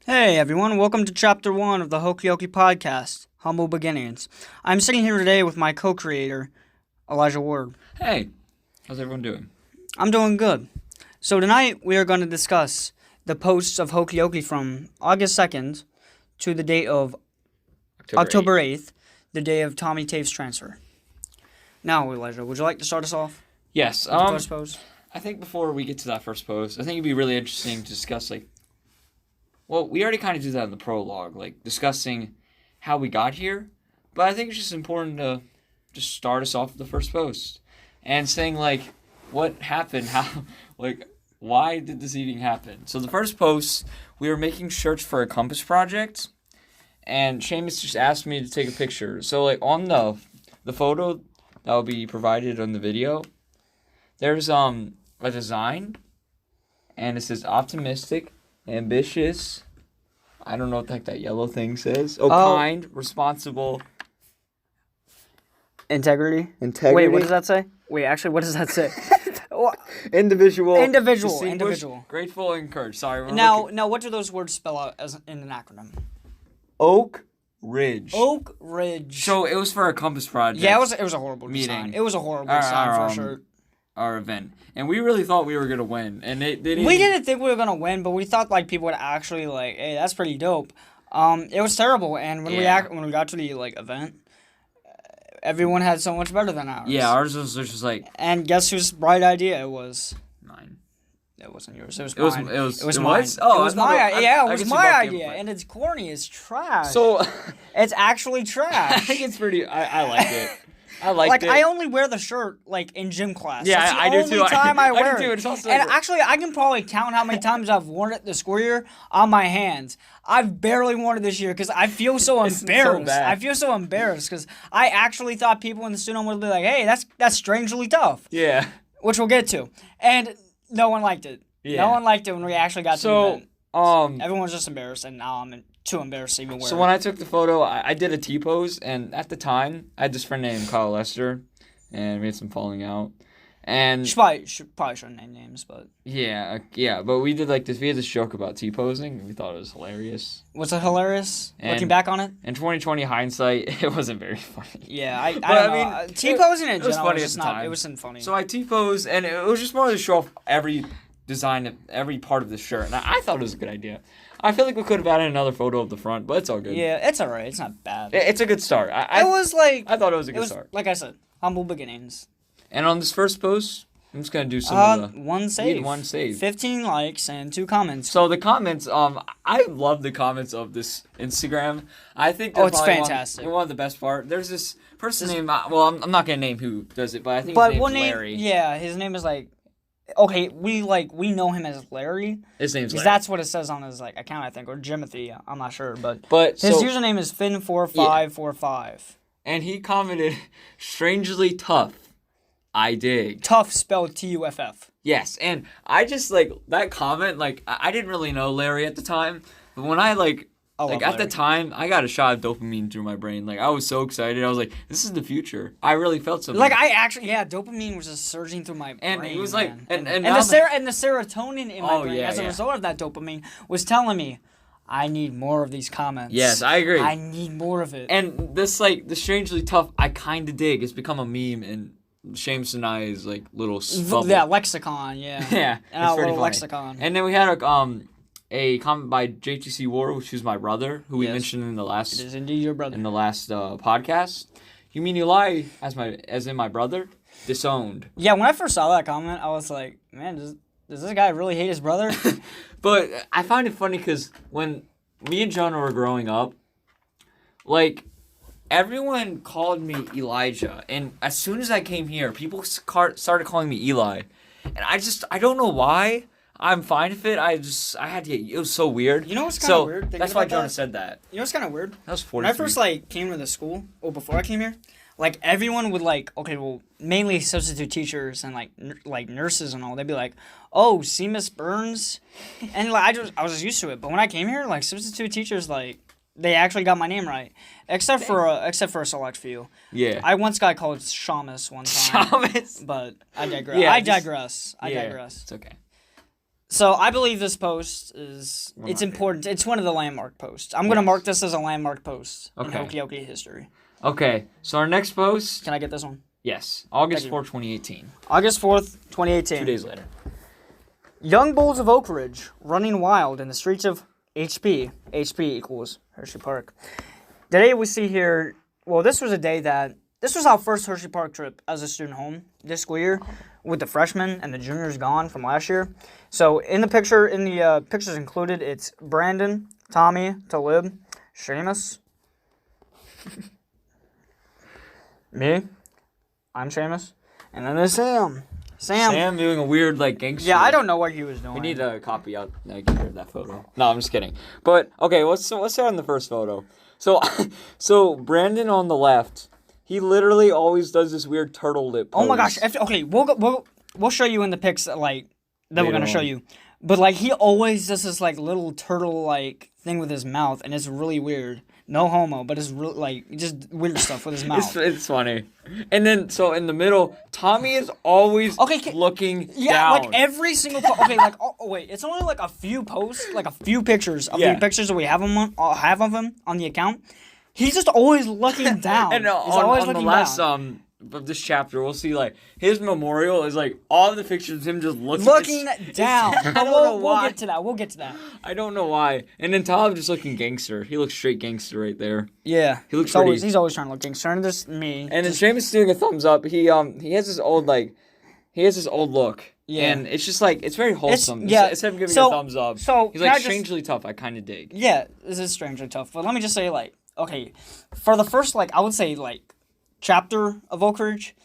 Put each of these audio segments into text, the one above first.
Hey everyone, welcome to Chapter 1 of the HokeyOakey podcast, Humble Beginnings. I'm sitting here today with my co-creator, Elijah Ward. Hey, how's everyone doing? I'm doing good. So tonight we are going to discuss the posts of HokeyOakey from August 2nd to the date of October 8th, the day of Tommy Tafe's transfer. Now, Elijah, would you like to start us off? Yes. With the first post? I think before we get to that first post, I think it'd be really interesting to discuss, we already kind of do that in the prologue, discussing how we got here. But I think it's just important to just start us off with the first post and saying, what happened, why did this even happen? So the first post, we were making shirts for a compass project, and Seamus just asked me to take a picture. So, on the photo that will be provided on the video, there's a design, and it says optimistic, ambitious. I don't know what the heck that yellow thing says. Kind, responsible. Integrity. Integrity. Wait, what does that say? What does that say? Individual. Grateful, and encouraged. Sorry. Now, what do those words spell out as in an acronym? Oak Ridge. Oak Ridge. So it was for a compass project. Yeah, it was a horrible design. It was a horrible design for sure. Our event, and we really thought we were gonna win, and they didn't. We didn't think we were gonna win, but we thought people would actually hey, that's pretty dope. It was terrible, and when we got to the event, everyone had so much better than ours. Yeah, ours was just And guess whose bright idea it was? Mine. It wasn't yours. It was mine. It was mine. Oh, it was my idea. Yeah, it was my idea, it. And it's corny. It's trash. So it's actually trash. I think it's pretty. I like it. I like it. I only wear the shirt in gym class. Yeah, That's I do too. The only time I wear do too. it. It's also and actually, I can probably count how many times I've worn it this school year on my hands. I've barely worn it this year because I feel so embarrassed. So I feel so embarrassed because I actually thought people in the student would be like, "Hey, that's strangely tough." Yeah. Which we'll get to, and no one liked it. Yeah. No one liked it when we actually got to the event. Everyone was just embarrassed, and now I'm too embarrassed to even wear it. So when I took the photo, I did a T-pose, and at the time, I had this friend named Kyle Lester, and we had some falling out. And probably shouldn't name names, but yeah, but we did this. We had this joke about T-posing, and we thought it was hilarious. Was it hilarious? Looking back on it, in 2020 hindsight, it wasn't very funny. Yeah, I don't know. T-posing in general was funny at the time. It wasn't funny. So I T-posed, and it was just more to show off every design, every part of the shirt, and I thought it was a good idea. I feel like we could have added another photo of the front, but it's all good. Yeah, it's all right. It's not bad. It's a good start. I thought it was a good start. Like I said, humble beginnings. And on this first post, I'm just gonna do some of the one save. 15 likes and 2 comments. So the comments, I love the comments of this Instagram. I think it's fantastic. One of the best part. There's this person named. Well, I'm not gonna name who does it, but I think his name's Larry. Yeah, his name is Okay, we know him as Larry. His name's Larry. That's what it says on his account, I think, or Jimothy. I'm not sure, but his username is Finn4545. And he commented, "Strangely tough. I dig." Tough spelled Tuff. Yes, and I just that comment. I didn't really know Larry at the time, but when I at the time, I got a shot of dopamine through my brain. I was so excited. I was like, this is the future. I really felt something. Dopamine was just surging through my brain. And it was and the serotonin in my brain as a result of that dopamine was telling me, I need more of these comments. Yes, I agree. I need more of it. And this, the strangely tough, I kind of dig. It's become a meme in Seamus and I's, little bubble. Yeah, lexicon, yeah. Yeah, it's pretty funny. Lexicon. And then we had a comment by JTC Ward, which is my brother, who we mentioned in the last. It is indeed your brother. In the last podcast. You mean Eli, as in my brother? Disowned. Yeah, when I first saw that comment, I was like, man, does this guy really hate his brother? But I find it funny because when me and Jonah were growing up, everyone called me Elijah. And as soon as I came here, people started calling me Eli. And I don't know why. I'm fine with it. I had to get, it was so weird. You know what's kind of weird? That's why Jonah said that. You know what's kind of weird? That was 43. When I first came to the school, before I came here, everyone would mainly substitute teachers and nurses and all. They'd be like, "Oh, see Miss Burns," and I was just used to it. But when I came here, substitute teachers they actually got my name right, except for a select few. Yeah. I once got called Shamus one time. Shamus. But I digress. I digress. It's okay. So I believe this post is We're it's not important. It's one of the landmark posts. I'm gonna Yes. mark this as a landmark post in Okay. HokeyOakey history. Okay, so our next post. Can I get this one? Yes, August Thank you. 4, 2018. August 4th, 2018. 2 days later. Young bulls of Oak Ridge running wild in the streets of HP. HP equals Hershey Park. Today we see here, well, this was our first Hershey Park trip as a student home this school year with the freshmen and the juniors gone from last year. So in the pictures included, it's Brandon, Tommy, Talib, Seamus, me, I'm Seamus, and then there's Sam. Sam doing a weird, like, gangster. Yeah, I don't know what he was doing. We need to copy out that photo. No, I'm just kidding. But, okay, let's start on the first photo. So Brandon on the left, he literally always does this weird turtle lip pose. Oh my gosh! Okay, we'll show you in the pics that we're gonna show on. you. But like he always does this like little turtle like thing with his mouth, and it's really weird. No homo, but it's really like just weird stuff with his mouth. It's funny. And then so in the middle, Tommy is always looking down. Like every single wait, it's only like a few posts, like a few pictures of the pictures that we have of him on the account. He's just always looking down. And He's always on the looking last down. Of this chapter, we'll see like his memorial is like all the pictures of him just looking down. I don't know why. We'll get to that. I don't know why. And then Tom just looking gangster. He looks straight gangster right there. Yeah, he looks he's always trying to look gangster. And this me. And then Seamus doing a thumbs up. He has this old look. Yeah. And it's just like it's very wholesome. It's him giving a thumbs up. So he's like strangely tough. I kind of dig. Yeah, this is strangely tough. But let me just say okay, for the first I would say chapter of Oak Ridge,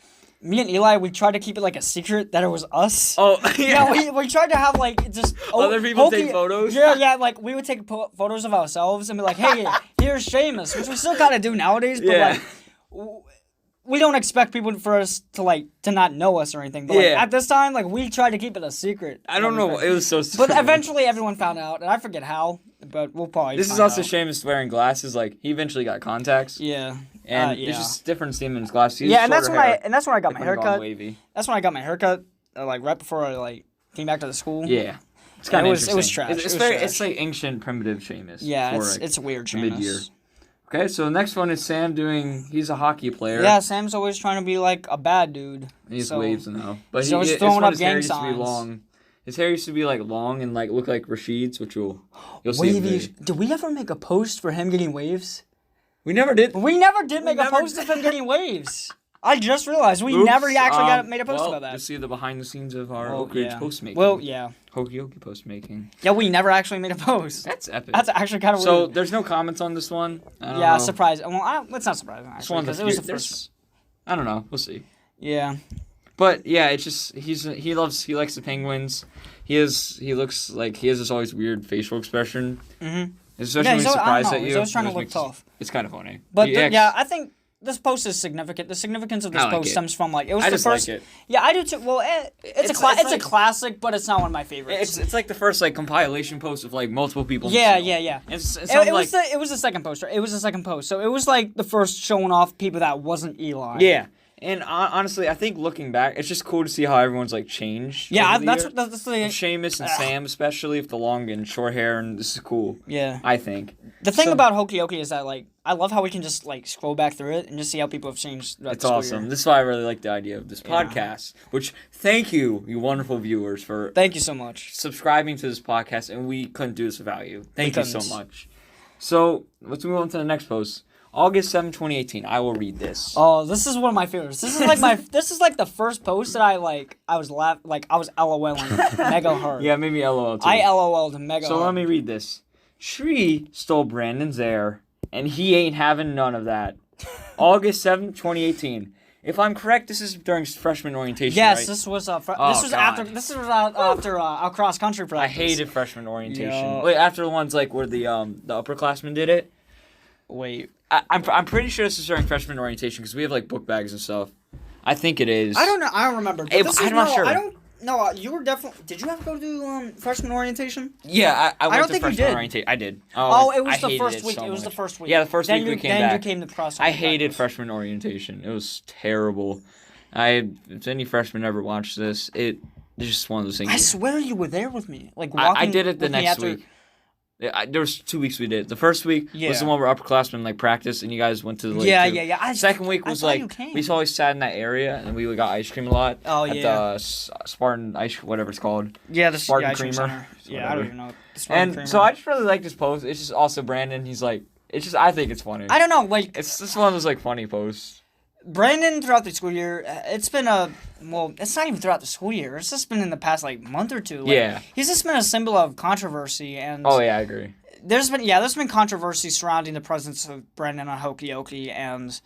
me and Eli, we tried to keep it like a secret that it was us. Oh, yeah. Yeah, we tried to have just other people take photos. Yeah, we would take photos of ourselves and be like, hey, here's Seamus, which we still kind of do nowadays. But we don't expect people for us to not know us or anything. But at this time, we tried to keep it a secret. I don't know. It was so stupid. But eventually, everyone found out, and I forget how. But we'll probably. This is also Seamus wearing glasses. He eventually got contacts. Yeah. And it's just different in his glasses. And that's when I got my haircut. Wavy. That's when I got my haircut. Right before I came back to the school. Yeah. It's kind of interesting. It was trash. It's like ancient primitive Seamus. Yeah, it's weird Seamus. Mid-year. Okay, so the next one is Sam he's a hockey player. Yeah, Sam's always trying to be a bad dude. He's waves now. But he's always throwing up gang signs. His hair used to be long. His hair used to be long and look like Rashid's, which you'll Wavy. see. Did we ever make a post for him getting waves? We never did. We never did make a post of him getting waves. I just realized we never actually made a post about that. You'll see the behind the scenes of our Oak Ridge post making. Well, yeah. HokeyOakey post making. Yeah, we never actually made a post. That's epic. That's actually kind of weird. So there's no comments on this one. I don't know. Surprising. Well, it's not surprising actually because it was the first. I don't know. We'll see. Yeah. But yeah, it's just he likes the Penguins. He looks like he has this always weird facial expression. Mm-hmm. Especially when he's surprised at you. He's always trying to look tough. It's kind of funny. But I think this post is significant. The significance of this post stems from it was the first. Like it. Yeah, I do too. Well, it's a classic, but it's not one of my favorites. It's like the first compilation post of multiple people. Yeah. It was the second post. Right? It was the second post. So it was the first showing off people that wasn't Eli. Yeah. And honestly, I think looking back, it's just cool to see how everyone's changed. Yeah, that's the Seamus and Sam, especially with the long and short hair, and this is cool. Yeah, I think the thing about HokeyOakey is that I love how we can just scroll back through it and just see how people have changed. It's awesome. This is why I really like the idea of this podcast. Which thank you wonderful viewers for thank you so much subscribing to this podcast, and we couldn't do this without you. Thank you so much. So let's move on to the next post. August 7, 2018. I will read this. Oh, this is one of my favorites. This is this is the first post that I was LOLing mega hard. Yeah, maybe LOL too. I LOL'd mega hard. So let me read this. Shree stole Brandon's air, and he ain't having none of that. August 7, 2018. If I'm correct, this is during freshman orientation, yes, right? this was after our cross country practice. I hated freshman orientation. Yo. Wait, after the ones where the upperclassmen did it. Wait. I'm pretty sure this is during freshman orientation because we have book bags and stuff. I think it is. I don't know. I don't remember. I'm not sure. I don't. No, you were definitely. Did you have to go to freshman orientation? Yeah, I went to freshman orientation. I did. It was the first week. It was the first week. Yeah, the first week we came back. Then you came to cross. I hated freshman orientation. It was terrible. If any freshman ever watched this, it It's just one of those things. I swear you were there with me. Like walking. I did it the with me next after- week. There was 2 weeks we did. The first week was the one where upperclassmen like practiced, and you guys went to the lake. Yeah. Second week was like we always sat in that area, and we got ice cream a lot. Oh, at the Spartan ice, whatever it's called. Yeah, the Spartan ice cream Creamer. center. Yeah, I don't even know. The Spartan And Creamer. so I just really like this post. It's just also Brandon. He's like, it's just I think it's funny. I don't know, like It's just one of those like funny posts. Brandon throughout the school year, it's been it's not even throughout the school year. It's just been in the past like month or two. Like, he's just been a symbol of controversy and. Oh yeah, I agree. There's been controversy surrounding the presence of Brandon on HokeyOakey, and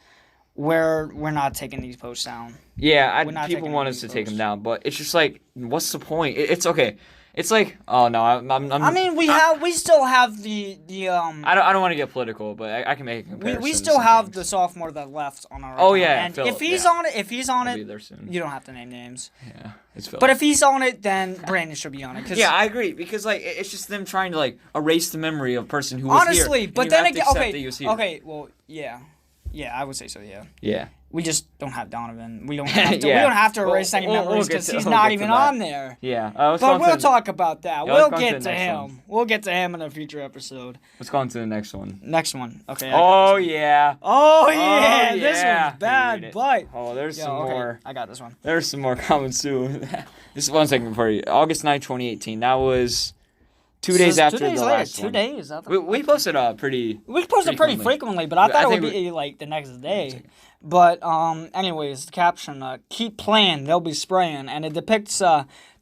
we're not taking these posts down. Yeah, We're not people taking want these us to take posts. them down, but it's just like, what's the point? It's okay. It's like, oh no, I'm I mean, we still have the I don't want to get political, but I can make a comparison. we still have the sophomore that left on our. Oh account. yeah, and Phil, if he's yeah. on it, He'll be there soon. you don't have to name names. Yeah, it's Phil. But if he's on it, then Brandon should be on it. 'Cause yeah, I agree because like it's just them trying to like erase the memory of a person who was honestly, here. but and you then have to again, accept that he was here. okay, well, yeah, I would say so. Yeah. Yeah. We just don't have Donovan. We don't have to. Yeah. We don't have to erase any We'll memories get because to- he's we'll not get to even that. on there. Yeah. But we'll talk about that. Yeah, We'll let's go on to get the to next him. one. We'll get to him in a future episode. Let's go on to the next one. Next one. Okay. Oh yeah. Oh yeah. This yeah. one's bad, Read it. but. Oh, there's Yo, some okay, more. I got this one. There's some more comments too. This is 1 second before you. August 9, 2018. That was 2 days after 2 days the later. last 2 one. days. We posted pretty. We posted pretty frequently, but I thought it would think be like the next day. But anyways, the caption: "Keep playing, they'll be spraying," and it depicts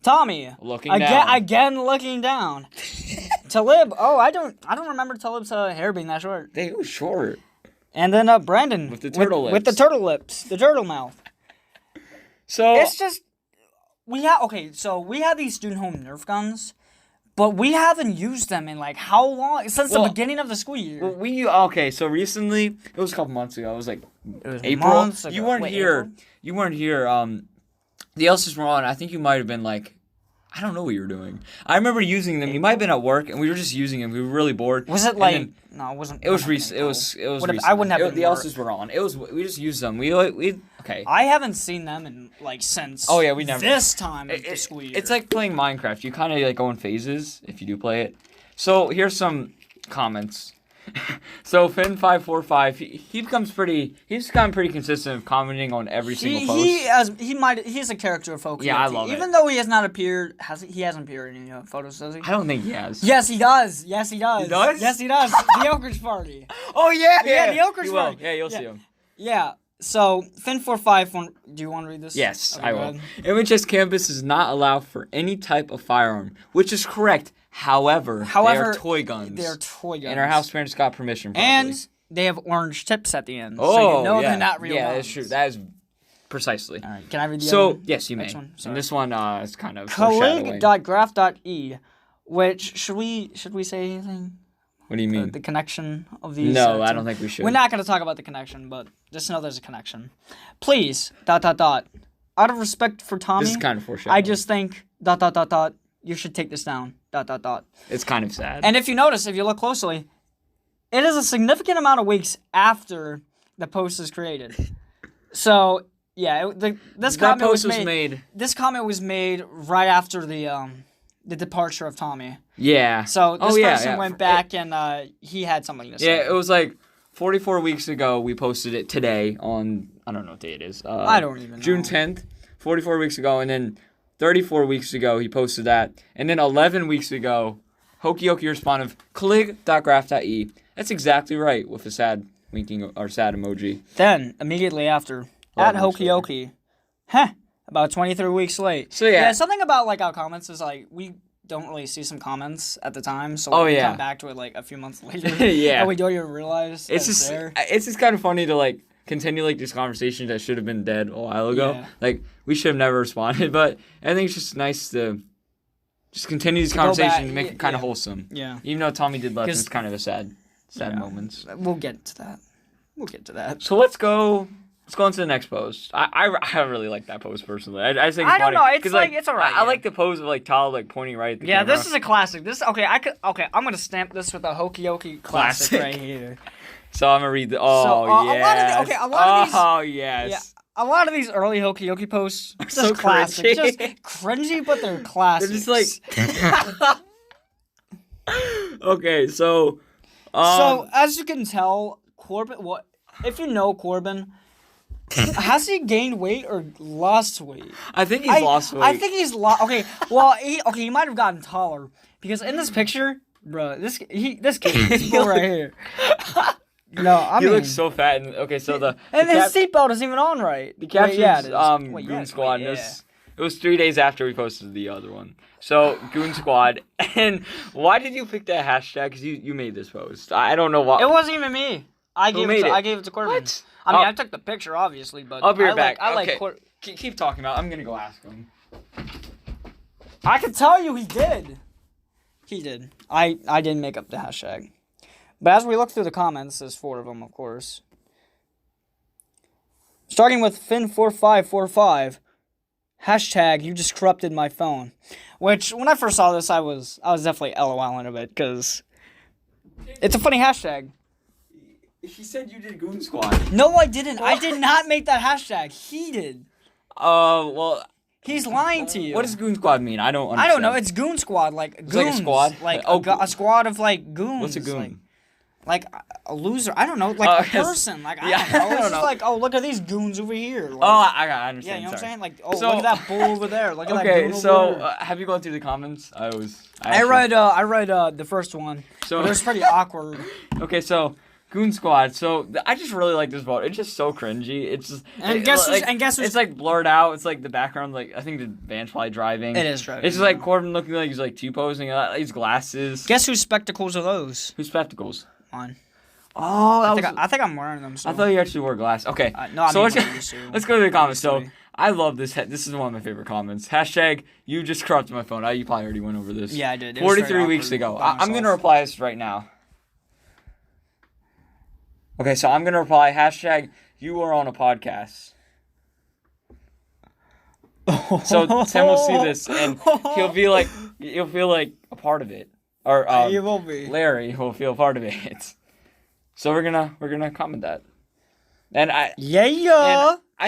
Tommy Looking down. again looking down. Talib. Oh, I don't remember Talib's hair being that short. They was short. And then Brandon With the turtle with the lips. turtle lips, the turtle mouth. So It's just so we have these student home Nerf guns, but we haven't used them in like how long? Since the beginning of the school year. well, so recently it was a couple months ago. It was like It was April. months ago. You weren't Wait, here. April? You weren't here. The Elsa's were on. I think you might have been like, I don't know what you were doing. I remember using them. You might have been at work, and we were just using them. We were really bored. Was it And like then- no? It wasn't. It was I'm not recent. It gonna was. go. It was. Would've- recent. I wouldn't have been The more- Elsa's were on. We just used them. We okay. I haven't seen them in like since. Oh, yeah, we never- This time of the school year. It's like playing Minecraft. You kind of like go in phases if you do play it. So here's some comments. So Finn545, he becomes pretty. He's gotten pretty consistent of commenting on every single post. He's a character of HokeyOakey. Yeah, I love it. Even though he has not appeared, he hasn't appeared in any photos, does he? I don't think he has. Yes, he does. Yes, he does. He does? Yes, he does. The Oakridge Party. Oh yeah, Yeah, the Oakridge He will. Party. Yeah, you'll Yeah. see him. Yeah. So Finn45, do you want to read this? Yes, Okay, I go will. ahead. MHS campus is not allowed for any type of firearm, which is correct. However, they are toy guns. They're toy guns. And our house parents got permission. Probably. And they have orange tips at the end. oh, so you know yeah. they're not real Yeah, guns. that's true. That is precisely. All right, can I read the other So one? yes, you may. Next one, sorry. And this one is kind of foreshadowing. Colleague.graph.e, which should we say anything? What do you mean? The connection of these. No, I don't think we should. We're not going to talk about the connection, but just know there's a connection. Please, ... Out of respect for Tommy, This is kind of foreshadowing. I just think ... You should take this down ... It's kind of sad. And if you notice, if you look closely, it is a significant amount of weeks after the post is created. So yeah, this that comment post was made. This comment was made right after the departure of Tommy. Yeah. So this yeah, person went back and he had something to say. Yeah, it was like 44 weeks ago. We posted it today on I don't know what day it is. I don't even know. June 10th. 44 weeks ago, and then 34 weeks ago he posted that, and then 11 weeks ago, HokeyOakey responded colleague.graph.e. That's exactly right with a sad winking or sad emoji. Then immediately after, at HokeyOakey, about 23 weeks late. So yeah, something about like our comments is like we don't really see some comments at the time, so we come back to it like a few months later. Yeah, and we don't even realize it's just there. It's just kind of funny to like continue like these conversations that should have been dead a while ago. Yeah. Like we should have never responded, but I think it's just nice to just continue these conversations and make it kind of wholesome. Yeah. Even though Tommy did let it's kind of a sad moments. We'll get to that. So let's go into the next post. I really like that post personally. I just think it's funny. I don't know. It's like it's alright. I like the pose of like Tal like pointing right at the camera. This is a classic. I'm gonna stamp this with a HokeyOakey classic right here. So I'm gonna read the. A lot of of these. Oh yes. Yeah, a lot of these early HokeyOakey posts are just so classic. cringy. Just cringy, but they're classic. They're just like. Okay, so. So as you can tell, Corbin. What if you know Corbin? Has he gained weight or lost weight? I think he's lost weight. I think he's lost. Okay, well, he might have gotten taller because in this picture, bro, this kid right here. No, I mean he looks so fat. And okay, so the his seatbelt isn't even on right. The caption's Wait, Goon Squad. It was 3 days after we posted the other one. So Goon Squad. And why did you pick that hashtag? Because you made this post. I don't know why. It wasn't even me. I gave it to Corbin. What? I mean, I took the picture, obviously, but I'll be right back. I okay. like Keep talking about it. I'm going to go ask him. I can tell you he did. He did. I didn't make up the hashtag. But as we look through the comments, there's 4 of them, of course. Starting with Finn4545. Hashtag, you just corrupted my phone. Which, when I first saw this, I was definitely LOLing a bit, because it's a funny hashtag. He said you did Goon Squad. No, I didn't. I did not make that hashtag. He did. Well... He's lying to you. What does Goon Squad mean? I don't understand. I don't know. It's Goon Squad, like goons. Like a squad? Like a squad of, like, goons. What's a goon? Like a loser. I don't know. Like a person. Like, I don't know. It's just like, oh, look at these goons over here. Like, I understand. Yeah, you know what I'm saying? Like, oh, so, look at that bull over there. Look at that goon over there. Have you gone through the comments? I read the first one. So it was pretty awkward. Okay, so Goon Squad. So I just really like this vote. It's just so cringy. It's just guess it's like blurred out. It's like the background. Like I think the van's probably driving. It is driving. It's just like Corbin looking like he's like T-posing. His glasses. Guess whose spectacles are those? Whose spectacles? Mine. Oh, I think I'm wearing them. So. I thought you actually wore glasses. Okay. No, so let's go to the comments. So I love this. This is one of my favorite comments. Hashtag you just corrupted my phone. You probably already went over this. Yeah, I did. 43 weeks ago. I'm gonna reply this right now. Okay, so I'm gonna reply hashtag you were on a podcast. So Tim will see this and he'll feel like a part of it. Or he will be. Larry will feel part of it. So we're gonna comment that. And I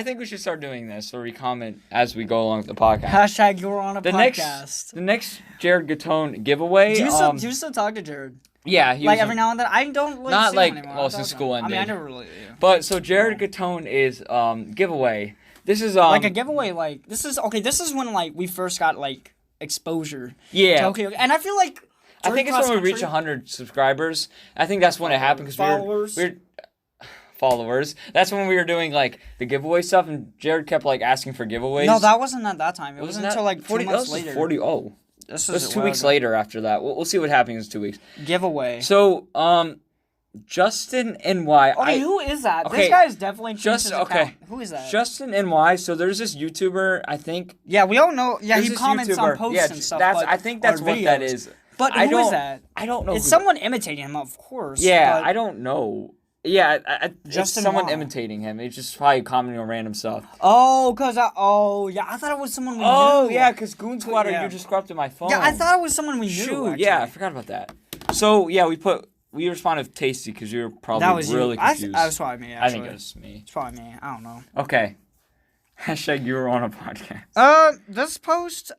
think we should start doing this where we comment as we go along with the podcast. Hashtag you were on a podcast. The next Jared Gatone giveaway. Do you still talk to Jared? Yeah, he like every now and then. I don't really not see like him anymore. well since school ended. I mean, I never really. Yeah. But so Jared Gatone is giveaway. This is like a giveaway. Like this is okay. This is when like we first got like exposure. Yeah. To HokeyOakey. And I feel like. I think it's when we reach 100 subscribers. I think that's when it happened because we're followers. That's when we were doing like the giveaway stuff, and Jared kept like asking for giveaways. No, that wasn't at that time. It wasn't until like 2 months later. 40. Oh, this was 2 weeks later. After that, we'll see what happens in 2 weeks. Giveaway. So, Justin NY. Okay, who is that? Okay, this guy is definitely just okay. Account. Who is that? Justin NY. So there's this YouTuber. I think. Yeah, we all know. Yeah, he comments YouTuber. on posts and stuff. I think that's what that is. But who is that? I don't know. It's someone imitating him, of course. Yeah, I don't know. Yeah, just someone Wong. Imitating him. It's just probably commenting on random stuff. Oh, I thought it was someone we knew. Oh, yeah, because Goon Squad, you just corrupted my phone. Yeah, I thought it was someone we knew. Shoot, yeah, I forgot about that. So, yeah, we responded with Tasty because you were probably really confused. That was probably me, actually. I think it was me. It's probably me. I don't know. Okay. Hashtag you were on a podcast. This post...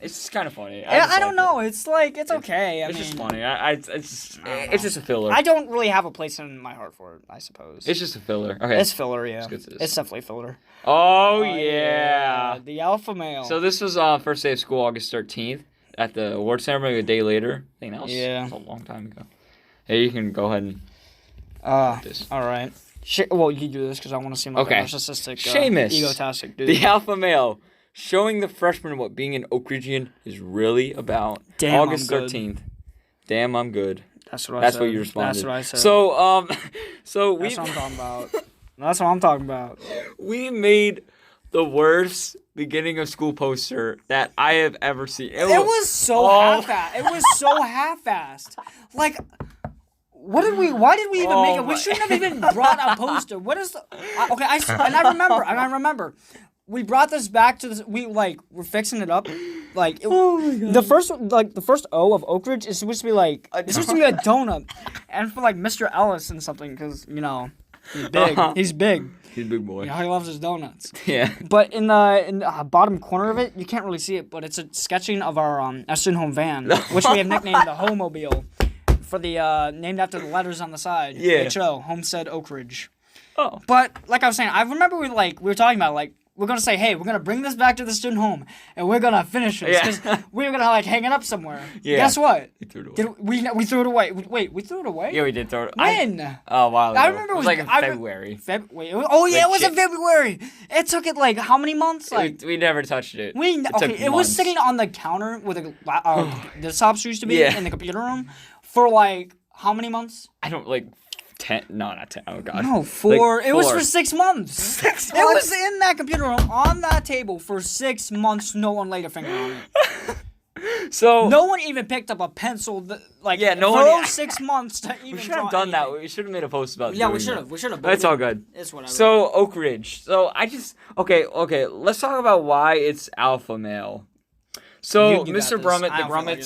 it's just kind of funny. I don't know. It's like, it's okay. It's just funny. It's just a filler. I don't really have a place in my heart for it, I suppose. It's just a filler. Okay. It's filler, yeah. It's definitely filler. Oh, yeah. The alpha male. So this was first day of school, August 13th, at the award ceremony a day later. I think that was a long time ago. Hey, you can go ahead and this. All right. Well, you can do this because I want to seem like a narcissistic, Seamus, egotastic dude. The alpha male, showing the freshmen what being an Oak Ridgean is really about. Damn, August 13th. Damn, I'm good. That's what I said. That's what you responded. That's what I said. So, That's what I'm talking about. That's what I'm talking about. We made the worst beginning of school poster that I have ever seen. It was so half-assed. It was so half-assed. Like... Why did we even make it? We shouldn't have even brought a poster. What is the... I remember. We brought this back to this... we're fixing it up. The first O of Oak Ridge is supposed to be like... It's supposed to be a donut. And for, Mr. Ellis and something, because, he's big. He's big. He's a big boy. You know, he loves his donuts. Yeah. But in the bottom corner of it, you can't really see it, but it's a sketching of our student home van, which we have nicknamed the Homobile, for the named after the letters on the side. Yeah. HO, Homestead Oak Ridge. Oh. But like I was saying, I remember we were talking about like we're gonna say, hey, we're gonna bring this back to the student home and we're gonna finish this because we were gonna like hang it up somewhere. Yeah. Guess what? He threw it away. We threw it away. Wait, we threw it away? Yeah, we did throw it. When? Oh, wow. I remember it was like in February. Wait, oh yeah, it was in Legit. February. It took it like how many months? Like We never touched it. it was sitting on the counter where the desktops used to be Yeah. in the computer room for like how many months? I don't like 10. No, not 10. Oh god. No, 4. Like, it was 4. for 6 months. 6 It was in that computer room on that table for 6 months. No one laid a finger on it. So No one even picked up a pencil. Yeah, no for one- those 6 months to even. we should have draw done that. anything. We should have made a post about. Yeah, doing we should that. have. We should have. But it's all good. It's whatever. So Oak Ridge. So I just okay. Let's talk about why it's alpha male. So You got Mr. this. Brummett, I don't feel like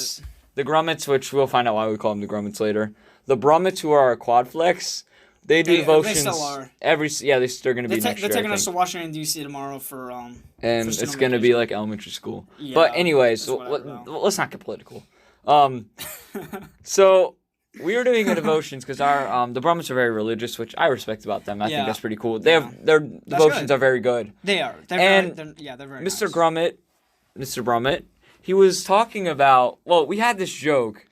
the Grummets, which we'll find out why we call them the Grummets later. The Brummets, who are quad flex, they do They devotions still are. they're going to be next They're year. taking I us to think. Washington D.C. tomorrow for And for it's student going to be vacation. like elementary school. Yeah, But anyways, that's what I know. let's not get political. So we were doing a devotions because our the Brummets are very religious, which I respect about them. I think Yeah. that's pretty cool. They have their devotions good. are very good. They are. They're And they're very Mr. nice. Mr. Brummett, he was talking about. Well, we had this joke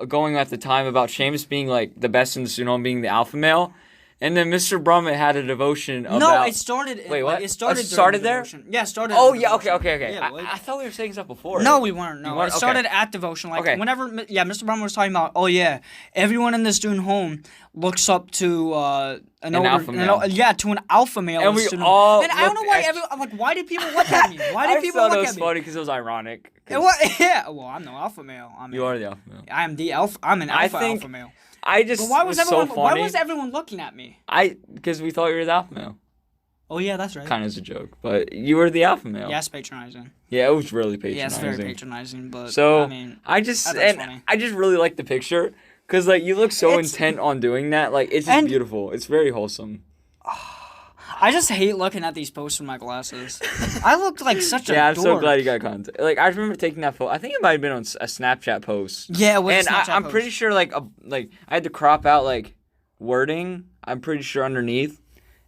going at the time about Seamus being like the best in the student home, being the alpha male, and then Mr. Brummett had a devotion about. No, it started. Wait, what? It started. It started during there? devotion. Yeah, it started. Oh at yeah, devotion. okay. Yeah, like- I thought we were saying stuff before. No, we weren't. No, You weren't? it started at devotion. Like Okay. whenever, Mr. Brummer was talking about. Oh yeah, everyone in the student home looks up to an older, alpha male. to an alpha male. And in the we student all home. And I don't know looked why. extra- I'm like, why did people look at me? Why did I people thought look it was at me? funny because it was ironic. 'cause And what? Yeah. Well, I'm no alpha male. You are the alpha male. I am the alpha. I'm an I alpha think- alpha male. I just But why was so everyone? funny. Why was everyone looking at me? Because we thought you were the alpha male. Oh yeah, that's right. Kind of as a joke, but you were the alpha male. Yes, patronizing. Yeah, it was really patronizing. Yeah, it's very patronizing, but So I mean, I just that's funny. I just really like the picture because like you look so It's- intent on doing that. Like it's just And- beautiful. It's very wholesome. I just hate looking at these posts with my glasses. I looked like such a Yeah, I'm so dork. glad you got content. Like I remember taking that photo. I think it might have been on a Snapchat post. Yeah, it was And a Snapchat I'm post. pretty sure like I had to crop out like wording. I'm pretty sure underneath,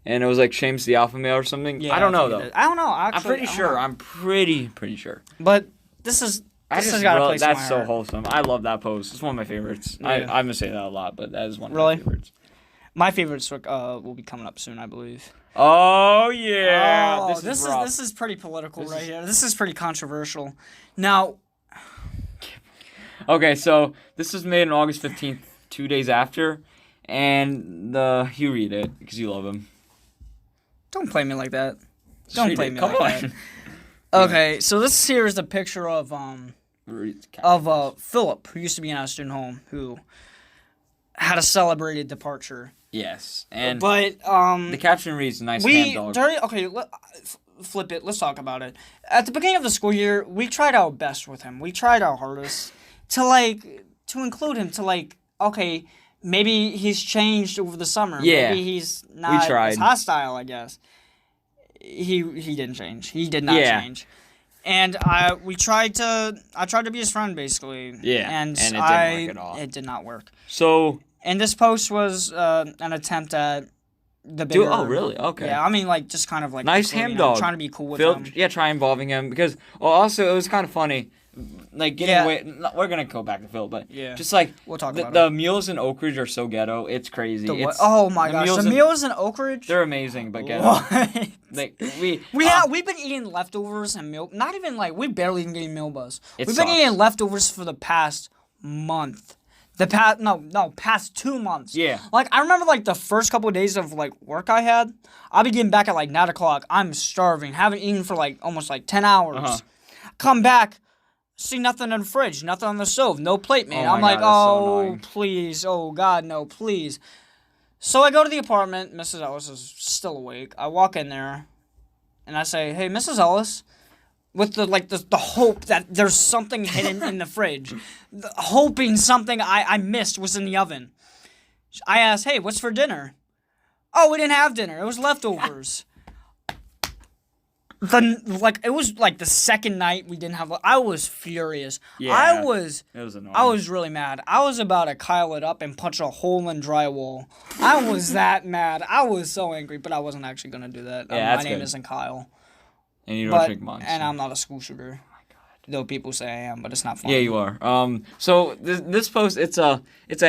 and it was like Shames the alpha male or something. Yeah, I don't know think it though. is. I don't know. Actually, I'm pretty I don't sure. know. I'm pretty sure. But this has got a place in that's my so heart. wholesome. I love that post. It's one of my favorites. Yeah. I'm gonna say that a lot, but that is one of Really? my favorites. My favorites will be coming up soon, I believe. Oh yeah, Oh, this is rough. this is pretty political right here. This is pretty controversial. Now, Okay, so this was made on August 15th, 2 days after, and you read it because you love him. don't play me like that. Just Don't read play it. me Come like on. Okay, so this here is the picture of Read it. Philip, who used to be in our student home, who had a celebrated departure. Yes, and But the caption reads "Nice hand dog." Flip it. Let's talk about it. At the beginning of the school year, we tried our best with him. We tried our hardest to include him. Okay, maybe he's changed over the summer. Yeah, maybe he's not tried. as hostile. I guess he didn't change. He did not change. And I tried to be his friend basically. Yeah, and it didn't work at all. It did not work. So, And this post was an attempt at the bigger. oh really? Okay. Yeah, I mean, like, just kind of like Nice including ham him, dog. trying to be cool with Phil, him. yeah, try involving him because also it was kind of funny, like getting Yeah. away. We're gonna go back to Phil, but Yeah. just like We'll talk about the meals in Oak Ridge are so ghetto. It's crazy. The what? It's, Oh my the gosh, meals the in- meals in Oak Ridge. They're amazing, but ghetto. What? Like We've been eating leftovers and milk. Not even like we barely even getting meal buzz. It We've been sucks. eating leftovers for the past month. Past 2 months. Yeah. Like I remember like the first couple of days of like work I had. I'll be getting back at like 9 o'clock. I'm starving. Haven't eaten for like almost like 10 hours. Uh-huh. Come back. See nothing in the fridge, nothing on the stove, no plate, man. Oh I'm my like, God, that's so oh, annoying. please, oh God, no, please. So I go to the apartment. Mrs. Ellis is still awake. I walk in there, and I say, "Hey, Mrs. Ellis," with the hope that there's something hidden in the fridge, hoping something I missed was in the oven. I asked, "Hey, what's for dinner?" Oh, we didn't have dinner. It was leftovers. It was like the second night we didn't have. I was furious. Yeah, It was annoying. I was really mad. I was about to Kyle it up and punch a hole in drywall. I was that mad. I was so angry, but I wasn't actually gonna do that. Yeah, my name isn't Kyle. And you don't drink monster. And I'm not a school shooter. Oh my God. Though people say I am, but it's not funny. Yeah, you are. So this post, it's a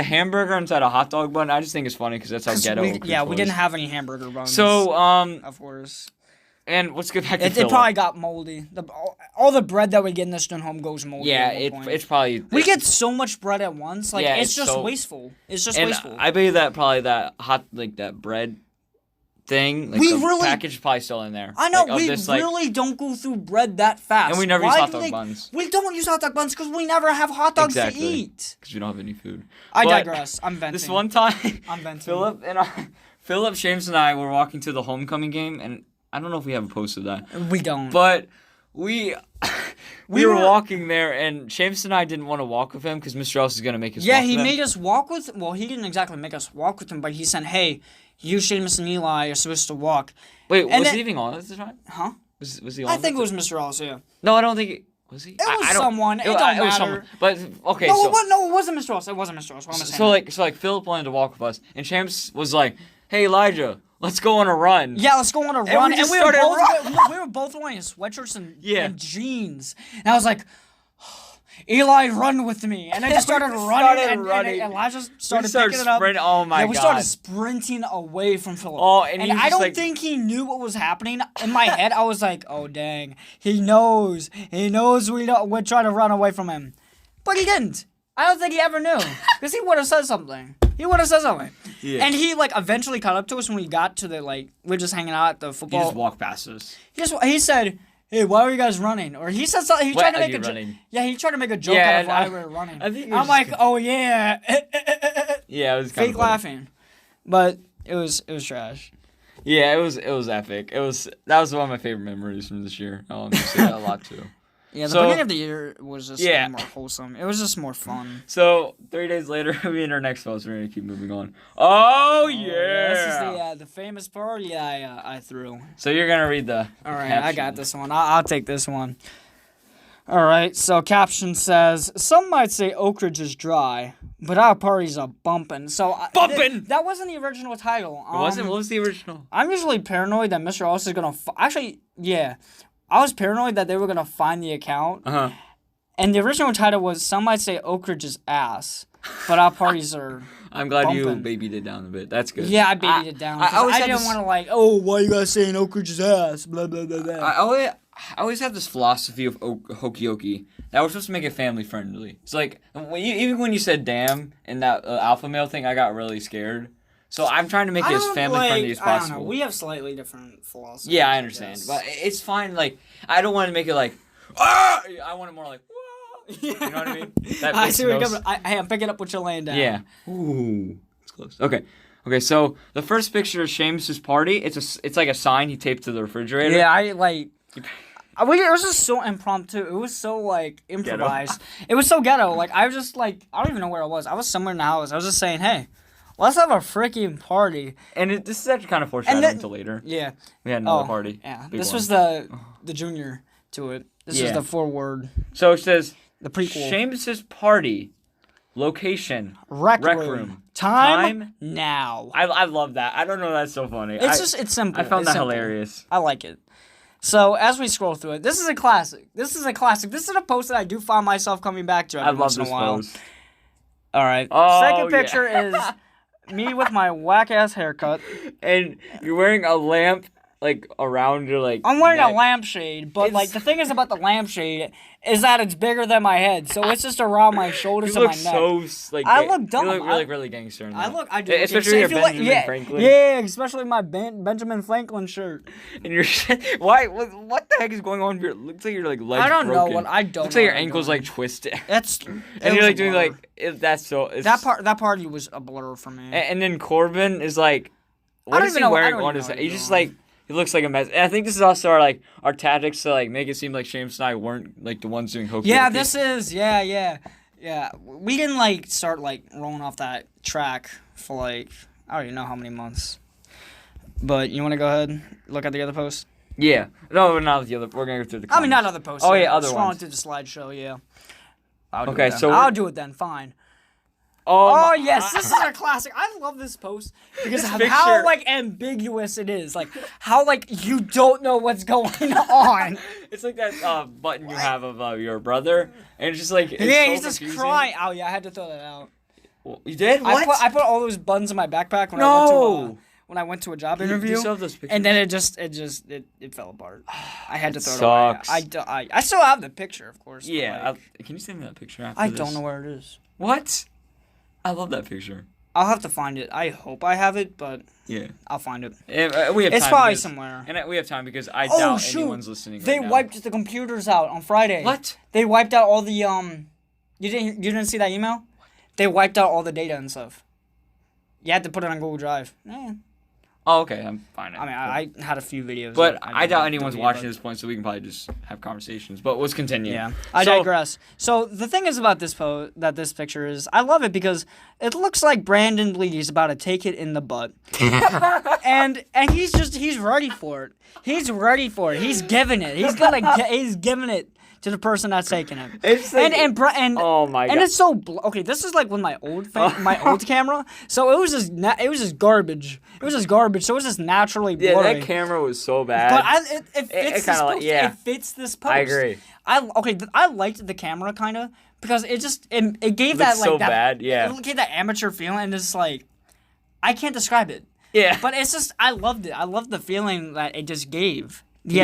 hamburger inside a hot dog bun. I just think it's funny because that's how ghetto. We didn't have any hamburger buns. So of course. And let's get back to It probably got moldy. All the bread that we get in this home goes moldy. Yeah, it's probably. We get so much bread at once. Like it's just wasteful. It's just wasteful. I bet you that probably that hot that bread thing. Like the package is probably still in there. I know we really don't go through bread that fast. And we never use hot dog buns. We don't use hot dog buns because we never have hot dogs to eat. Because we don't have any food. I digress. I'm venting. This one time, I'm venting. Philip, James, and I were walking to the homecoming game, and I don't know if we have a post of that. We don't. But we were walking there, and James and I didn't want to walk with him because Mr. Ellis is going to make us walk with him. Yeah, he made us walk with... Well, he didn't exactly make us walk with him, but he said, hey, you, Seamus, and Eli are supposed to walk. Wait, was he even on at the time? Huh? Was he on? I think it was Mr. Ellis, yeah. No, I don't think it... Was he? It was someone. It don't matter. Was someone. But, okay, no, it wasn't Mr. Ellis. It wasn't Mr. Ellis. What am I saying? So Philip wanted to walk with us, and James was like, hey, Elijah... Let's go on a run. Yeah, let's go on a run. And we were both wearing sweatshirts and jeans. And I was like, Eli, run with me. And I just started running. And Elijah started picking it up. Oh, my God. We started sprinting away from Philip. Oh, and I don't think he knew what was happening. In my head, I was like, oh, dang. He knows. We're trying to run away from him. But he didn't. I don't think he ever knew. Because he would have said something. Yeah. And he, eventually caught up to us when we got to the, we're just hanging out at the football. He just walked past us. He said, hey, why are you guys running? Or he said something. He tried to make a joke. Yeah, he tried to make a joke out of why we were running. I'm like, oh, yeah. Yeah, it was kind of fake laughing. But it was trash. Yeah, it was epic. That was one of my favorite memories from this year. I'll say that a lot, too. Yeah, the beginning of the year was just more wholesome. It was just more fun. So 3 days later, we in our next post. We're gonna keep moving on. Oh yeah! This is the famous party I threw. So you're gonna read the. All right, caption. I got this one. I'll take this one. All right. So caption says, "Some might say Oak Ridge is dry, but our party's a bumpin'." So bumpin'. That wasn't the original title. It wasn't. What was the original? I'm usually paranoid that Mr. Ellis is gonna. Actually, yeah. I was paranoid that they were going to find the account. Uh-huh. And the original title was, some might say Oak Ridge's ass, but our parties are I'm glad bumping. You babied it down a bit. That's good. Yeah, I babied it down. I didn't want to why you guys saying Oak Ridge's ass? Blah, blah, blah, blah. I always have this philosophy of HokeyOakey that we're supposed to make it family friendly. It's like, even when you said damn in that alpha male thing, I got really scared. So I'm trying to make it as family-friendly as possible. I don't know. We have slightly different philosophies. Yeah, I understand. But it's fine. I don't want to make it ah! I want it more You know what I mean? I see where you're coming. I'm picking up what you're laying down. Yeah. Ooh. It's close. Okay, so the first picture is Seamus' party. It's like a sign he taped to the refrigerator. Yeah, it was just so impromptu. It was so, improvised. Ghetto. It was so ghetto. I was just, I don't even know where I was. I was somewhere in the house. I was just saying, hey, let's have a freaking party. And this is actually kind of foreshadowing to later. Yeah. We had another party. Yeah. This was the junior to it. This is the forward. So it says, the prequel. Seamus' party, location, rec room. Time now. I love that. I don't know, that's so funny. It's simple. I found that hilarious. I like it. So, as we scroll through it, this is a classic. This is a post that I do find myself coming back to every once in a while. Post. All right. Oh, second picture is me with my whack-ass haircut. And you're wearing a lamp, around your, I'm wearing neck. a lampshade, but, the thing is about the lampshade is that it's bigger than my head, so it's just around my shoulders and my neck. You look so, I look dumb. You look really gangster in that. I do. Especially your Benjamin Franklin. Yeah, especially my Benjamin Franklin shirt. And your why? What the heck is going on here? It looks like your legs broken. I don't know what I don't. Looks like your ankles twisted. And you're doing that's so. That party was a blur for me. And then Corbin is what is he wearing on his head? He just he looks like a mess. And I think this is also our tactics to make it seem like James and I weren't the ones doing HokeyOakey. Yeah, this is yeah. We didn't start rolling off that track for I don't even know how many months. But you want to go ahead and look at the other posts? Yeah. No, not the other. We're gonna go through the comments. I mean, not other posts. Oh, yeah, other Scrolling ones. through the slideshow, yeah. I'll do Okay, it then. so I'll do it then, fine. Oh, yes, this is a classic. I love this post because of how, like, ambiguous it is. Like, how, like, you don't know what's going on. It's like that button you have of your brother, and it's just like, it's yeah, so he's just confusing. crying. Oh, yeah, I had to throw that out. Well, you did? What? I put all those buttons in my backpack when I went to a job interview. You still have those pictures? And then it fell apart. I had to throw it away. I still have the picture, of course. Yeah. Can you send me that picture after I this? don't know where it is. What? I love that picture. I'll have to find it. I hope I have it, but yeah, I'll find it. We have it's time probably somewhere. And we have time because I doubt anyone's listening. They wiped the computers out on Friday. What? They wiped out all the You didn't see that email? They wiped out all the data and stuff. You had to put it on Google Drive. Oh, okay. I'm fine. I mean, I had a few videos. But I doubt anyone's watching this point, so we can probably just have conversations. But let's continue. Yeah, I digress. So the thing is about this this picture is, I love it because it looks like Brandon Bleedy's about to take it in the butt, and he's ready for it. He's ready for it. He's giving it. He's giving it to the person that's taking it. It's like, oh my god! And it's so okay. This is like with my old camera. So it was just garbage. It was just garbage. So it was just naturally blurry. Yeah, that camera was so bad. But it fits this post. Yeah. It fits this post. I agree. I liked the camera kind of because it gave that like so that bad. Yeah. It gave that amateur feeling, and it's like I can't describe it. Yeah. But it's just I loved it. I loved the feeling that it just gave. The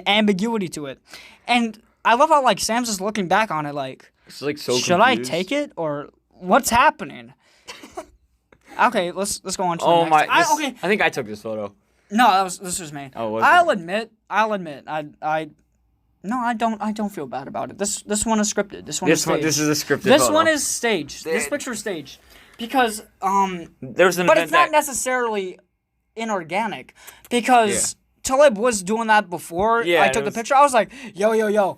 ambiguity to it, and I love how like Sam's just looking back on it like, it's like so should confused. I take it or what's happening? Okay, let's go on to the next. I think I took this photo. No, this was me. Oh, I'll admit. I don't feel bad about it. This one is scripted. This is staged. This is a scripted This photo. one is staged. This picture is staged because there's an but event it's not necessarily inorganic because Talib was doing that before I took the picture. I was like, yo,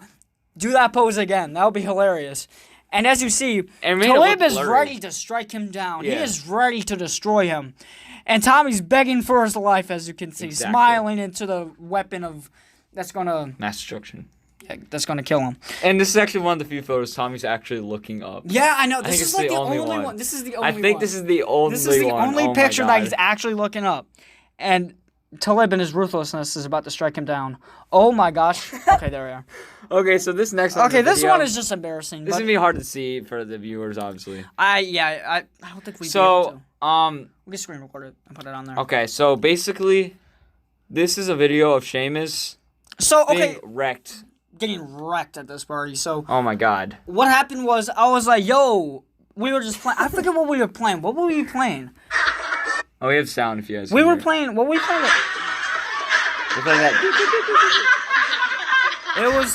do that pose again. That would be hilarious. And as you see, Talib is ready to strike him down. Yeah. He is ready to destroy him. And Tommy's begging for his life, as you can see, smiling into the weapon that's gonna mass destruction. Yeah, that's gonna kill him. And this is actually one of the few photos Tommy's actually looking up. Yeah, I know. This is like the only one. This is the only one. I think this is the only one. This is the only picture that he's actually looking up. And Talib and his ruthlessness is about to strike him down. Oh my gosh. Okay, there we are. Okay, so this next one. Okay, this one is just embarrassing. This is gonna be hard to see for the viewers, obviously. I don't think we'd be able to. We can screen record it and put it on there. Okay, so basically, this is a video of Seamus being wrecked. Getting wrecked at this party. So. Oh my god. What happened was I was like, yo, we were just playing. I forget what we were playing. What were we playing? Oh, we have sound if you guys. We were playing. What were we playing? We're playing that. It was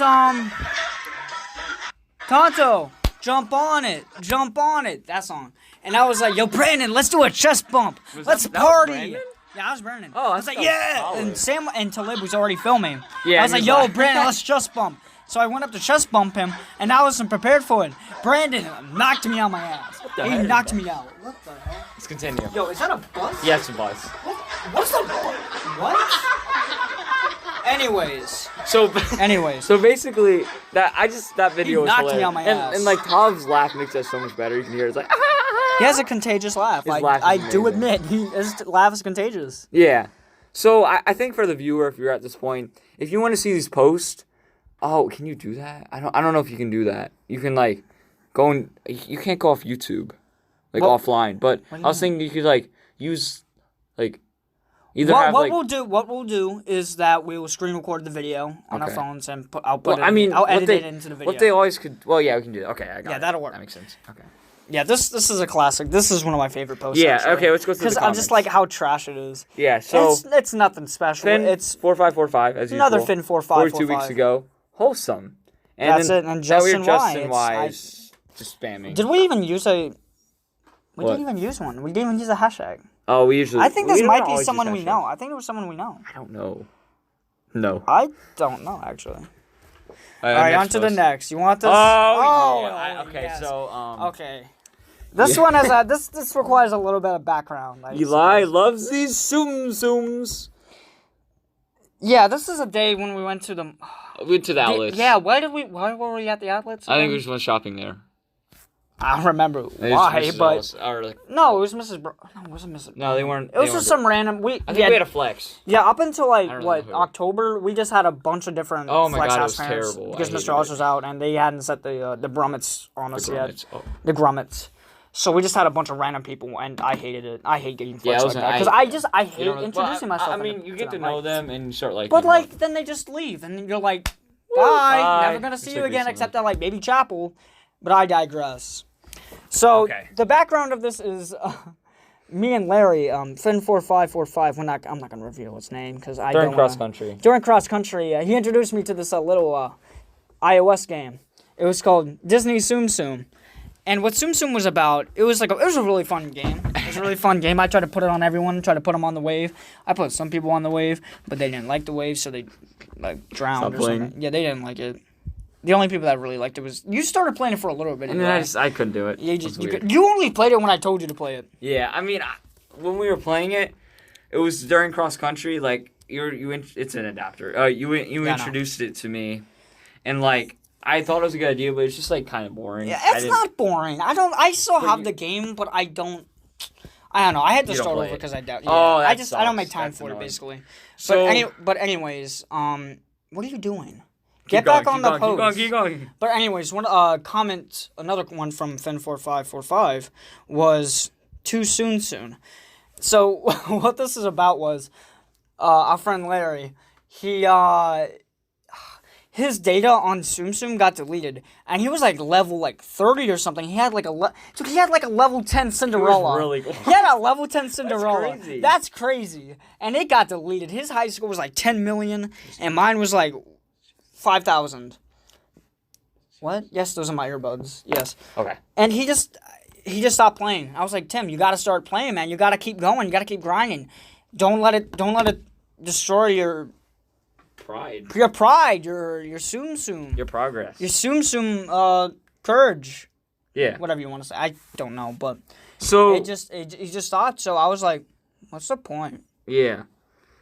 Tonto, jump on it, that song. And I was like, yo, Brandon, let's do a chest bump. Let's party. Yeah, I was Brandon. Oh, I was like, yeah. Solid. And Sam and Talib was already filming. Yeah. I was like, yo, Brandon, let's chest bump. So I went up to chest bump him, and I wasn't prepared for it. Brandon knocked me on my ass. He knocked me out. What the hell? Let's continue. Yo, is that a bus? Yeah, it's a bus. What's the bus? What? Anyways. So basically, that video was knocked me on my ass. And like Tav's laugh makes that so much better. You can hear it's like. He has a contagious laugh. I do admit, his laugh is contagious. Yeah. So I think for the viewer, if you're at this point, if you want to see these posts, can you do that? I don't know if you can do that. You can like go and you can't go off YouTube, like offline. But I was thinking you could like use like. What we'll do is that we will screen record the video on our phones and I'll edit it into the video. What they always could. Well, yeah, we can do that. Okay, I got it. Yeah, that'll work. That makes sense. Okay. Yeah, this is a classic. This is one of my favorite posts. Yeah. Actually. Okay, let's go through the comments. Because I just like how trash it is. Yeah. So it's nothing special. Finn, it's 4545 as another usual. Finn 4545. 42 weeks ago, wholesome. And that's it. And Justin Y is just spamming. Did we even use a? We didn't even use one. We didn't even use a hashtag. Oh, we usually. I think this might be someone we know. I think it was someone we know. I don't know. No. I don't know actually. All right, on to the next. You want this? Oh yeah. Okay, yes. so Okay. This one has this requires a little bit of background. Eli loves these Tsum Tsums. Yeah, this is a day when we went to the... We went to the outlets. Yeah, why were we at the outlets? I think we just went shopping there. I don't remember why, but... No, it was Mrs. No, it wasn't Mrs. No, they weren't. It was just some random... I think we had a flex. Yeah, up until know October, we just had a bunch of different Oh my flex God, it house was fans terrible. because I Mr. Oz was out and they hadn't set the Brummets on us yet. The Grummets. So we just had a bunch of random people, and I hated it. I hate getting flex like that because I hate introducing myself. I mean, you get to know them and you start like. But then they just leave, and you're like, bye, never gonna see you again except at maybe chapel. But I digress. So the background of this is me and Larry, Finn4545. I'm not gonna reveal his name because I during cross country. During cross country, he introduced me to this little iOS game. It was called Disney Tsum Tsum. And what Tsum Tsum was about, it was a really fun game. It was a really fun game. I tried to put it on everyone, tried to put them on the wave. I put some people on the wave, but they didn't like the wave, so they drowned or something. Yeah, they didn't like it. The only people that really liked it was you started playing it for a little bit. And then I couldn't do it. You only played it when I told you to play it. Yeah, I mean, when we were playing it, it was during cross country. It's an adapter. You introduced it to me, and I thought it was a good idea, but it's just kind of boring. Yeah, it's not boring. I still have the game, but I don't know. I had to start over because I doubt. Yeah, I don't make time for it basically. So, but anyways, what are you doing? Get back on the post. Keep going. But anyways, another one from Finn4545 was too soon. So what this is about was our friend Larry. His data on Tsum Tsum got deleted, and he was level 30 or something. He had a level 10 Cinderella. Really cool. He had a level 10 Cinderella. That's crazy. That's crazy. And it got deleted. His high score was 10 million, and mine was 5,000. What? Yes, those are my earbuds. Yes. Okay. And he just stopped playing. I was like, Tim, you got to start playing, man. You got to keep going. You got to keep grinding. Don't let it destroy your pride. Your pride, your Tsum Tsum. Your progress. Your Tsum Tsum courage. Yeah. Whatever you want to say. I don't know, but so he just stopped. So I was like, what's the point? Yeah.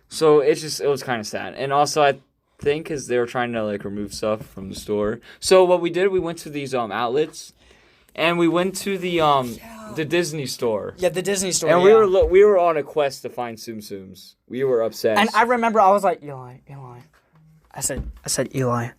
So it was kind of sad. And also I think because they were trying to remove stuff from the store. So what we did, we went to these outlets, and we went to the Disney store. Yeah, the Disney store. And we were on a quest to find Tsum Tsums. We were obsessed. And I remember I was like, Eli. I said, Eli,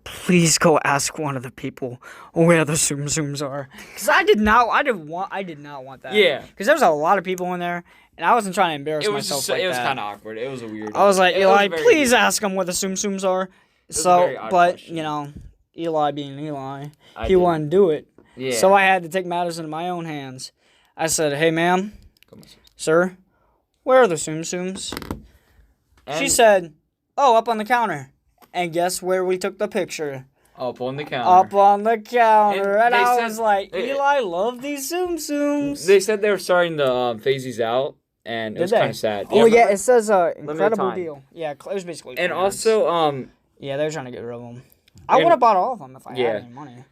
please go ask one of the people where the Tsum Tsums are, because I did not want that. Yeah. Because there was a lot of people in there. And I wasn't trying to embarrass myself It was kind of awkward. It was a weird. I was like, Eli, please ask him where the Tsum Tsums are. So, but, question. Eli being Eli, he wouldn't do it. Yeah. So I had to take matters into my own hands. I said, hey, ma'am, sir, where are the Tsum Tsums? She said, oh, up on the counter. And guess where we took the picture? Up on the counter. Up on the counter. And I was like, Eli, love these Tsum Tsums. They said they were starting to phase these out. And it was kind of sad. Oh, yeah, it says incredible deal. Yeah, it was basically. And also, yeah, they were trying to get rid of them. I would have bought all of them if I had any money.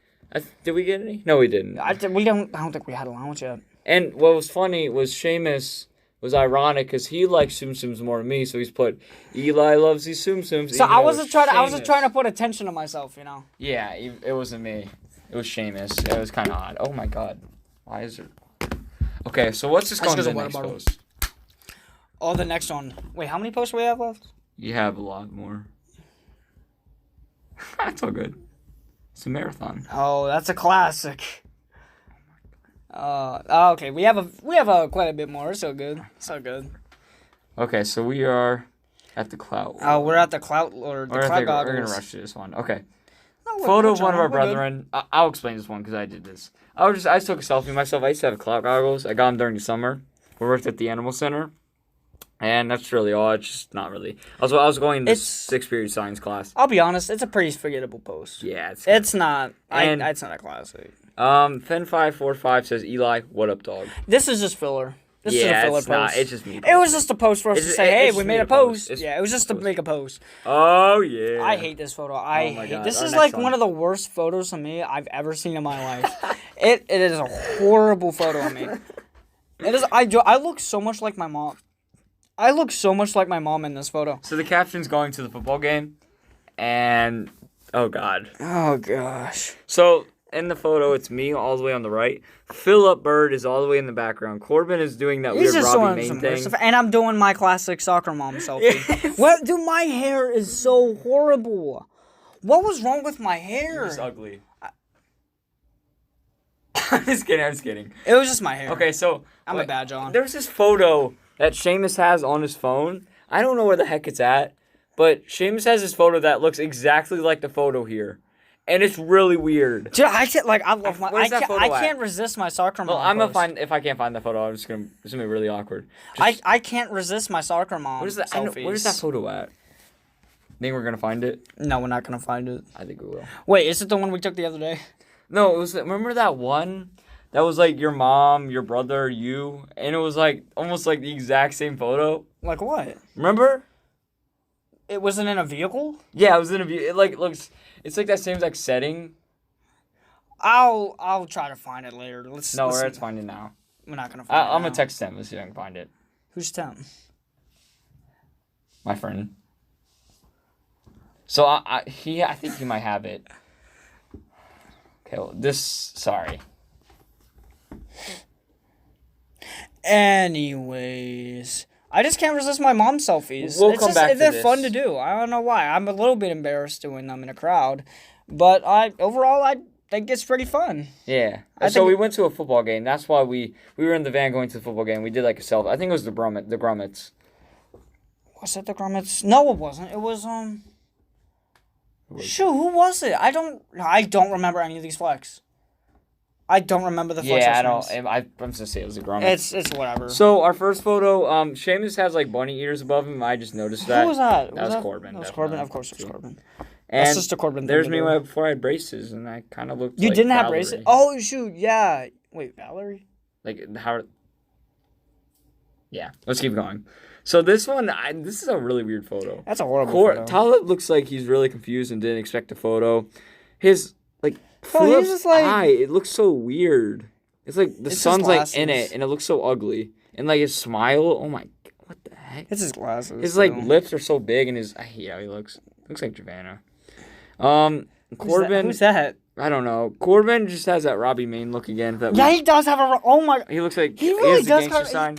Did we get any? No, we didn't. I don't think we had allowance yet. And what was funny was Seamus was ironic because he likes Tsum Tsums more than me, so he's put Eli loves these Tsum Tsums. So I wasn't trying to put attention to myself, Yeah, it wasn't me. It was Seamus. It was kind of odd. Oh my God, why is there? Okay, so what's this going to the next post? Oh, the next one. Wait, how many posts do we have left? You have a lot more. That's all good. It's a marathon. Oh, that's a classic. Okay, we have quite a bit more. It's so good. Okay, so we are at the clout. Oh, we're at the clout or the clout goggles. We're gonna rush to this one. Okay. Photo of one of our brethren. I'll explain this one because I did this. I just took a selfie of myself. I used to have clout goggles. I got them during the summer. We worked at the animal center. And that's really all. It's just not really. I was going to 6th period science class. I'll be honest. It's a pretty forgettable post. Yeah, it's not. It's not a classic. Fen545 says, Eli, what up, dog? This is just filler. This is a filler post. It's just me. It was just a post for us to say, hey, we made a post. Yeah, it was just to make a post. Oh, yeah. I hate this photo. This is one of the worst photos of me I've ever seen in my life. It is a horrible photo of me. It is. I look so much like my mom. I look so much like my mom in this photo. So the caption's going to the football game, and oh god. Oh gosh. So in the photo, it's me all the way on the right. Philip Bird is all the way in the background. Corbin is doing that weird Robbie Main thing. Stuff, and I'm doing my classic soccer mom selfie. Yes. What? Dude, my hair is so horrible. What was wrong with my hair? It's ugly. I'm just kidding. It was just my hair. Okay, so I'm a bad John. There's this photo that Seamus has on his phone. I don't know where the heck it's at, but Seamus has this photo that looks exactly like the photo here, and it's really weird. Dude, I can't I love my. Where's that photo I can't resist my soccer mom. Well, I'm gonna post. if I can't find the photo, it's gonna be really awkward. I can't resist my soccer mom. Where's that? Selfies. Where's that photo at? Think we're gonna find it? No, we're not gonna find it. I think we will. Wait, is it the one we took the other day? No, it was. Remember that one? That was like your mom, your brother, you, and it was like almost like the exact same photo. Like what? Remember? It wasn't in a vehicle? Yeah, it was in a view. It like looks. It's like that same like setting. I'll try to find it later. We're gonna find it now. We're not gonna find it. I'm gonna text Tim. Let's see if I can find it. Who's Tim? My friend. So I think he might have it. Okay, well, sorry. Anyways, I just can't resist my mom selfies. We'll come back to they're this. fun to do. I don't know why. I'm a little bit embarrassed doing them in a crowd, but overall I think it's pretty fun. Yeah. So we went to a football game. That's why we were in the van going to the football game. We did like a selfie. I think it was the Grummets. Was it the Grummets? No, it wasn't. It was Shoot, who was it? I don't remember any of these flex. I don't remember the flex. Yeah, I don't. I'm just gonna say it was the Grummets. It's whatever. So our first photo, Seamus has like bunny ears above him. I just noticed that. Who was that? That was Corbin. That was Corbin. Of course, it was Corbin. And that's just a Corbin thing. There's to me do. before I had braces, and I kind of looked. You like didn't have Valerie. braces? Oh shoot, yeah. Wait, Valerie? Like how? Yeah. Let's keep going. So this one, this is a really weird photo. That's a horrible photo. Talib looks like he's really confused and didn't expect the photo. His he's Philip's just like eye, it looks so weird. It's like the It's sun's his like glasses. in it, and it looks so ugly. And like his smile, oh my, what the heck? it's his glasses. His too. like lips are so big, and I hate how he looks. Looks like Giovanna. Corbin. Who's that? I don't know. Corbin just has that Robbie Main look again. Yeah, he does have a. Oh my. He looks like He really has the does. gangster sign.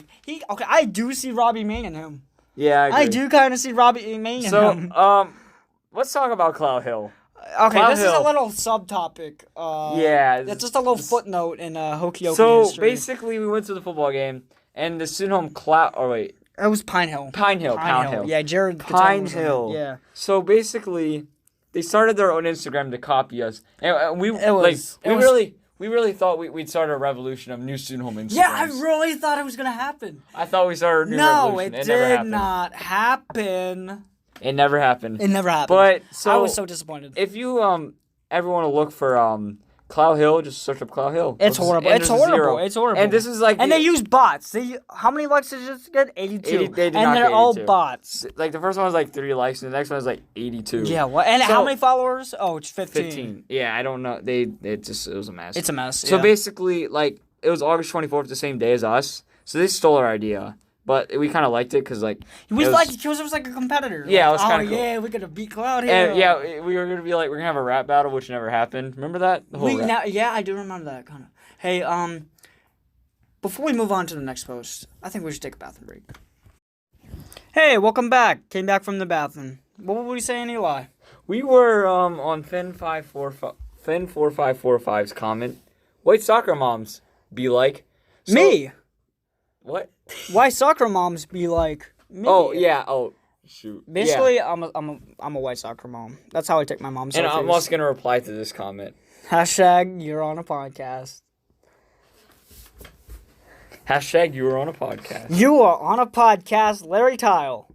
Okay, I do see Robbie Main in him. Yeah, I agree. I do kind of see Robbie Main in him. So, let's talk about Cloud Hill. Okay, Cloud this Hill. is a little subtopic. Yeah. It's just a little footnote in HokeyOakey So, history. basically, we went to the football game, and the student home Cloud... Oh, wait. It was Pine Hill. Pine Hill. Yeah, Jared. Pine Katone was in it. Hill. Yeah. So, basically, they started their own Instagram to copy us. And we really thought we'd start a revolution of new student home Instagrams. Yeah, I really thought it was gonna happen. I thought we started a new No, revolution. it never did happened. not happen. It never happened. It never happened. But, so... I was so disappointed. If you ever want to look for Cloud Hill, just search up Cloud Hill. It's horrible. And It's there's a horrible. zero. It's horrible. And this is like... And they use bots. How many likes did you get? 82. They did not and they're get all 82. bots. Like, the first one was like 3 likes, and the next one was like 82. Yeah, what? And So- how many followers? Oh, it's 15. 15. Yeah, I don't know. It was a mess. It's a mess. So yeah. basically, like, it was August 24th, the same day as us. So they stole our idea. But we kind of liked it because, like... We liked it because it was like a competitor. Yeah, like, it was kind of cool. yeah, we're going to beat Cloud Hill. And, yeah, we were going to be like, we're going to have a rap battle, which never happened. Remember that? The whole rap. Yeah, I do remember that kind of. Hey, before we move on to the next post, I think we should take a bathroom break. Hey, welcome back. Came back from the bathroom. What were we saying, Eli? We were on Finn4545's comment. White soccer moms be like... So, me? What? Why soccer moms be like me? Oh, yeah. Oh, shoot. Basically, yeah. I'm a white soccer mom. That's how I take my mom selfies. And I'm also going to reply to this comment. Hashtag you're on a podcast. Hashtag you were on a podcast. You are on a podcast, Larry Tile.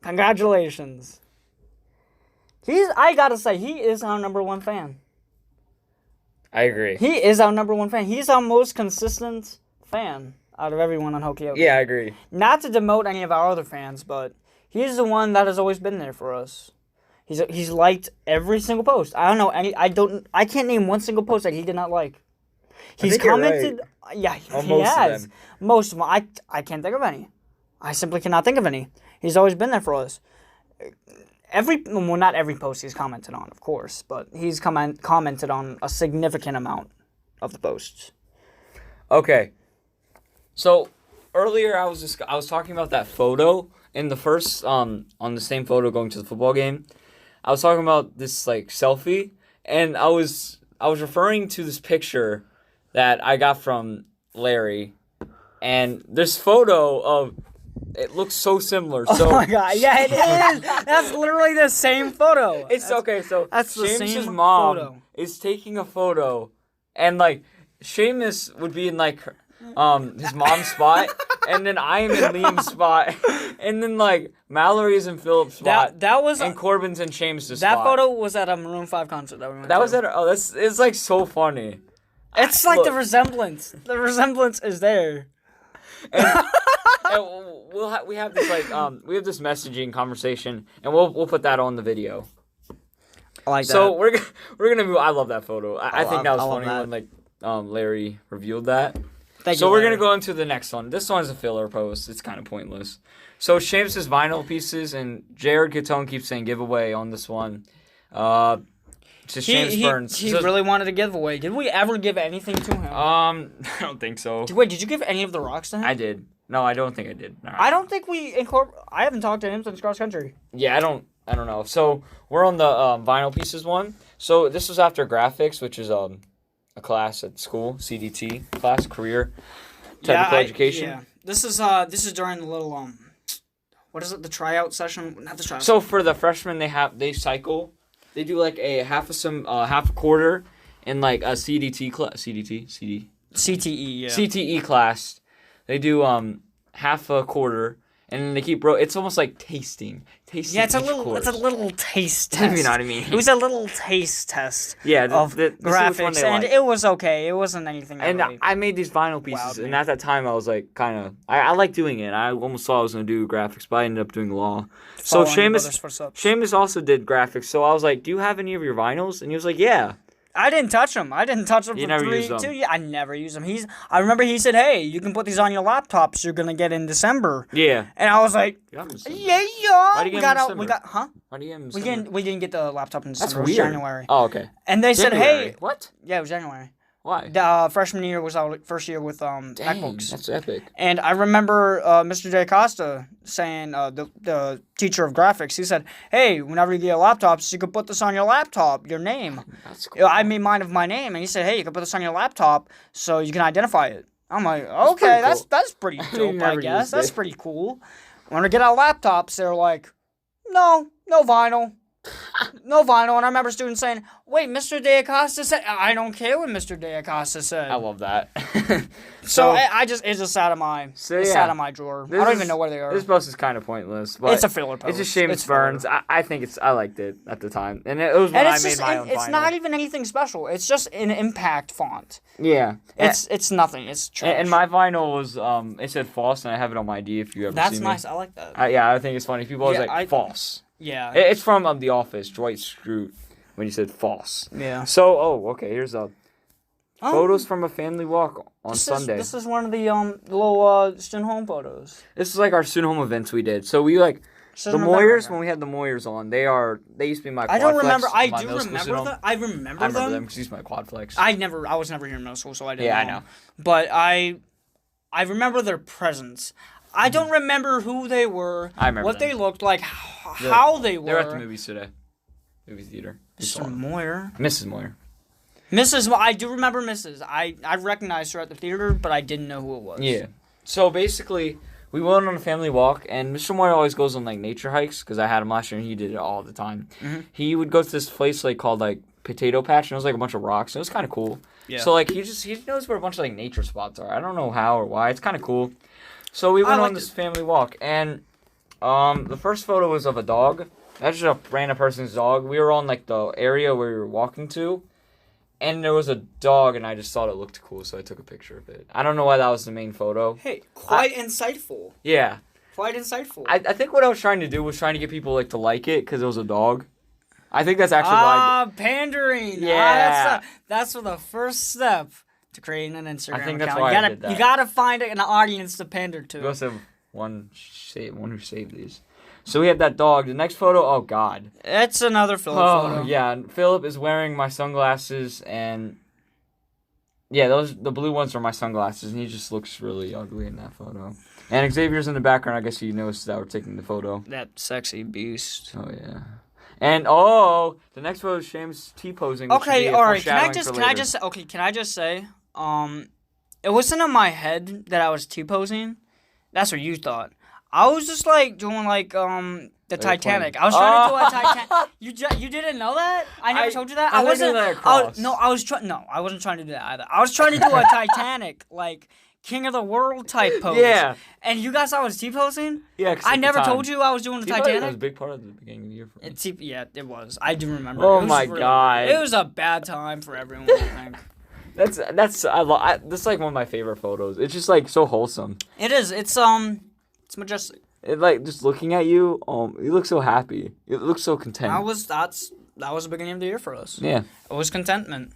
Congratulations. I gotta say, he is our number one fan. I agree. He is our number one fan. He's our most consistent fan out of everyone on HokeyOakey. Yeah, I agree. Not to demote any of our other fans, but he's the one that has always been there for us. He's liked every single post. I don't know I can't name one single post that he did not like. He's think you're commented. Yeah, On he most of has. them. Most of them. I can't think of any. I simply cannot think of any. He's always been there for us. Not every post he's commented on, of course, but he's commented on a significant amount of the posts. Okay. So earlier I was talking about that photo in the first on the same photo going to the football game. I was talking about this like selfie, and I was referring to this picture that I got from Larry, and this photo of it looks so similar. So Oh my god, yeah, it is. That's literally the same photo. it's okay. So that's the Seamus's same mom photo. is taking a photo, and like Seamus would be in like his mom's spot, and then I am in Liam's spot, and then like Mallory's in Philip's spot. That was and Corbin's in Seamus's that spot. photo was at a Maroon 5 concert that we went That to. was at that's it's like so funny. It's like Look. the resemblance. The resemblance is there. And we have this like we have this messaging conversation, and we'll put that on the video. I like that. So we're gonna move. I love that photo. I think that was I love funny that. when like Larry revealed that. Thank So you, we're Larry. gonna go into the next one. This one's a filler post. It's kind of pointless. So Seamus' vinyl pieces, and Jared Catone keeps saying giveaway on this one. To Seamus Burns. He So- really wanted a giveaway. Did we ever give anything to him? I don't think so. Wait, did you give any of the rocks to him? I did. No, I don't think I did. All right. I don't think we I haven't talked to him since cross country. Yeah, I don't know. So we're on the vinyl pieces one. So this was after graphics, which is a class at school, CDT class, career technical education. Yeah. This is during the little what is it? The tryout session? Not the tryout. So for the freshmen, they cycle. They do like a half a quarter in like a CDT class. CTE. CTE. Yeah. CTE class. They do half a quarter, and then they keep it's almost like tasting. Yeah, it's a little taste test. You know what I mean? It was a little taste test. Yeah, of this is which one graphics, they and like. it was okay. It wasn't anything. And really I made these vinyl pieces, wowed me. and at that time I was like, kind of, I like doing it. I almost thought I was going to do graphics, but I ended up doing law. So Following your brother's footsteps. Seamus also did graphics, so I was like, do you have any of your vinyls? And he was like, yeah. I didn't touch them. I didn't touch them You for never used them. 2 years. I never used them. I remember he said, "Hey, you can put these on your laptops. You're gonna get in December." Yeah. And I was like, You got 'em in December. "Yeah." Why do you We get got 'em in out. December? We got huh? Why do you get 'em in We December? didn't get the laptop in That's December. weird. It was January. Oh, okay. And they said, January. "Hey." What? Yeah, it was January. Why? The freshman year was our first year with Dang, MacBooks. that's epic. And I remember Mr. J. Costa saying, the teacher of graphics, he said, "Hey, whenever you get laptops, you could put this on your laptop, your name." That's cool. I made mine of my name, and he said, "Hey, you can put this on your laptop so you can identify it." I'm like, pretty "Okay, cool. that's pretty dope, I never guess. used That's it. pretty cool." When we get our laptops, they're like, "No vinyl." No vinyl, and I remember students saying, "Wait, Mr. De Acosta said." I don't care what Mr. De Acosta said. I love that. So it's just sat in my sat in my drawer. I don't even know where they are. This post is kind of pointless, but It's a filler post. It's just Seamus It's filler. Burns. I think I liked it at the time, and it was when And I it's made just my own it's vinyl. not even anything special. It's just an impact font. Yeah, It's nothing. It's trash. and my vinyl was it said false, and I have it on my ID if you ever That's see nice. me. I like that. Yeah, I think it's funny. People always Yeah, like false. Yeah. It's from The Office, Dwight Schrute, when he said false. Yeah. So, okay, here's photos from a family walk on Sunday. This is one of the little student home photos. This is like our student home events we did. So we like This is the November. Moyers, when we had the Moyers on, they used to be my quad I don't flex, remember. I my do middle school remember student them. home. I remember I remember them them. because he's my quad flex. I was never here in middle school, so I didn't. Yeah, I know. know. But I remember their presence. I don't remember who they were. I remember what them. they looked like. How they were. They're at the movies today. Movie theater. Mr. Moyer. Mrs. Moyer. Mrs. I do remember Mrs. I recognized her at the theater, but I didn't know who it was. Yeah. So basically, we went on a family walk, and Mr. Moyer always goes on like nature hikes because I had him last year, and he did it all the time. Mm-hmm. He would go to this place like called like Potato Patch, and it was like a bunch of rocks. And it was kind of cool. Yeah. So like he knows where a bunch of like nature spots are. I don't know how or why. It's kind of cool. So we went on this family walk, and the first photo was of a dog. That's just a random person's dog. We were on like the area where we were walking to, and there was a dog, and I just thought it looked cool, so I took a picture of it. I don't know why that was the main photo. Hey, quite insightful. Yeah. Quite insightful. I think what I was trying to do was trying to get people like to like it because it was a dog. I think that's actually why. Pandering. Yeah. That's the first step to create an Instagram I think that's account. why You gotta, I did that. You gotta find an audience to pander to. We also have one who saved these. So we have that dog. The next photo, oh God. It's another Philip Oh photo. yeah, and Philip is wearing my sunglasses, and yeah, the blue ones are my sunglasses, and he just looks really ugly in that photo. And Xavier's in the background. I guess you noticed that we're taking the photo. That sexy beast. Oh yeah. And the next photo is James T-posing. Okay, all right. Can I just say, it wasn't in my head that I was T-posing. That's what you thought. I was just like doing like the Titanic. I was trying to do a Titanic. You didn't know that? I never told you that. I wasn't. I wasn't trying to do that either. I was trying to do a Titanic like King of the World type pose. Yeah. And you guys thought I was T-posing? Yeah. I never told you I was doing the Titanic. That was a big part of the beginning of the year for me. Yeah, it was. I do remember. Oh my God. It was a bad time for everyone. I think. That's like one of my favorite photos. It's just like so wholesome. It is. It's majestic. It like just looking at you. You look so happy. You look so content. That was the beginning of the year for us. Yeah. It was contentment.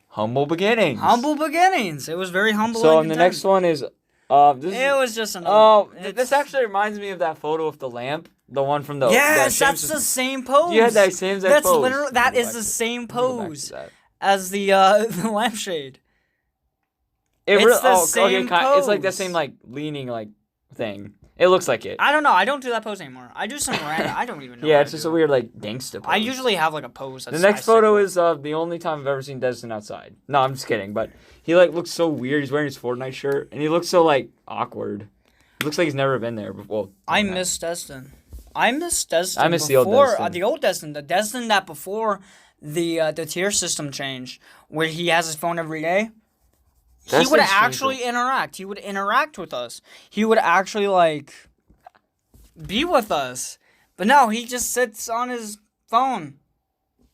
Humble beginnings. Humble beginnings. It was very humble. So and the next one is it was just another. Oh, this actually reminds me of that photo with the lamp. The one from the yes, that's the same pose. You had that same exact pose. Literally that is the same pose as the lampshade. It's the same pose. It's like the same like leaning like thing. It looks like it. I don't know. I don't do that pose anymore. I do some random. I don't even know. Yeah, it's just a weird like gangsta pose. I usually have like a pose. The next photo is the only time I've ever seen Destin outside. No, I'm just kidding. But he like looks so weird. He's wearing his Fortnite shirt and he looks so like awkward. It looks like he's never been there before. I miss Destin. I miss Destin. I miss the old Destin. The old Destin. The Destin that before the tier system changed, where he has his phone every day. He would actually interact. He would interact with us. He would actually like be with us. But no, he just sits on his phone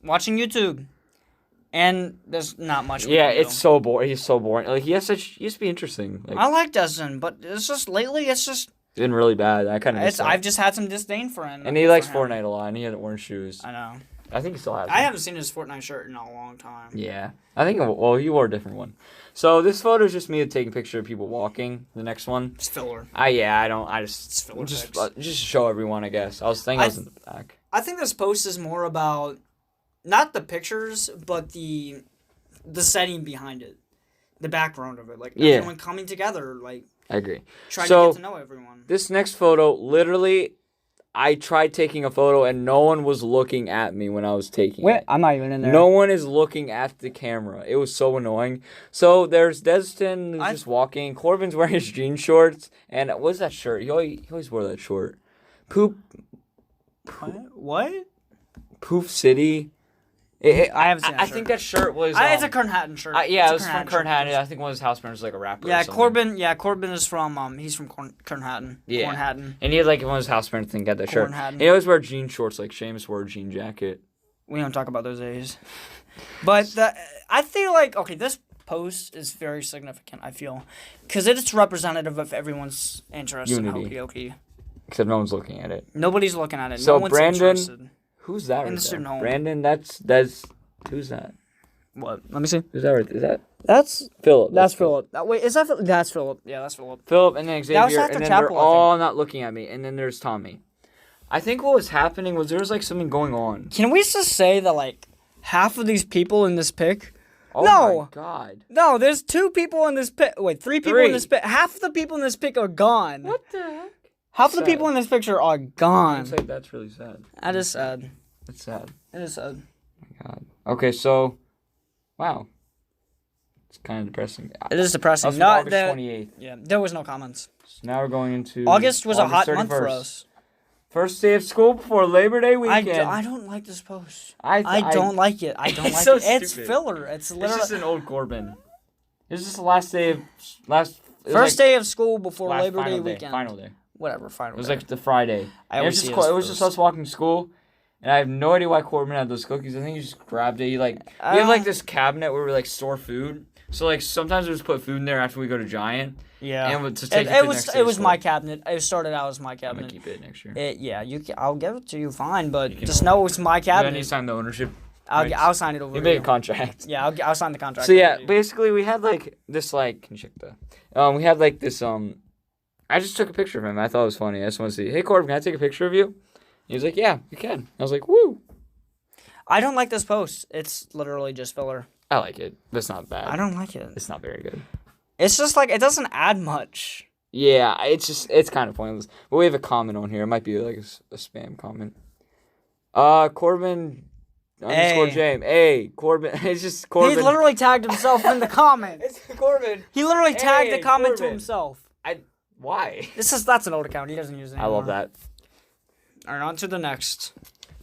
watching YouTube. And there's not much. Yeah, it's so boring. He's so boring. Like he used to be interesting. Like, I like Destin, but it's just lately it's just been really bad. I kind of I've just had some disdain for him. And he likes Fortnite a lot, and he had orange shoes. I know. I think he still has them. I haven't seen his Fortnite shirt in a long time. Yeah. I think, well, he wore a different one. So this photo is just me taking a picture of people walking. The next one. It's filler. It's filler just show everyone, I guess. I was in the back. I think this post is more about, not the pictures, but the setting behind it. The background of it. Like, everyone coming together, like. I agree. Trying to get to know everyone. This next photo, literally, I tried taking a photo and no one was looking at me when I was taking it. I'm not even in there. No one is looking at the camera. It was so annoying. So there's Destin who's just walking. Corbin's wearing his jean shorts. And what's that shirt? He always wore that short. What? Poof City. I haven't seen that I shirt. think that shirt was... it's a Kern Hatton shirt. Yeah, it was from Kern Hatton. I think one of his house parents was like a rapper Yeah, or something. Corbin is from, he's from Kern Hatton. Yeah. Corn Hatton. And he had like one of his house parents think got that shirt. Hatton. He always wear jean shorts like Seamus wore a jean jacket. We don't talk about those days. But I feel like, okay, this post is very significant, I feel. Because it's representative of everyone's interest in HokeyOakey. Except no one's looking at it. Nobody's looking at it. So no one's Brandon, interested. Who's that in right the student there? home. Brandon, who's that? What? Let me see. Who's that right there? Is that? That's Philip. That's Philip. Wait, is that Philip? That's Philip. Yeah, that's Philip. Philip and then Xavier, after and then chapel, they're all not looking at me. And then there's Tommy. I think what was happening was there was like something going on. Can we just say that like half of these people in this pic? Oh my God. No, there's 2 people in this pic. Wait, 3 people in this pic. Half the people in this pic are gone. What the heck? Half the people in this picture are gone. It's like that's really sad. That is sad. It's sad. It is sad. Oh my God. Okay, so, wow. It's kind of depressing. It is depressing. Not August 28th. Yeah, there was no comments. So now we're going into August was a hot 31st. month for us. First day of school before Labor Day weekend. I don't like this post. I don't like it. I don't like so it. It's stupid. filler. It's literally. It's just an old Corbin. It's just the last day of first day of school before Labor Day weekend. Final day. Whatever. Final. It was like the Friday. It was just us walking to school. And I have no idea why Corbin had those cookies. I think he just grabbed it. We have like this cabinet where we like store food. So like sometimes we just put food in there after we go to Giant. Yeah. And to take it was my cabinet. It started out as my cabinet. I'm gonna keep it next year. Yeah, I'll give it to you fine, but just know it's my cabinet. Do I need to sign the ownership? I'll sign it over. You to made you. a contract. Yeah, I'll sign the contract. So yeah, over to you. basically we had like this like can you check the we had like this I just took a picture of him. I thought it was funny. I just want to see. Hey Corbin, can I take a picture of you? He was like, yeah, you can. I was like, woo. I don't like this post. It's literally just filler. I like it. That's not bad. I don't like it. It's not very good. It's just like it doesn't add much. Yeah, it's kind of pointless. But we have a comment on here. It might be like a spam comment. Corbin _ James. Hey, Corbin. It's just Corbin. He literally tagged himself in the comment. It's Corbin. He literally tagged the comment to Corbin. himself. Why? That's an old account. He doesn't use it I anymore. love that. All right, on to the next.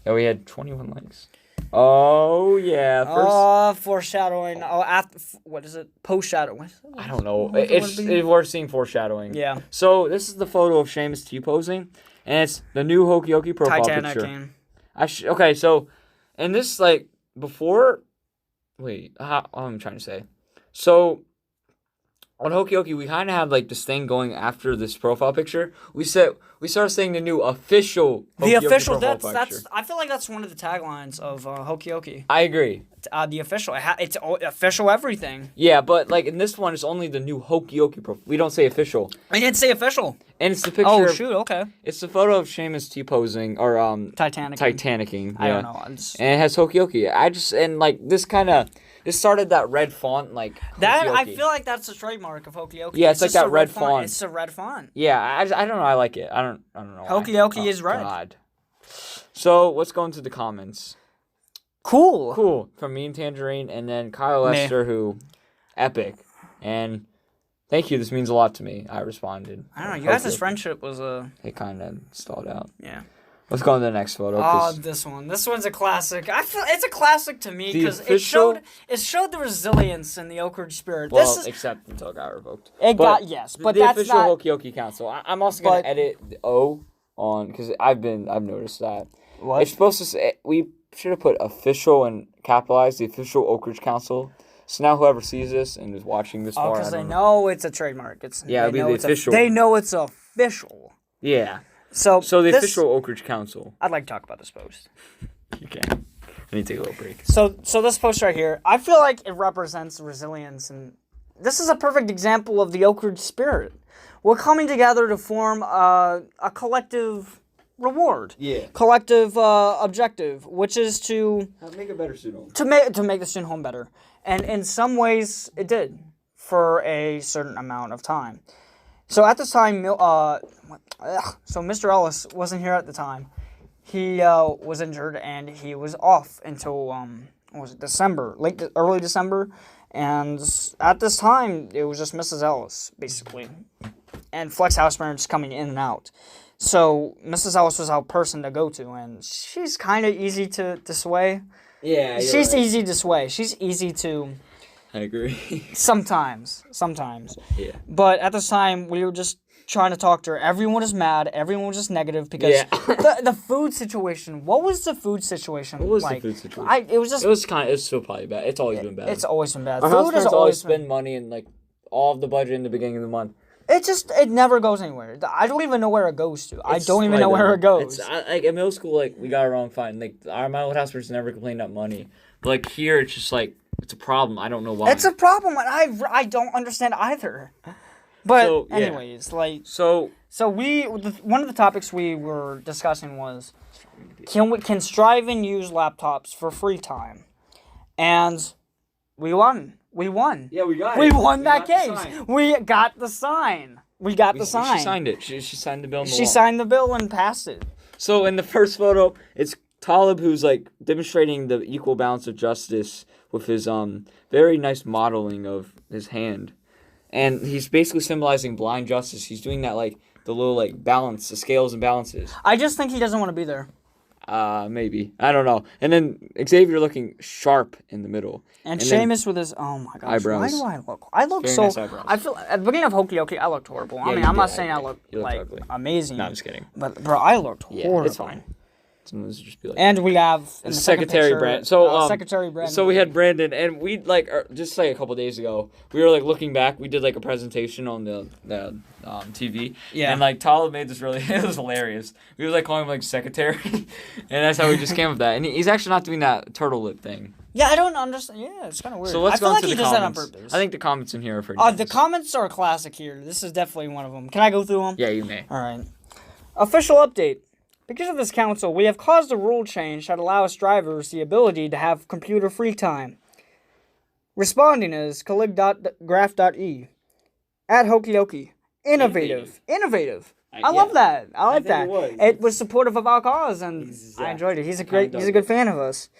Yeah, we had 21 likes. Oh yeah. First, foreshadowing. What is it? Post-shadowing. I don't know. What would it be? We're seeing foreshadowing. Yeah. So this is the photo of Seamus T posing, and it's the new HokeyOakey profile Titanic picture. game. Okay, so, and this like before. Wait, I'm trying to say. So, on HokeyOakey, we kind of had like this thing going after this profile picture. We started saying the new official. The HokeyOakey official. profile That's. picture. I feel like that's one of the taglines of HokeyOakey. I agree. The official. It's official everything. Yeah, but like in this one, it's only the new HokeyOakey profile. We don't say official. I didn't say official. And it's the picture. Oh of- shoot! Okay. It's the photo of Seamus T posing or Titanic. Titanicing. Yeah. I don't know. And it has HokeyOakey. And like this started that red font like That I HokeyOakey. feel like that's the trademark of HokeyOakey. Yeah, it's like just that a red font. It's a red font. Yeah, I don't know. I like it. I don't know. why. HokeyOakey is red. God. So let's go into the comments. Cool. From me and Tangerine, and then Kyle Meh. Lester, who epic, and thank you. This means a lot to me. I responded. I don't know. You guys' HokeyOakey. friendship was a It kind of stalled out. yeah. Let's go on to the next photo. Oh, 'cause this one. This one's a classic. I feel it's a classic to me The because official- it showed the resilience in the Oak Ridge spirit. well, This is except until it got revoked. it but got yes, but the that's official not. HokeyOakey Council. I'm also gonna But- edit the O on because I've noticed that. What? It's supposed to say we should have put official and capitalized the official Oak Ridge Council. So now whoever sees this and is watching this Oh, far, because I they don't know it's a trademark. It's Yeah, it'd they be know the it's official. They know it's official. Yeah. So So the this- official Oak Ridge Council. I'd like to talk about this post. You can. I need to take a little break. So this post right here, I feel like it represents resilience, and this is a perfect example of the Oak Ridge spirit. We're coming together to form a collective reward, collective objective, which is to Make a better student. to make the student home better. And in some ways, it did for a certain amount of time. So at this time, so Mr. Ellis wasn't here at the time. He was injured and he was off until what was it, December, early December, and at this time it was just Mrs. Ellis basically, and flex house parents coming in and out. So Mrs. Ellis was our person to go to, and she's kind of easy to sway. Yeah, She's easy to sway. She's easy to. I agree. Sometimes. Yeah. But at this time, we were just trying to talk to her. Everyone was mad. Everyone was just negative because the food situation. What was the food situation? What was like? the food situation? It was just. It's still probably bad. It's always been bad. It's always been bad. Our house Food has parents always been. spend money and like all of the budget in the beginning of the month. It never goes anywhere. I don't even know where it goes to. I don't even know where it goes. Like in middle school, like we got our own fine. Like my old house parents never complained about money, but like here, it's just like it's a problem. I don't know why. It's a problem, and I don't understand either. But So, yeah. anyways, like So one of the topics we were discussing was can Strive and use laptops for free time, and we won. yeah, we got We it. won that got the case. sign. We got the sign. We got the sign. She signed it. She signed the bill. She signed the bill and passed it. So in the first photo, it's Talib who's like demonstrating the equal balance of justice with his very nice modeling of his hand, and he's basically symbolizing blind justice. He's doing that like the little like balance, the scales and balances. I just think he doesn't want to be there. Maybe I don't know. And then Xavier looking sharp in the middle, And then Seamus with his oh my gosh, eyebrows. why do I look? I look Very so. nice eyebrows. I feel at the beginning of HokeyOakey, I looked horrible. I Yeah, mean, you I'm not did, saying I look you looked like ugly. amazing. No, I'm just kidding. But bro, I looked Yeah, horrible. it's fine. Sometimes it'll just be like. And we have in the second Secretary picture, Brandon. So Secretary Brandon. So we had Brandon, and we just like a couple days ago, we were like looking back. We did like a presentation on the TV. Yeah. And like Tyler made this really. It was hilarious. We were like calling him like secretary, and that's how we just came up with that. And he's actually not doing that turtle lip thing. Yeah, I don't understand. Yeah, it's kind of weird. So let's I feel go like into he the does comments. that on purpose. I think the comments in here are pretty. The nice. comments are a classic here. This is definitely one of them. Can I go through them? Yeah, you may. All right. Official update. Because of this council, we have caused a rule change that allows drivers the ability to have computer free time. Responding is collig.graph.e at HokeyOakey. Innovative. I love that. I like that. It was supportive of our cause, and I enjoyed it. He's a good fan of us.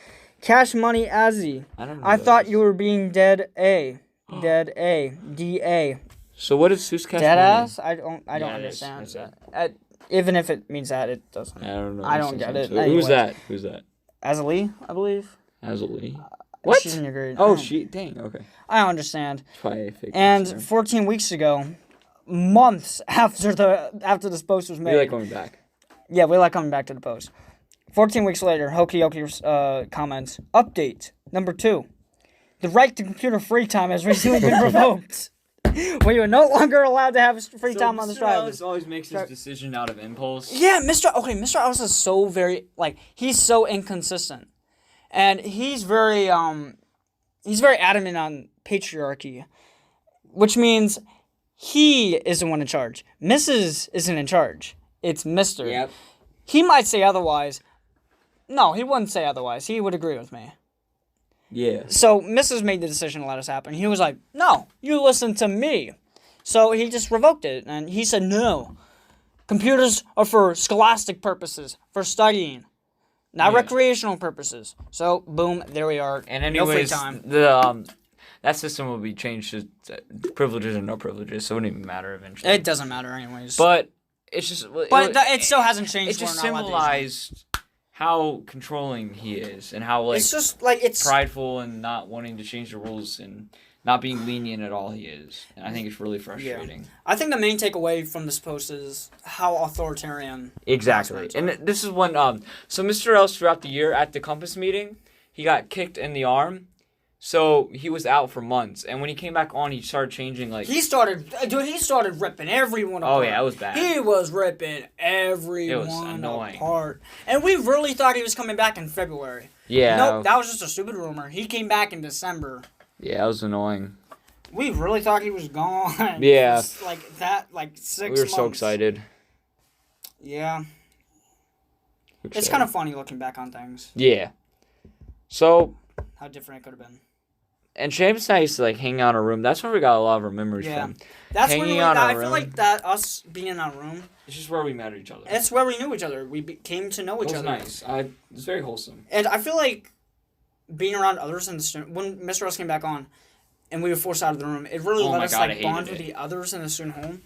Cash Money Azzy. I thought you were being dead A. Dead A. D-A. So what is who's Cash Dead Money? ass? I don't understand that. Even if it means that, it doesn't. I don't know. I don't get it. Who's Anyways. that? Who's that? Azali, I believe. Azali. What? She's in your grade. Oh, dang, okay. I understand. Probably a fake And Instagram. 14 weeks ago, months after this post was made. We like going back. Yeah, we like coming back to the post. 14 weeks later, HokeyOakey comments, update, number 2. The right to computer free time has recently been revoked. We are no longer allowed to have free time on the drive. Ellis always makes his decision out of impulse. Yeah, Mr. Ellis is so very, he's so inconsistent. And he's very adamant on patriarchy, which means he is the one in charge. Mrs. isn't in charge. It's Mr. Yep. He might say otherwise. No, he wouldn't say otherwise. He would agree with me. Yeah. So Mrs. made the decision to let us happen. He was like, no, you listen to me. So he just revoked it. And he said, no. Computers are for scholastic purposes, for studying, not recreational purposes. So, boom, there we are. And anyways, no free time. That system will be changed to privileges or no privileges, so it wouldn't even matter eventually. It doesn't matter anyways. But it's just... it still hasn't changed. It just symbolized how controlling he is and how, it's just, it's... prideful and not wanting to change the rules and not being lenient at all he is. And I think it's really frustrating. Yeah. I think the main takeaway from this post is how authoritarian... Exactly. And this is when... So Mr. Ellis, throughout the year at the Compass meeting, he got kicked in the arm. So he was out for months, and when he came back on, he started changing. He started ripping everyone apart. Oh yeah, it was bad. He was ripping everyone apart, and we really thought he was coming back in February. Yeah. Nope, that was just a stupid rumor. He came back in December. Yeah, that was annoying. We really thought he was gone. Yeah. 6 months. We were so excited. Yeah. It's kind of funny looking back on things. Yeah. So. How different it could have been. And James and I used to hang out in a room. That's where we got a lot of our memories from. That's when I feel like that us being in our room. It's just where we met each other. It's where we knew each other. We came to know each other. It was nice. It was very wholesome. And I feel like being around others in the student when Mr. Ross came back on, and we were forced out of the room, it really let us bond with the others in the student home.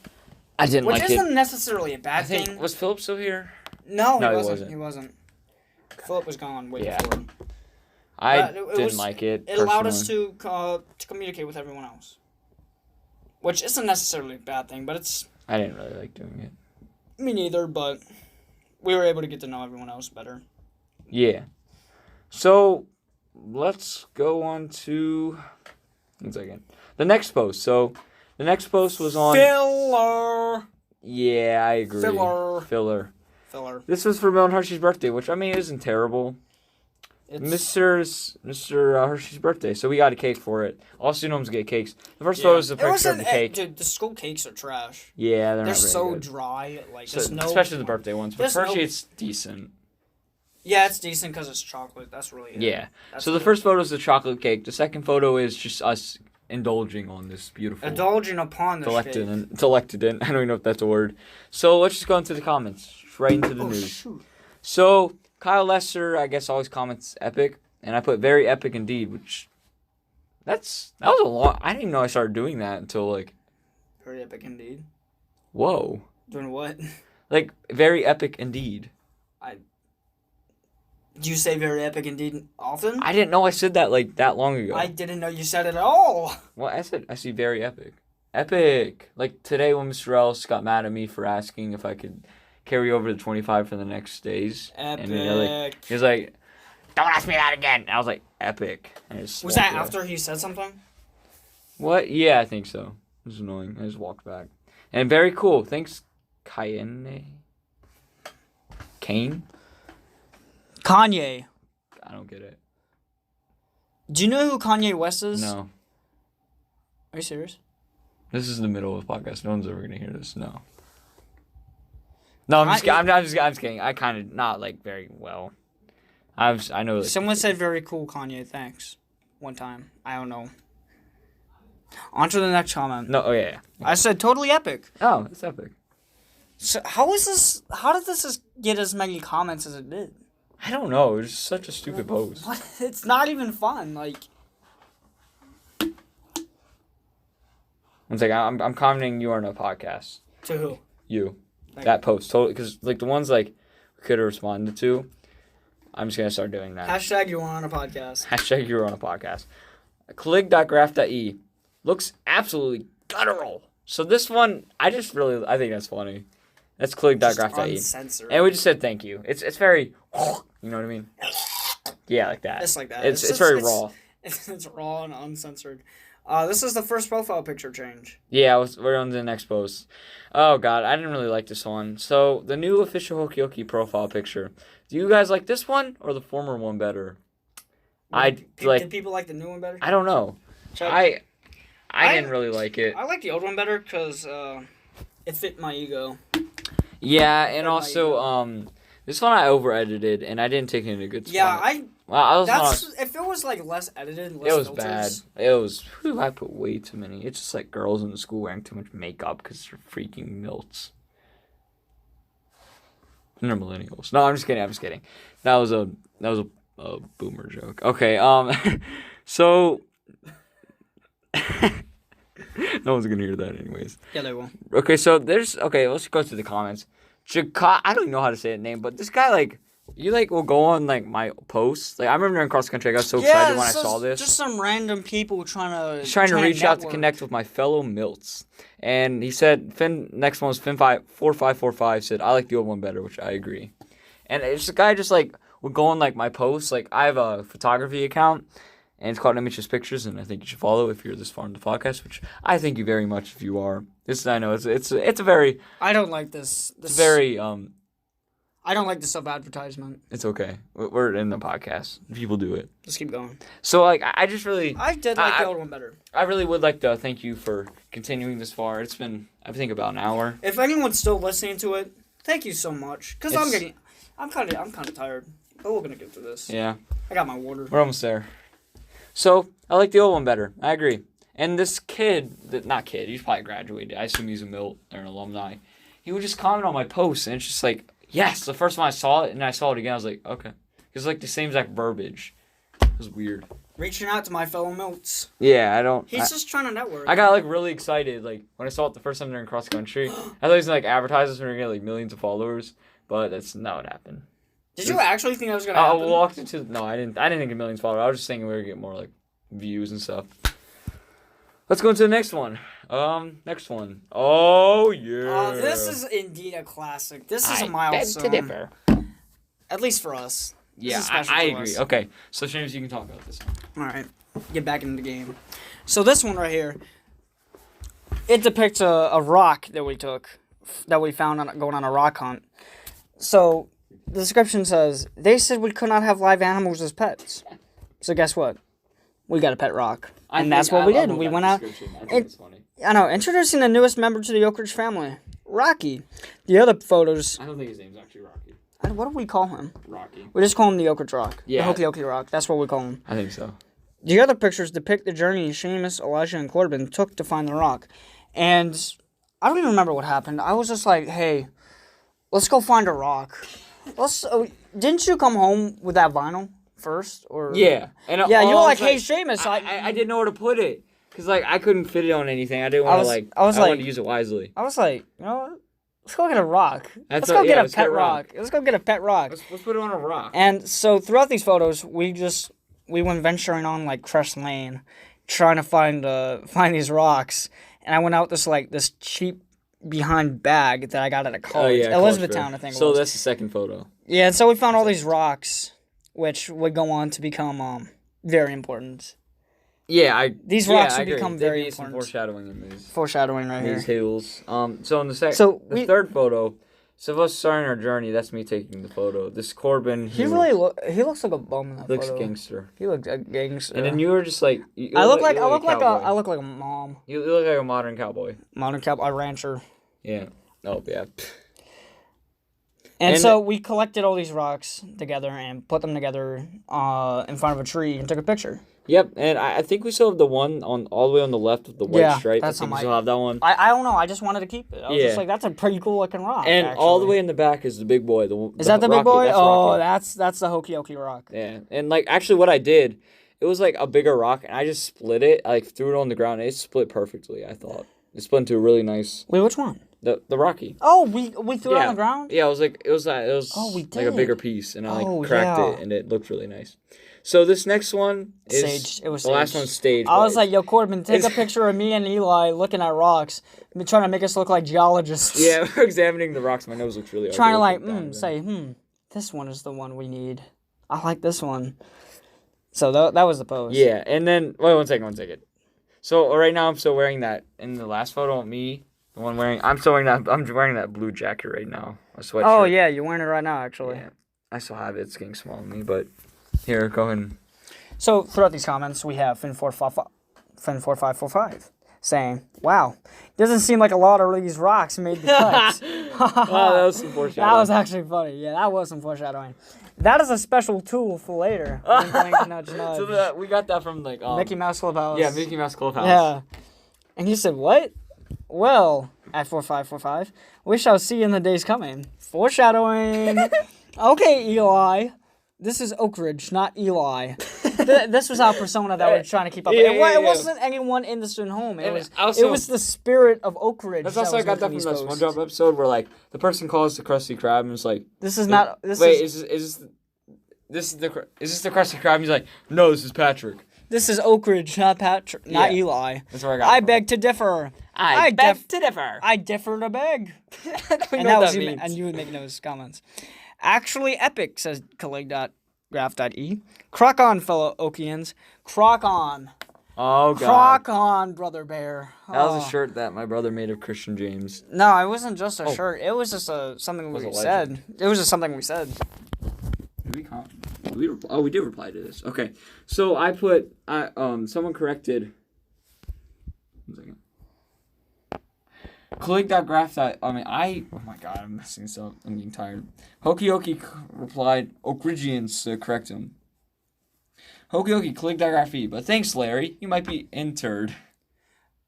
I didn't like it. Which isn't necessarily a bad thing. Was Philip still here? No, he wasn't. Philip was gone way before. I didn't like it. It allowed us to communicate with everyone else, which isn't necessarily a bad thing, but it's... I didn't really like doing it. Me neither, but we were able to get to know everyone else better. Yeah. So, let's go on to... 1 second. The next post. So, the next post was on... Filler! Yeah, I agree. Filler. This was for Milton Hershey's birthday, which, isn't terrible. Mr. Hershey's birthday, so we got a cake for it. All student homes get cakes. The first photo is a picture of the cake. Dude, the school cakes are trash. Yeah, they're not so good. Dry. Especially the birthday ones. But Hershey, it's decent. Yeah, it's decent because it's chocolate. That's really it. Yeah. So the first photo is the chocolate cake. The second photo is just us indulging on this beautiful... Indulging upon this cake. Delected in. I don't even know if that's a word. So let's just go into the comments. Right into the news. Shoot. So... Kyle Lester, I guess, always comments epic, and I put very epic indeed, which that was a lot. I didn't even know I started doing that until very epic indeed. Whoa. Doing what? Very epic indeed. Do you say very epic indeed often? I didn't know I said that that long ago. I didn't know you said it at all. Well, I see very epic. Epic. Today when Mr. Ellis got mad at me for asking if I could carry over the 25 for the next days. Epic. And he was like, don't ask me that again. And I was like, epic. And I just Was walked that away. after he said something? What? Yeah, I think so. It was annoying. I just walked back. And very cool. Thanks, Kane? Kanye. I don't get it. Do you know who Kanye West is? No. Are you serious? This is the middle of the podcast. No one's ever gonna hear this. No. No, I'm just kidding. I kind of not like very well. I know. Like, Someone said very cool, Kanye. Thanks. One time. I don't know. On to the next comment. No. Oh yeah. I said totally epic. Oh, it's epic. So how is this? How did this get as many comments as it did? I don't know. It was just such a stupid post. What? It's not even fun. Like. One second. I'm commenting you on a podcast. To who? You. Thank That post totally because like the ones like we could have responded to. I'm just gonna start doing that. Hashtag you were on a podcast. Hashtag you were on a podcast. Clig.graph.e looks absolutely guttural. So this one, I think that's funny. That's clig.graph.e. Uncensored. And we just said thank you. It's very, you know what I mean? Yeah, like that. It's like that. It's very raw. It's raw and uncensored. This is the first profile picture change. Yeah, we're on the next post. Oh, God, I didn't really like this one. So, the new official HokeyOakey profile picture. Do you guys like this one or the former one better? Did people like the new one better? I don't know. I didn't really like it. I like the old one better because it fit my ego. Yeah, and also, this one I over-edited, and I didn't take it in a good spot. Yeah, if it was like less edited, less it was filters, bad. It was. I put way too many. It's just like girls in the school wearing too much makeup because they're freaking milts. They're millennials. No, I'm just kidding. That was a boomer joke. Okay. So. No one's gonna hear that anyways. Yeah, they will. Okay, so let's go to the comments. I don't even know how to say the name, but this guy will go on like my posts. Like I remember in cross country, I got so excited when I saw this. Just some random people trying to reach out to connect with my fellow milts. And he said next one was Finn4545 said I like the old one better, which I agree. And it's a guy just like would go on like my posts. Like I have a photography account. And it's called Images Pictures, and I think you should follow if you're this far in the podcast, which I thank you very much if you are. I know it's a very. I don't like this. It's very I don't like the self-advertisement. It's okay. We're in the podcast. People do it. Just keep going. So like I just really. I did like the old one better. I really would like to thank you for continuing this far. It's been I think about an hour. If anyone's still listening to it, thank you so much. Cause I'm kind of tired. But we're gonna get through this. Yeah. I got my water. We're almost there. So, I like the old one better. I agree. And this he's probably graduated. I assume he's a Milt or an alumni. He would just comment on my posts, and it's just like, yes, the first time I saw it, and I saw it again, I was like, okay. It's like the same exact verbiage. It was weird. Reaching out to my fellow Milts. Yeah, He's just trying to network. I got, like, really excited, like, when I saw it the first time during cross country. I thought he was going to, like, advertise us when we were going to get, like, millions of followers, but that's not what happened. Did you actually think that was gonna happen? I walked into no, I didn't think of millions of followers. I was just thinking we were gonna get more like views and stuff. Let's go into the next one. Next one. Oh yeah. This is indeed a classic. This is a milestone. Beg to differ. At least for us. Yeah, I agree. Okay, so James, you can talk about this one. All right, get back into the game. So this one right here, it depicts a rock that we found going on a rock hunt. So. The description says, they said we could not have live animals as pets. So guess what? We got a pet rock. And that's what we did. We went out. I know, introducing the newest member to the Oak Ridge family, Rocky. The other photos. I don't think his name's actually Rocky. What do we call him? Rocky. We just call him the Oak Ridge Rock. Yeah. The HokeyOakey Rock. That's what we call him. I think so. The other pictures depict the journey Seamus, Elijah, and Corbin took to find the rock. And I don't even remember what happened. I was just like, hey, let's go find a rock. Didn't you come home with that vinyl first? Or yeah, and you were like, "Hey, Seamus, I didn't know where to put it because like I couldn't fit it on anything. I didn't want to I wanted to use it wisely. I was like, you know what? Let's go get a rock. Let's go get a pet rock. Let's go get a pet rock. Let's put it on a rock. And so throughout these photos, we went venturing on like Crest Lane, trying to find these rocks. And I went out this cheap behind bag that I got at a Oh college. yeah, Elizabethtown, I think. So it was. that's the second photo. Yeah, and so we found all these rocks, which would go on to become very important. Yeah, These rocks I would agree. become There'd very be some important. foreshadowing in these. Foreshadowing right These here. hills. So in the So third photo, so of us starting our journey, that's me taking the photo. This Corbin, He who really he looks like a bum in that looks photo. gangster. He looks a gangster. And then you were just like, I look like cowboy. a mom. You look like a modern cowboy. Modern cowboy rancher. Yeah. Oh yeah. And And so we collected all these rocks together and put them together in front of a tree and took a picture. Yep, and I think we still have the one on all the way on the left with the white stripe. that's I think on we still have that one. I don't know. I just wanted to keep it. I was Yeah. just like, that's a pretty cool looking rock. And all the actually. way in the back is the big boy. Is that the big Rocky, boy? That's Oh, Rocky. that's the HokeyOakey rock. Yeah, and like actually, what I did, it was like a bigger rock, and I just split it. I like threw it on the ground, and it split perfectly. I thought it split into a really nice Wait, which one? the Rocky. Oh, we threw it on the ground? Yeah, it was Oh, we like a did. bigger piece, and I like Oh, cracked yeah. it, and it looked really nice. So this next one is Staged. It was the last staged. one's staged. I but was like, yo, Corbin, take a it's- picture of me and Eli looking at rocks. Been trying to make us look like geologists. yeah, we're examining the rocks. My nose looks really ugly. Trying to Looking down at say, this one is the one we need. I like this one. So that was the pose. Yeah, and then wait one second. So right now I'm still wearing that. In the last photo of me, I'm wearing that blue jacket right now, a sweatshirt. Oh, yeah, you're wearing it right now, actually. Yeah, I still have it. It's getting small on me, but here, go ahead. So throughout these comments, we have Finn4545 saying, wow, doesn't seem like a lot of these rocks made the cut. Oh, that was some foreshadowing. That was actually funny. Yeah, that was some foreshadowing. That is a special tool for later. Wink, wink, nudge, nudge. So we got that from like Mickey Mouse Clubhouse. Yeah, Mickey Mouse Clubhouse. Yeah. And he said, what? Well, at 4545, we shall see in the days coming. Foreshadowing. Okay, Eli. This is Oak Ridge, not Eli. This was our persona that we were trying to keep up. Yeah, It wasn't anyone in the student home. It was the spirit of Oak Ridge. That's also I got that from the SpongeBob episode where like the person calls the Krusty Krab and it's like, this is not. is this the Krusty Krab? And he's like, no, this is Patrick. This is Oak Ridge, not Patrick, not Yeah. Eli. That's where I got. I it from. beg to differ. I beg to differ. I differ to beg. And that was you. And you would make those comments. Actually epic, says colleague.graph.e. Crock on, fellow Okians. Crock on. Oh god. Crock on, brother bear. That was a shirt that my brother made of Christian James. No, it wasn't just a shirt. It was just something Was we a said. It was just something we said. We did reply to this. Okay, so I put someone corrected. 1 second. Colleague.graph. Oh my god, I'm messing this up. I'm getting tired. HokeyOakey replied, Oakridgians to correct him. HokeyOakey, colleague.graph. But thanks, Larry. You might be entered.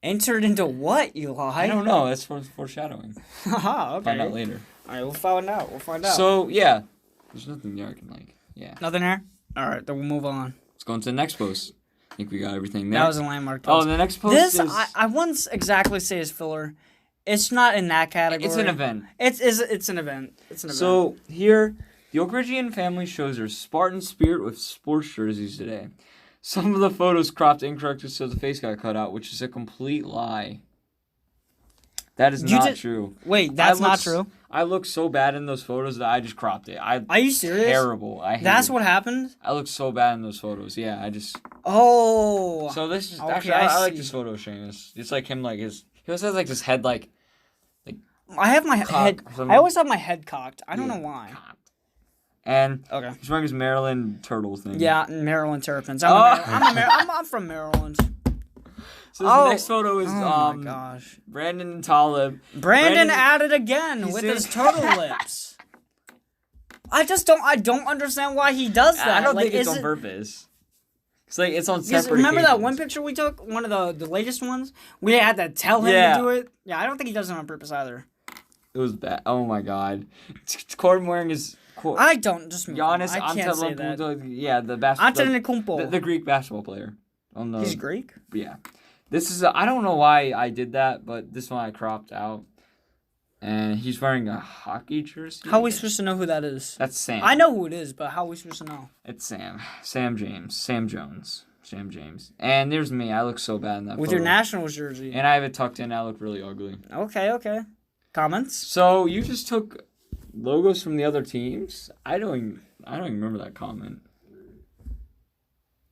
Entered into what, Eli? I don't know. That's foreshadowing. Haha, okay. Find out later. Alright, we'll find out. So yeah, there's nothing there I can like. Yeah. Nothing there? Alright, then we'll move on. Let's go into the next post. I think we got everything there. That was a landmark Oh, post. the next post This, is... I wouldn't exactly say is filler. It's not in that category. It's an event. It's an event. It's an event. So, here, the Oakridgian family shows their Spartan spirit with sports jerseys today. Some of the photos cropped incorrectly so the face got cut out, which is a complete lie. That is not true. Wait, that's not true? I look so bad in those photos that I just cropped it. Are you serious? Terrible. That's what happened? I look so bad in those photos. Yeah, I just... Oh. So this is... Okay, actually, I I like see. this photo of Seamus. It's like him, like his... He always has like this head, like... I have my head... something. I always have my head cocked. I don't Yeah, know why. cocked. And Okay. he's wearing his Maryland turtle thing. Yeah, Maryland Terrapins. Oh. I'm from Maryland. So this next photo is Oh my gosh. Brandon and Talib. Brandon at it again with said- his turtle lips. I don't understand why he does that. I don't Like, think it's is on it- purpose. It's like it's on Because separate. remember that occasions. one picture we took? One of the latest ones? We had to tell him Yeah. to do it? Yeah, I don't think he does it on purpose either. It was bad. Oh my god. Corbin wearing his. I don't just move on. Giannis I can't say that. Yeah, the basketball. Antetokounmpo. The Greek basketball player. On the. He's Greek? Yeah. This is. I don't know why I did that, but this one I cropped out. And he's wearing a hockey jersey. How are we supposed to know who that is? That's Sam. I know who it is, but how are we supposed to know? It's Sam. Sam James. Sam Jones. Sam James. And there's me. I look so bad in that With photo. your Nationals jersey. And I have it tucked in. I look really ugly. Okay. Comments? So you just took logos from the other teams? I don't even remember that comment.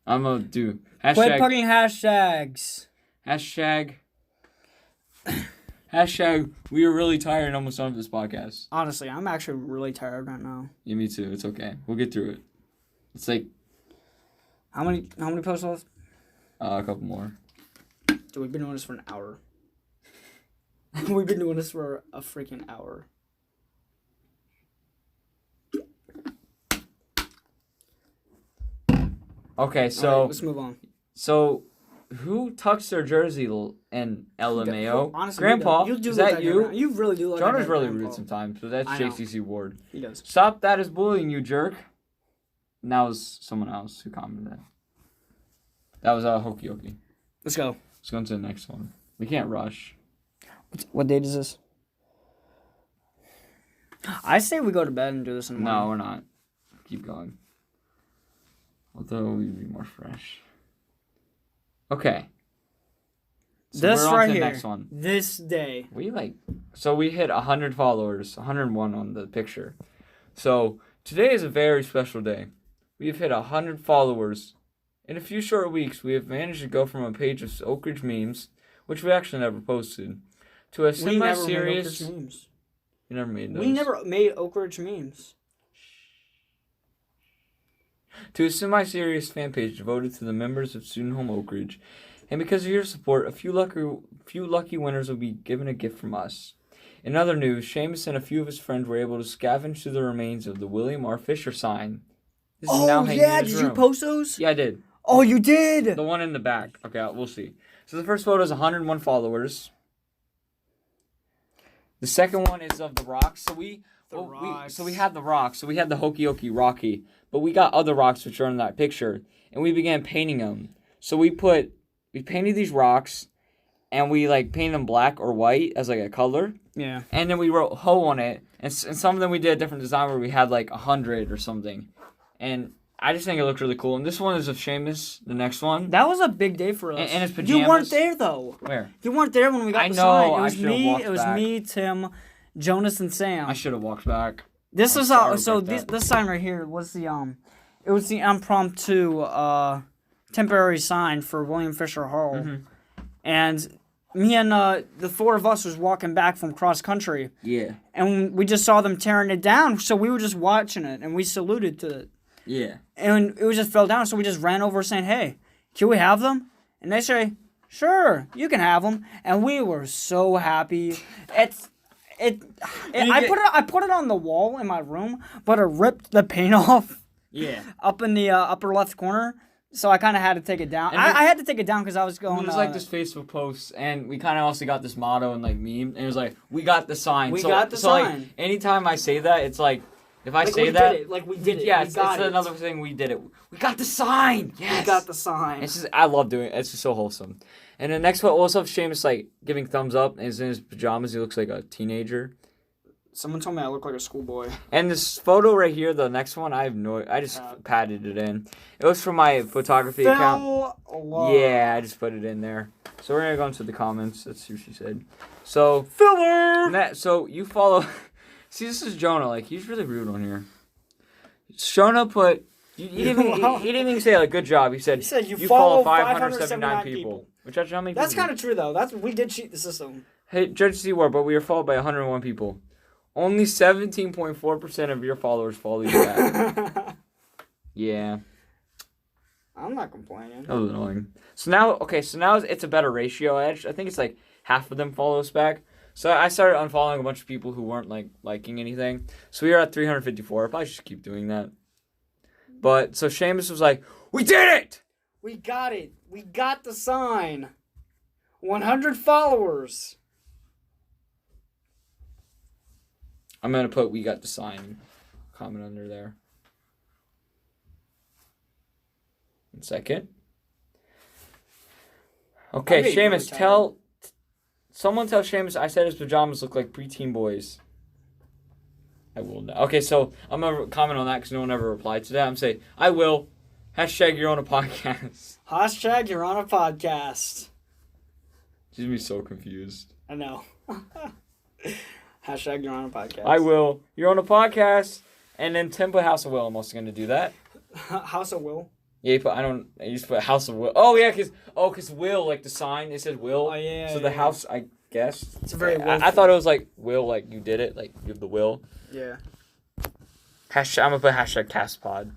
I'm gonna do Quit hashtag putting hashtags. hashtag we are really tired and almost done with this podcast. Honestly, I'm actually really tired right now. Yeah, me too. It's okay. We'll get through it. It's like How many posts left? a couple more. Dude, we've been doing this for an hour. We've been doing this for a freaking hour. Okay, All so right, let's move on. so who tucks their jersey in LMAO? Honestly, Grandpa, you do is look that like you? You really do look Jonah's like really Grandpa. rude sometimes, but that's I know. JCC Ward. He does. Stop that is bullying you, jerk. And that was someone else who commented that. That was HokeyOakey. Let's go. Let's go into the next one. We can't rush. What date is this? I say we go to bed and do this in the No, morning. we're not. Keep going. Although we'd be more fresh. Okay. So This we're on right to the here. next one. This day. So we hit 100 followers, 101 on the picture. So today is a very special day. We have hit 100 followers. In a few short weeks, we have managed to go from a page of Oak Ridge memes, which we actually never posted, to a We never made Oak semi-serious... Ridge memes. You never made those. We never made Oak Ridge memes. To a semi-serious fan page devoted to the members of Student Home Oak Ridge. And because of your support, a few lucky winners will be given a gift from us. In other news, Seamus and a few of his friends were able to scavenge through the remains of the William R. Fisher sign. This is now hanging in his did you room. post those? Yeah, I did. Oh, you did? The one in the back. Okay, we'll see. So the first photo is 101 followers. The second one is of the rocks. So we had the rocks. So we had the HokeyOakey Rocky, but we got other rocks which are in that picture, and we began painting them. So we painted these rocks, and we painted them black or white as a color. Yeah. And then we wrote Ho on it, and some of them we did a different design where we had 100 or something, and I just think it looked really cool. And this one is of Seamus. The next one. That was a big day for us. And his pajamas. You weren't there though. Where? You weren't there when we got I the know, sign. It I was should've me. walked It was back. me, Tim, Jonas, and Sam. I should have walked back. This I'm was sorry so about that. this sign right here was it was the impromptu temporary sign for William Fisher Hall, Mm-hmm. and me and the four of us was walking back from cross country, Yeah. and we just saw them tearing it down. So we were just watching it, and we saluted to it, Yeah. and it just fell down. So we just ran over saying, "Hey, can we have them?" And they say, "Sure, you can have them." And we were so happy. I put it on the wall in my room, but it ripped the paint off Yeah. up in the upper left corner. So I kind of had to take it down. And I had to take it down because I was going. It was this Facebook post, and we kind of also got this motto and meme, and it was we got the sign. We so, got the sign. Anytime I say that, it's if I say we that, did it. We did it. yeah, We it's got it. another thing. We did it. We got the sign. Yes. We got the sign. It's just I love doing it. It's just so wholesome. And the next one also Seamus giving thumbs up, and he's in his pajamas. He looks like a teenager. Someone told me I look like a schoolboy. And this photo right here, the next one, I just patted it in. It was from my photography account. Yeah, I just put it in there. So we're gonna go into the comments. Let's see what she said. So Filler. So you follow. See, this is Jonah. He's really rude on here. Jonah put. He didn't even say good job. He said you follow follow 579 people. Which how many? That's people? kind of true though. We did cheat the system. Hey, Judge C. Ward, but we are followed by 101 people. Only 17.4% of your followers follow you back. Yeah. I'm not complaining. That was annoying. So now it's a better ratio. I think it's half of them follow us back. So I started unfollowing a bunch of people who weren't liking anything. So we are at 354. I probably should keep doing that. But so Seamus was like, "We did it! We got it. We got the sign. 100 followers." I'm gonna put we got the sign comment under there. 1 second. Okay, I'm Seamus, really someone tell Seamus I said his pajamas look like preteen boys. I will not. Okay, so I'm gonna comment on that because no one ever replied to that. I'm saying I will. Hashtag you're on a podcast. Hashtag you're on a podcast. She's gonna be so confused. I know. Hashtag you're on a podcast. I will. You're on a podcast, and then Tim put House of Will. I'm also gonna do that. House of Will. Yeah, I used to put House of Will. Oh yeah, cause Will, like the sign, it said Will. Oh yeah. So the house, I guess. It's a very. I thought it was like Will, like you did it, like you have the will. Yeah. I'm gonna put hashtag CastPod,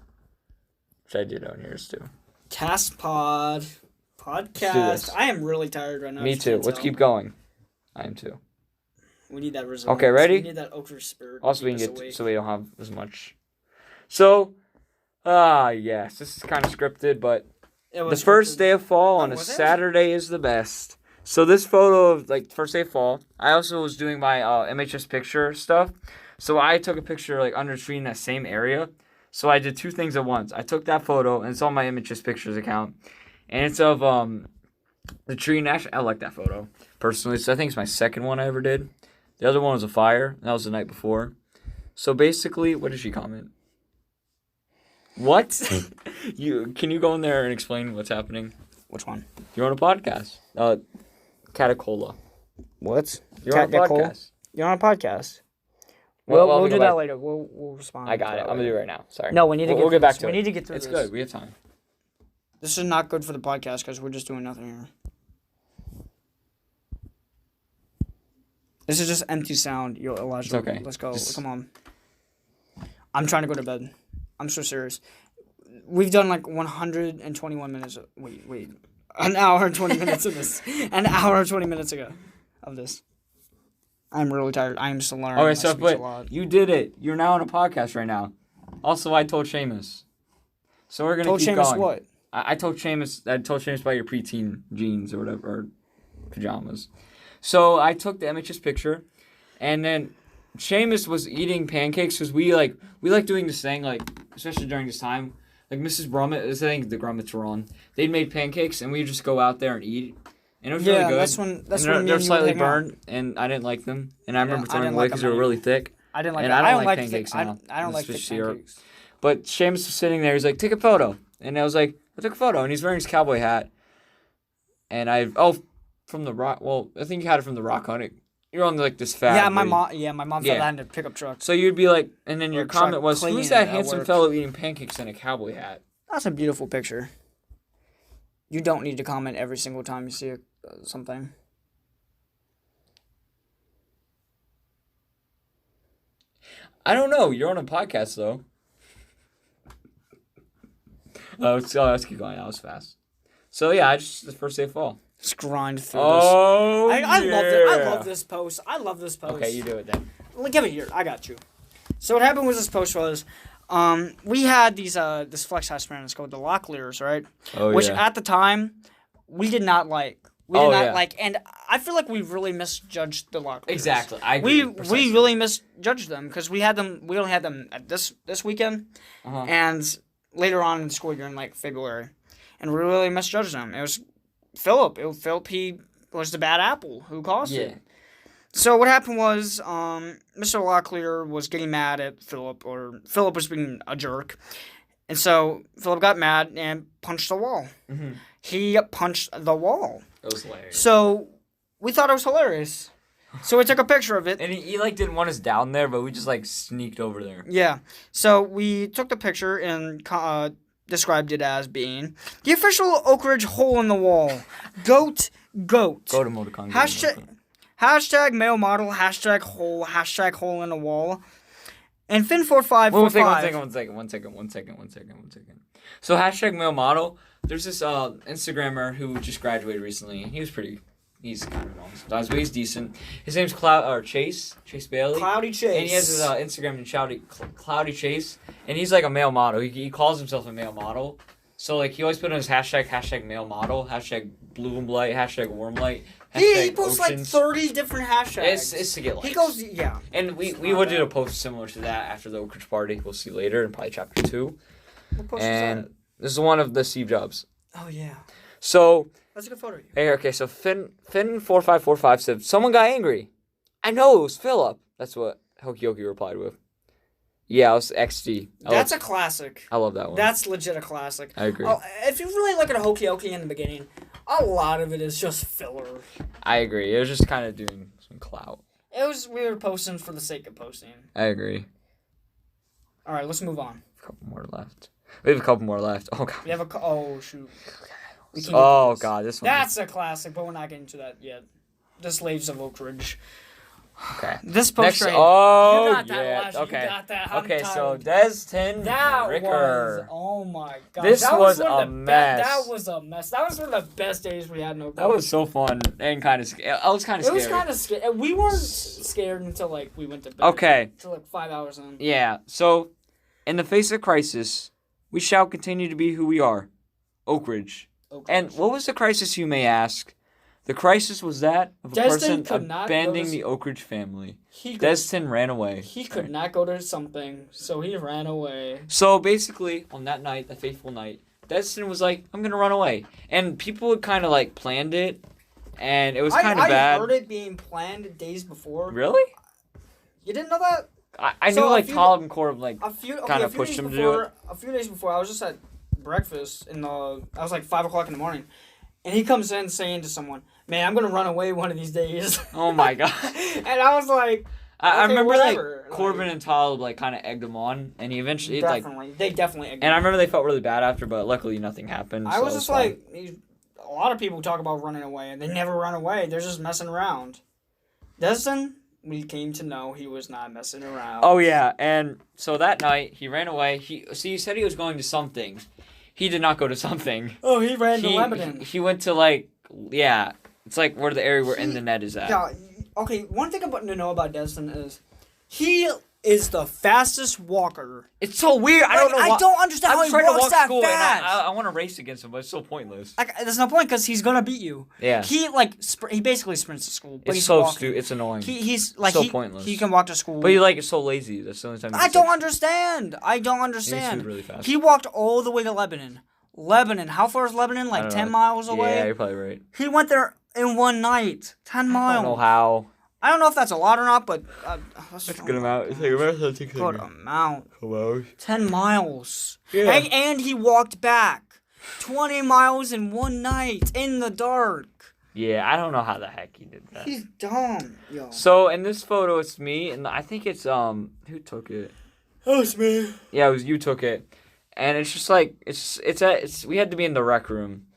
which I did on yours too. CastPod. Podcast. I am really tired right now. Me too. Let's keep going. I am too. We need that resilience. Okay, ready? We need that okra spirit. Also, we can get so we don't have as much. So, yes, this is kind of scripted, but the first day of fall on a Saturday is the best. So this photo of like first day of fall, I also was doing my MHS picture stuff. So I took a picture like under a tree in that same area. So I did two things at once. I took that photo and it's on my MHS pictures account, and it's of the tree. And actually, I like that photo personally. So I think it's my second one I ever did. The other one was a fire. That was the night before. So basically, what did she comment? What? Can you go in there and explain what's happening? Which one? You're on a podcast. Catacola. What? You're on a podcast. You're on a podcast. We'll do that later. We'll respond. I got it. I'm gonna do it right now. Sorry. No, we need to. We'll get back to it. We need to get through this. It's good. We have time. This is not good for the podcast because we're just doing nothing here. This is just empty sound. Yo, Elijah. It's okay. Let's go. Come on. I'm trying to go to bed. I'm so serious. We've done like 121 minutes. Wait. An hour and 20 minutes of this. An hour and 20 minutes ago of this. I'm really tired. I am still learning. Okay, so but you did it. You're now on a podcast right now. Also, I told Seamus. So we're gonna keep Seamus going. What? I told Seamus about your preteen jeans or whatever, or pajamas. So I took the MHS picture, and then Seamus was eating pancakes because we like doing this thing, like especially during this time. Like Mrs. Brummett, I think the Grummets were on. They'd made pancakes, and we'd just go out there and eat. And it was really good. That's when they're slightly burned, and I didn't like them. And I remember throwing them away because they were really thick. I didn't like. And I don't like pancakes now. I don't like thick pancakes. But Seamus was sitting there. He's like, "Take a photo," and I was like, "I took a photo." And he's wearing his cowboy hat. And from the rock. Well, I think you had it from the rock on it. You're on like this fat. Yeah, my mom found that in the pickup truck. So you'd be like, and then your comment was, "Who's that handsome fellow eating pancakes in a cowboy hat?" That's a beautiful picture. You don't need to comment every single time you see something. I don't know. You're on a podcast though. Let's keep going. That was fast. So yeah, the first day of fall. Let's grind through this. I love it. I love this post. Okay, you do it then. Give it here. I got you. So what happened with this post was, we had this flex size brand. It's called the Locklears, right? Oh, which yeah. at the time we did not like. We did not like, and I feel like we really misjudged the Locklears. Exactly, I agree. We really misjudged them because we had them. We only had them at this weekend, and later on in the school year in like February, and we really misjudged them. It was Philip. Philip, he was the bad apple who caused it. So what happened was, Mr. Locklear was getting mad at Philip, or Philip was being a jerk, and so Philip got mad and punched the wall. Mm-hmm. He punched the wall. It was hilarious. So we thought it was hilarious. So we took a picture of it. And he like didn't want us down there, but we just like sneaked over there. Yeah. So we took the picture and described it as being the official Oak Ridge hole in the wall. Goat. Go to Moticon. Hashtag male model. Hashtag hole in the wall. And Finn4545. One second. So hashtag male model. There's this Instagrammer who just graduated recently. He's kind of annoying sometimes, but he's decent. His name's Chase Bailey. Cloudy Chase. And he has his Instagram named Cloudy Chase. And he's like a male model. He calls himself a male model. So like he always put on his hashtag male model, hashtag blue and light, hashtag warm light. He posts like 30 different hashtags. It's to get likes. He goes, yeah. And we would do a post similar to that after the Oak Ridge party. We'll see later in probably chapter 2. What post and is that? This is one of the Steve Jobs. Oh yeah. So that's a good photo of you. Hey, okay, so Finn4545 said, someone got angry. I know, it was Philip. That's what HokeyOakey replied with. Yeah, it was XD. That's a classic. I love that one. That's legit a classic. I agree. If you really look at a HokeyOakey in the beginning, a lot of it is just filler. I agree. It was just kind of doing some clout. We were posting for the sake of posting. I agree. All right, let's move on. A couple more left. We have a couple more left. Oh god. We have oh shoot. We can get Oh to this. god, this one. That's a classic, but we're not getting to that yet. The Slaves of Oak Ridge. Okay. This Next. portrait. Oh you got that, yeah. Elijah, Okay. You got that. I'm Okay. So tired. Destin That Ricker. was, oh my god. This that was one of a the mess. That was a mess. That was one of the best days we had in Oak Ridge. That was so fun and kind of. I was kind of It scared. was kind of scary. We weren't scared until like we went to bed. Okay. Until like 5 hours in. Yeah. So, in the face of crisis, we shall continue to be who we are, Oak Ridge. Oak And Ridge. what was the crisis, you may ask? The crisis was that of a Destin person could not abandoning notice- the Oak Ridge family. He could, Destin ran away. he could not go to something, so he ran away. So basically, on that night, the fateful night, Destin was like, "I'm gonna run away," and people had kind of like planned it, and it was kind of bad. I heard it being planned days before. Really? You didn't know that? I So knew a like few- Talib and Corbin like. A few pushed days him to do before, A few days before, I was just at breakfast I was like 5 o'clock in the morning, and he comes in saying to someone, "Man, I'm gonna run away one of these days." Oh my god. And I was like, I okay, remember whatever. like Corbin and Talib like kind of egged him on, and he eventually like. they definitely. And I remember they felt really bad after, but luckily nothing happened. I so was it just fine. like, a lot of people talk about running away, and they never run away. They're just messing around. Destin, we came to know he was not messing around. Oh yeah, and so that night he ran away. He said he was going to something. He did not go to something. Oh, he ran to Lebanon. He went to like it's like where the area where in the net is at. Yeah. Okay. One thing to know about Destin is he is the fastest walker. It's so weird. I don't know. I don't understand how I'm he trying to walks walk that school fast. and I want to race against him, but it's so pointless. There's no point because he's gonna beat you. Yeah. He he basically sprints to school. But It's he's so walking. stupid. It's annoying. He's like So pointless. He can walk to school. But he like is so lazy. That's the only time. I don't understand. I don't understand. really fast. He walked all the way to Lebanon. Lebanon. How far is Lebanon? I Like don't 10 know. miles away? Yeah, you're probably right. He went there in one night. 10 I miles. don't know how. I don't know if that's a lot or not, but That's a good amount. It's like a marathon takes good amount. 10 miles. Yeah. And he walked back 20 miles in one night in the dark. Yeah, I don't know how the heck he did that. He's dumb, yo. So in this photo, it's me, and I think it's who took it? That was me. Yeah, it was you took it, and it's just like we had to be in the rec room,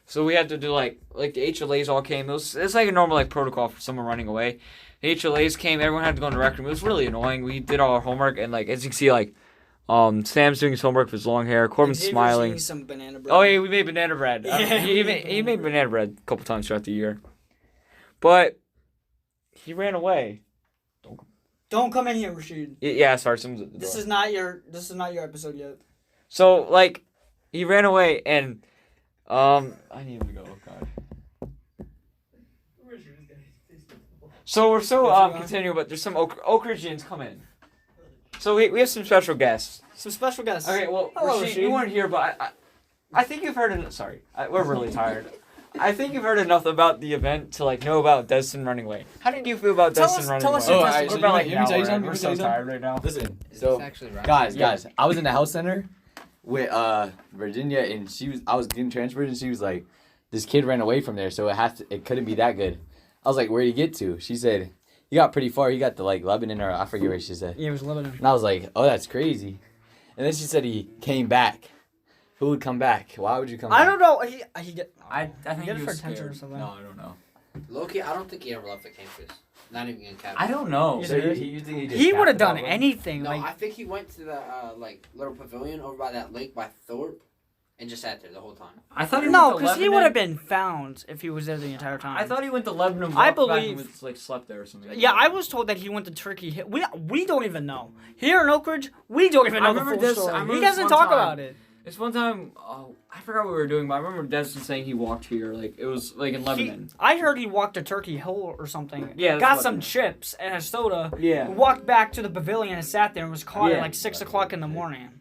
so we had to do like the HLAs all came. It's like a normal like protocol for someone running away. The HLAs came, everyone had to go in the rec room. It was really annoying. We did all our homework, and like as you can see, like Sam's doing his homework with his long hair. Corbin's smiling. Some banana bread. Oh yeah, we made banana bread. Yeah, He made banana bread a couple times throughout the year, but he ran away. Don't come in here, Rashid. Yeah, sorry, someone's at the door. This is not your episode yet. So like, he ran away, and I need him to go. Oh God. So we're continuing, but there's some Oak Ridgeans come in. So we have some special guests. Some special guests. Okay, well, Hello, Rashid, Rashid. you weren't here, but I think you've heard enough. Sorry, we're really tired. I think you've heard enough about the event to like know about Destin running away. How did you feel about Tell Destin us- running tell away? us your Oh, testimony. alright, so We're about like let me tell you an hour in. something, We're let me so tell you tired right now. Listen, Is so this actually right? guys, I was in the health center with Virginia, and I was getting transferred, and she was like, "This kid ran away from there, so it couldn't be that good." I was like, "Where'd he get to?" She said, "He got pretty far. He got to like Lebanon, or I forget where she said." Yeah, it was Lebanon. And I was like, "Oh, that's crazy." And then she said he came back. Who would come back? Why would you come back? I don't know. He get. I think Get he it for was attention or scared. something. No, I don't know. Loki, I don't think he ever left the campus. Not even in campus. I don't know. You So think you think he just He would have capped done about it? anything. No, Like I think he went to the like little pavilion over by that lake by Thorpe, and just sat there the whole time. I thought he no, went to because he Lebanon. would have been found if he was there the entire time. I thought he went to Lebanon. I walked back believe- and was, like slept there or something. Yeah, I was told that he went to Turkey. We don't even know. Here in Oak Ridge, we don't even I know the remember full this- I story. remember He this doesn't one talk time. about it. This one time, I forgot what we were doing, but I remember Destin saying he walked here. Like it was like in Lebanon. I heard he walked to Turkey Hill or something. Yeah, that's got what- some chips and a soda. Yeah. Walked back to the pavilion and sat there and was caught Yeah. at like 6 o'clock in the morning.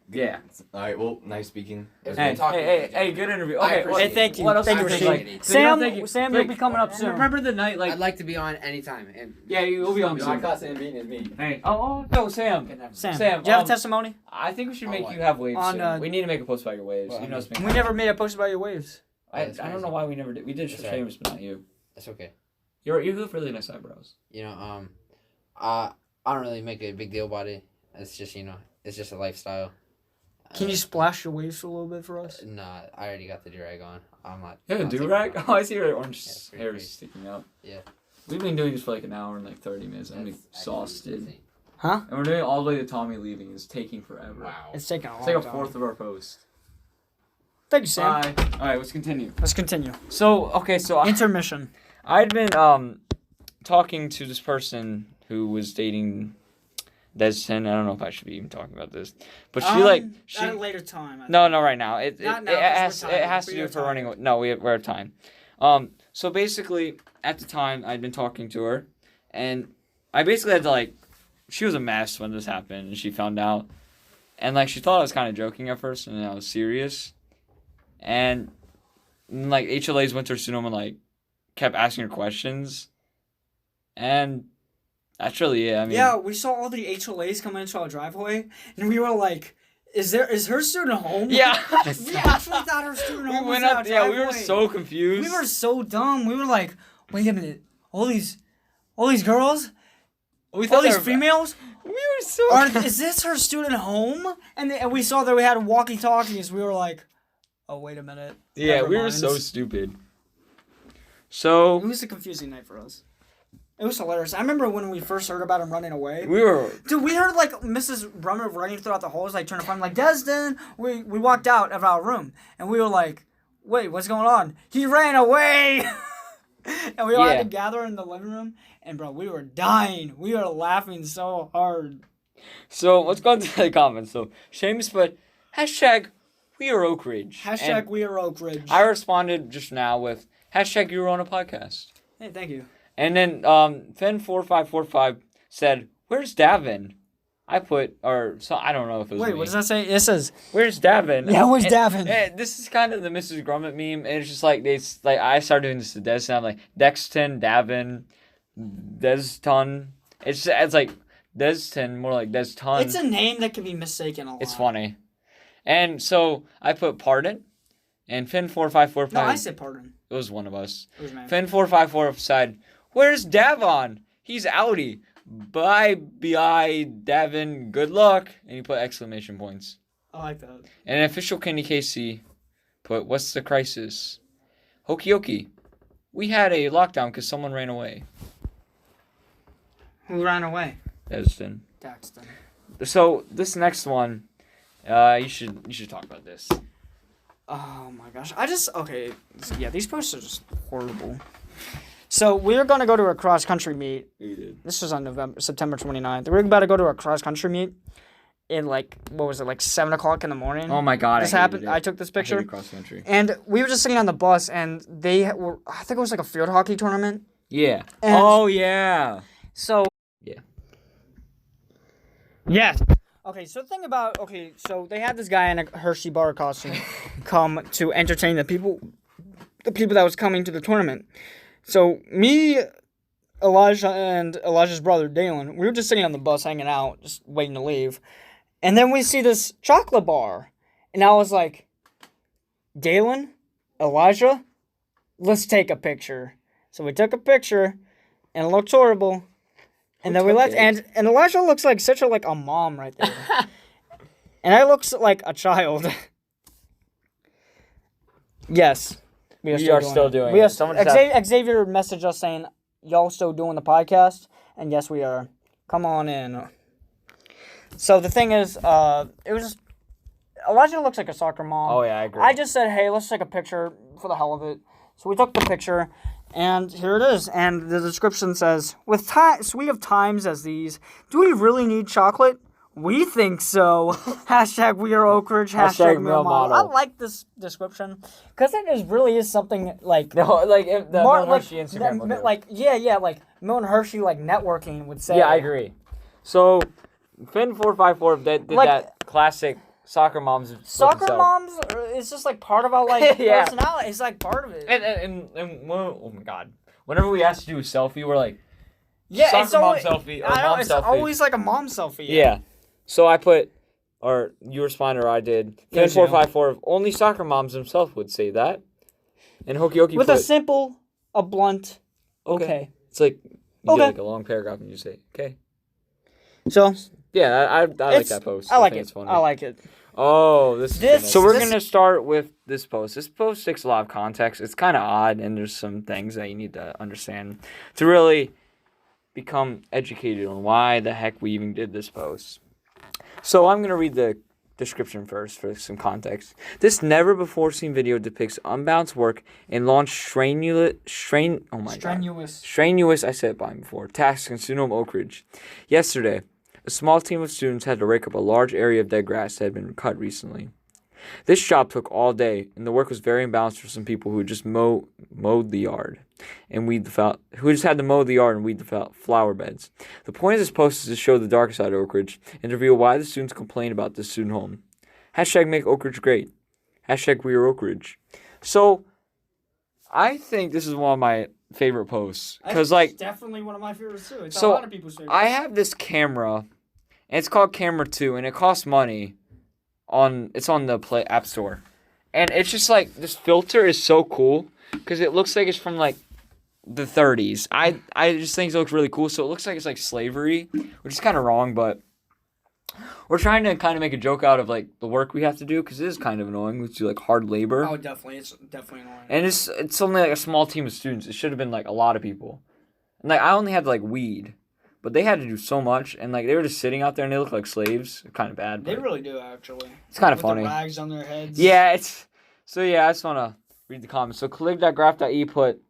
Yeah. All right. Well, nice speaking. It was Hey, good talking to you, hey, Jay. good interview. I Okay, appreciate what- Hey, thank you. What else Thank do you, think, Rashid. like- Sam, thank you. Sam, Like, you'll be coming up soon. Remember the night, like I'd like to be on anytime. And yeah, you'll be on soon. Sam beating is me. Hey, no, Sam. Sam, Sam, do you have a um, testimony? I think we should On make what? you have waves On, soon. We need to make a post about your waves. Well, you know, We never made a post about your waves. I That's don't know crazy. why we never did. We did That's for right. famous, but not you. that's okay. You have really nice eyebrows. I don't really make a big deal about it. It's just it's just a lifestyle. Can you splash your waves a little bit for us? Nah, I already got the do-rag on. I'm not. You have a not taking do-rag? it off. Oh, I see your orange Yeah, hair pretty is sticking out. Yeah. We've been doing this for like an hour and like 30 minutes. I'm That's exhausted. insane. Huh? And we're doing it all the way to Tommy leaving. It's taking forever. Wow. It's taking a long It's like a time. fourth of our post. Thank you, Sam. Bye. Alright, let's continue. Let's continue. So, okay, so Intermission. I'd been talking to this person who was dating Destin. I don't know if I should be even talking about this. But she At a later time. No, right now. It Not now, it 'cause we're has tired. to We do are with her running tired. away. No, we're at time. So basically at the time I'd been talking to her and I basically had to like she was a mess when this happened and she found out. And like she thought I was kind of joking at first and then I was serious. And like HLA's went to her student and like kept asking her questions. And that's really it. I mean, Yeah, we saw all the HLAs coming into our driveway, and we were like, "Is her student home?" yeah. We actually thought her student we home went was in up. our Yeah, driveway. we were so confused. We were so dumb. We were like, "Wait a minute, all these girls, We all they these were- females, We were so. is this her student home?" And we saw that we had walkie-talkies. We were like, "Oh, wait a minute." Yeah, Never we were mind. so stupid. It So was a confusing night for us. It was hilarious. I remember when we first heard about him running away. we were. Dude, we heard like Mrs. Brummer running throughout the halls, like trying to find him, like Destin. We walked out of our room and we were like, "Wait, what's going on? He ran away!" And we all had Yeah. to gather in the living room, and bro, we were dying. We were laughing so hard. So let's go into the comments. So Seamus put hashtag we are Oak Ridge. Hashtag And we are Oak Ridge. I responded just now with hashtag you were on a podcast. Hey, thank you. And then Fen4545 said, "Where's Davin?" I put I don't know if it was Wait, me. what does that say? It says, Where's Davin? Yeah, where's And- Davin? and this is kind of the Mrs. Grummet meme, and it's just like I started doing this to Destin. I'm like Dexton, Davin, Deston. It's like Deston, more like Deston. it's a name that can be mistaken a lot. It's funny. And so I put pardon, and Finn4545. No, I said pardon. It was one of us. It was me. Finn454 said, "Where's Davon? He's outie. Bye, Davin. Good luck." And he put exclamation points. I like that. And an official Kenny Casey put, "What's the crisis? HokeyOakey. We had a lockdown because someone ran away." Who ran away? Destin. Daxton. So this next one, you should talk about this. Oh my gosh. Okay. Yeah, these posts are just horrible. So we're going to go to a cross-country meet. You did. This was on September 29th. We're about to go to a cross-country meet in like 7 o'clock in the morning. Oh my God! This I hated happened. it. I took this I hated picture. cross country. And we were just sitting on the bus, and they were, I think it was like a field hockey tournament. Yeah. And- Oh yeah. So. Yeah. Yes. Okay, so the thing about, so they had this guy in a Hershey bar costume come to entertain the people that was coming to the tournament. So me, Elijah, and Elijah's brother, Dalen, we were just sitting on the bus hanging out, just waiting to leave. And then we see this chocolate bar. And I was like, Dalen, Elijah, let's take a picture. So we took a picture, and it looked horrible. And then we left, and Elijah looks like such a mom right there. And I looks like a child. Yes. We are still doing We it. are, Someone just Xavier messaged us saying, y'all still doing the podcast? And yes, we are. Come on in. So the thing is, it was just, Elijah looks like a soccer mom. Oh yeah, I agree. I just said, hey, let's take a picture for the hell of it. So we took the picture, and here it is. And the description says, with suite of times as these, do we really need chocolate? We think so. Hashtag we are Oak Ridge. Hashtag male model. I like this description because really is something like No, like if the more Mel like, Hershey Instagram will do. like Mil and Hershey like networking would say. Yeah, I agree. So Finn454 did Like- that classic soccer moms. Soccer moms, it's just like part of our like Yeah. personality. It's like part of it. And oh my God, whenever we asked to do a selfie, we're like, yeah, soccer it's mom always, selfie or I know, mom it's selfie. always like a mom selfie. Yeah. So I put, or you responded, or I did. Yes, Finn454. Only soccer moms themselves would say that. And HokeyOakey With put, a simple, a blunt, okay. It's like you Okay. get like a long paragraph and you say, okay. So Yeah, I like it's- that post. I like think it. It's funny. I like it. Oh, this This- so we're this- gonna start with this post. This post takes a lot of context. It's kind of odd, and there's some things that you need to understand to really become educated on why the heck we even did this post. So I'm gonna read the description first for some context. This never-before-seen video depicts unbalanced work and launch strenuous. I said it by before. Tasks in Sunhome Oak Ridge. Yesterday, a small team of students had to rake up a large area of dead grass that had been cut recently. This job took all day, and the work was very imbalanced for some people who just mowed the yard and who just had to mow the yard and weed the flower beds. The point of this post is to show the dark side of Oak Ridge and to reveal why the students complain about this student home. Hashtag make Oak Ridge great. Hashtag we are Oak Ridge. So, I think this is one of my favorite posts because like definitely one of my favorites too. It's So, a lot of people's favorites. I have this camera, and it's called Camera 2, and it costs money. It's on the App Store, and it's just like this filter is so cool because it looks like it's from like the 30s. I just think it looks really cool. So it looks like it's like slavery, which is kind of wrong, but we're trying to kind of make a joke out of like the work we have to do because it is kind of annoying. We do like hard labor, Oh, definitely. It's definitely annoying. and it's only like a small team of students. It should have been like a lot of people, and like I only had to like weed. But they had to do so much, and like they were just sitting out there, and they looked like slaves. Kind of bad. They But really do, actually. it's kind of With funny. The rags on their heads. Yeah, it's so. Yeah, I just wanna read the comments. So Calig.graph.e put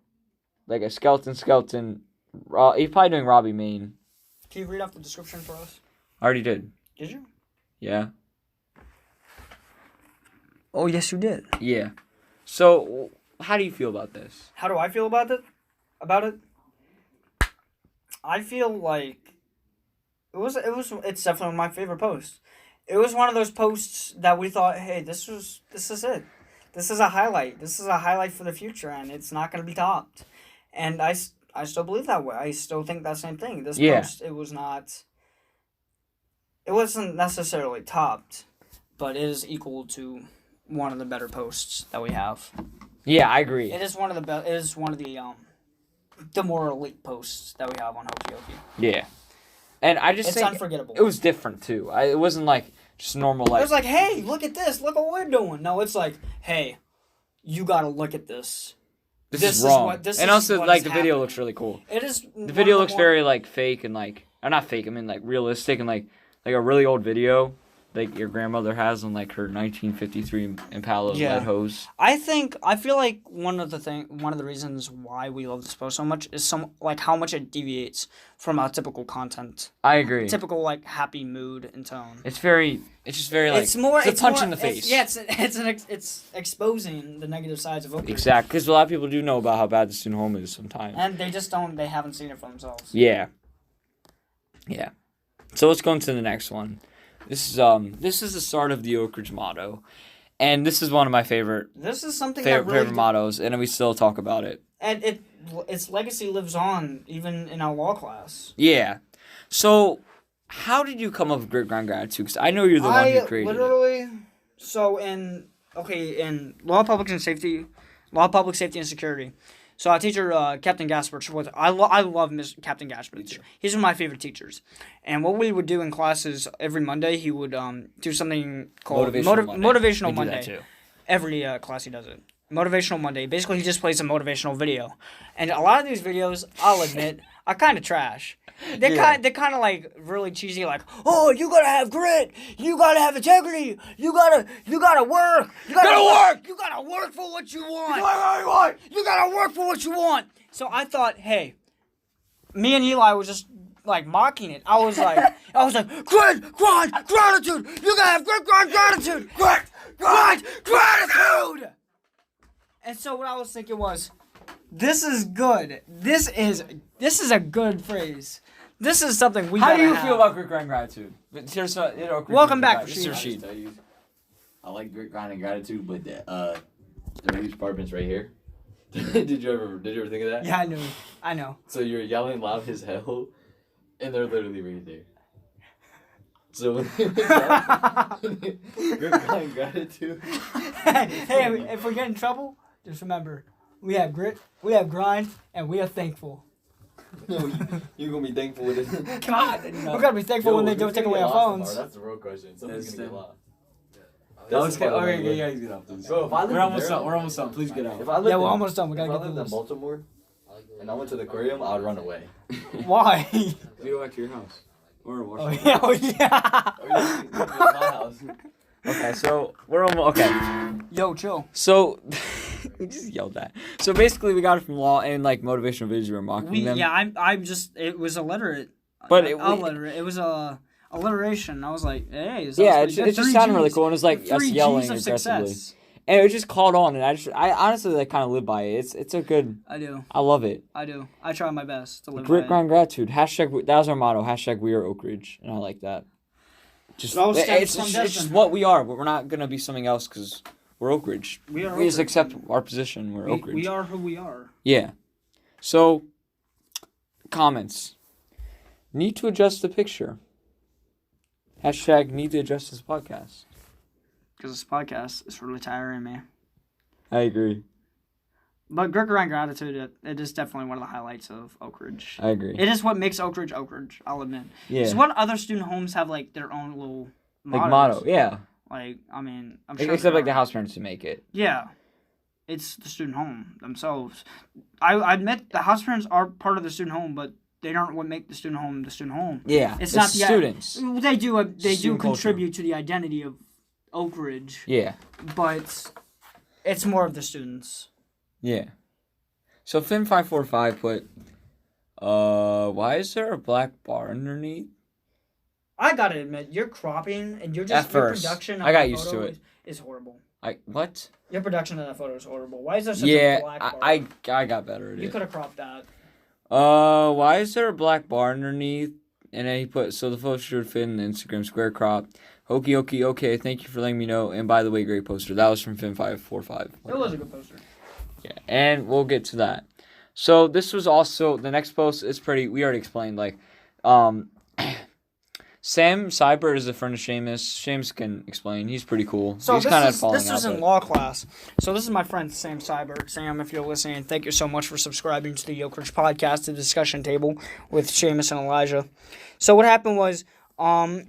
like a skeleton. He's probably doing Robbie Main. Can you read off the description for us? I already did. Did you? Yeah. Oh, yes, you did. Yeah. So how do you feel about this? How do I feel about it? I feel like it's definitely one of my favorite posts. It was one of those posts that we thought, hey, this is it. This is a highlight. This is a highlight for the future, and it's not going to be topped. And I still believe that way. I still think that same thing. This post, it wasn't necessarily topped, but it is equal to one of the better posts that we have. Yeah, I agree. It is one of the best. It is one of the more elite posts that we have on HokeyOakey. Yeah. And I just It's think unforgettable. it was different too. It wasn't like just normal like. It was like, hey, look at this. Look what we're doing. No, it's like, hey, you got to look at this. this this is is wrong. what- this And is also what like is the video happening. looks really cool. It is. The video looks very like fake and like, or not fake. I mean like realistic and like a really old video, like your grandmother has on like her 1953 Impala lead hose. I feel like one of the reasons why we love this post so much is how much it deviates from our typical content. I agree. Typical like happy mood and tone. It's just very like It's more. it's a punch more, in the face. It's exposing the negative sides of Oak Ridge. Exactly, because a lot of people do know about how bad the student home is sometimes. And they just don't. They haven't seen it for themselves. Yeah. So let's go into the next one. This is the start of the Oak Ridge motto, and this is one of my favorite This is something that really favorite mottos, and we still talk about it. and its legacy lives on even in our law class. Yeah. So, how did you come up with Grit Grind Gratitude? Because I know you're the one who created it. So in law, public safety and security. So our teacher, Captain Gasperich, I love Captain Gasperich. He's one of my favorite teachers. And what we would do in classes every Monday, he would do something called Motivational We do Monday. that too. Every class he does it. Motivational Monday. Basically, he just plays a motivational video. And a lot of these videos, I'll admit, are kind of trash. They're kind of like really cheesy, like, oh, you gotta have grit, you gotta have integrity, you gotta work, you gotta work for what you want, you gotta work for what you want. So I thought, hey, me and Eli was just like mocking it. I was like, grit, grind, gratitude. You gotta have grit, grind, gratitude. Grit, grind, gratitude. And so what I was thinking was, this is good. This is a good phrase. This is something we. How do you have. feel about Grit Grind Gratitude? Welcome back, Rashid. I like grit, grind, and gratitude, but the release department's right here. Did you ever think of that? Yeah, I know. So you're yelling loud as hell, and they're literally right there. So when grit, grind, gratitude. Hey, if we get in trouble, just remember, we have grit, we have grind, and we are thankful. You're gonna be thankful with it. God. We're gonna be thankful when they don't take away our phones. That's the real question. Someone's gonna get lost. No, let's get. Okay, yeah, he's get off. Please. Bro, if I lived We're almost there- done. We're almost done. Please get out. If I lived Yeah, we're in- almost done. We If gotta I get lived through in this. Baltimore and I went to the aquarium, I would run away. Why? We go back to your house. Or Oh Washington. yeah, oh yeah. Or you can go to my house. Okay, so we're almost okay. Yo, chill. So we just yelled that. So basically, we got it from law and like motivational videos. We were mocking them. Yeah, I'm just. It was illiterate. But illiterate. It was a alliteration. I was like, hey. Is that Yeah, what you it did? just 3 sounded really Gs. cool, and it was like us 3 yelling Gs of aggressively, success. and it just caught on. And I honestly like kind of live by it. It's a good. I do. I love it. I do. I try my best to live Grit, by it. grind, gratitude. Hashtag. That was our motto. Hashtag we are Oak Ridge, and I like that. Just It all stems it's from just Desmond. what we are, but we're not gonna be something else because we're Oak Ridge. We are. We just Oak Ridge. accept our position. We're Oak Ridge. We are who we are. Yeah. So, comments. Need to adjust the picture. Hashtag need to adjust this podcast. Because this podcast is really tiring me. I agree. But Grit Grind Gratitude, it is definitely one of the highlights of Oak Ridge. I agree. It is what makes Oak Ridge, I'll admit. Yeah. It's what other student homes have, like, their own little Like mottos. motto. Yeah. Like, I mean, I'm sure. Except like the there are. house parents to make it. Yeah. It's the student home themselves. I admit the house parents are part of the student home, but they aren't what make the student home the student home. Yeah. It's not the students. They do Student culture. contribute to the identity of Oak Ridge, Yeah. but it's more of the students. Yeah. So Finn545 put, why is there a black bar underneath? I gotta admit, your cropping and your At just your first. production. I of got that used photo to it. Is horrible. What? Your production of that photo is horrible. Why is there such a Yeah, black bar? I got better at You it. could have cropped that. Why is there a black bar underneath? And then he put, so the photo should fit in the Instagram square crop. HokeyOakey, okay, thank you for letting me know. And by the way, great poster. That was from Finn545. It was a good poster. Yeah, and we'll get to that. So this was also, the next post is pretty, we already explained, like, Sam Seibert is a friend of Seamus. Seamus can explain. He's pretty cool. So He's kind of this falling was out. in law class. So this is my friend Sam Seibert. Sam, if you're listening, thank you so much for subscribing to the Oak Ridge podcast, the discussion table with Seamus and Elijah. So what happened was, so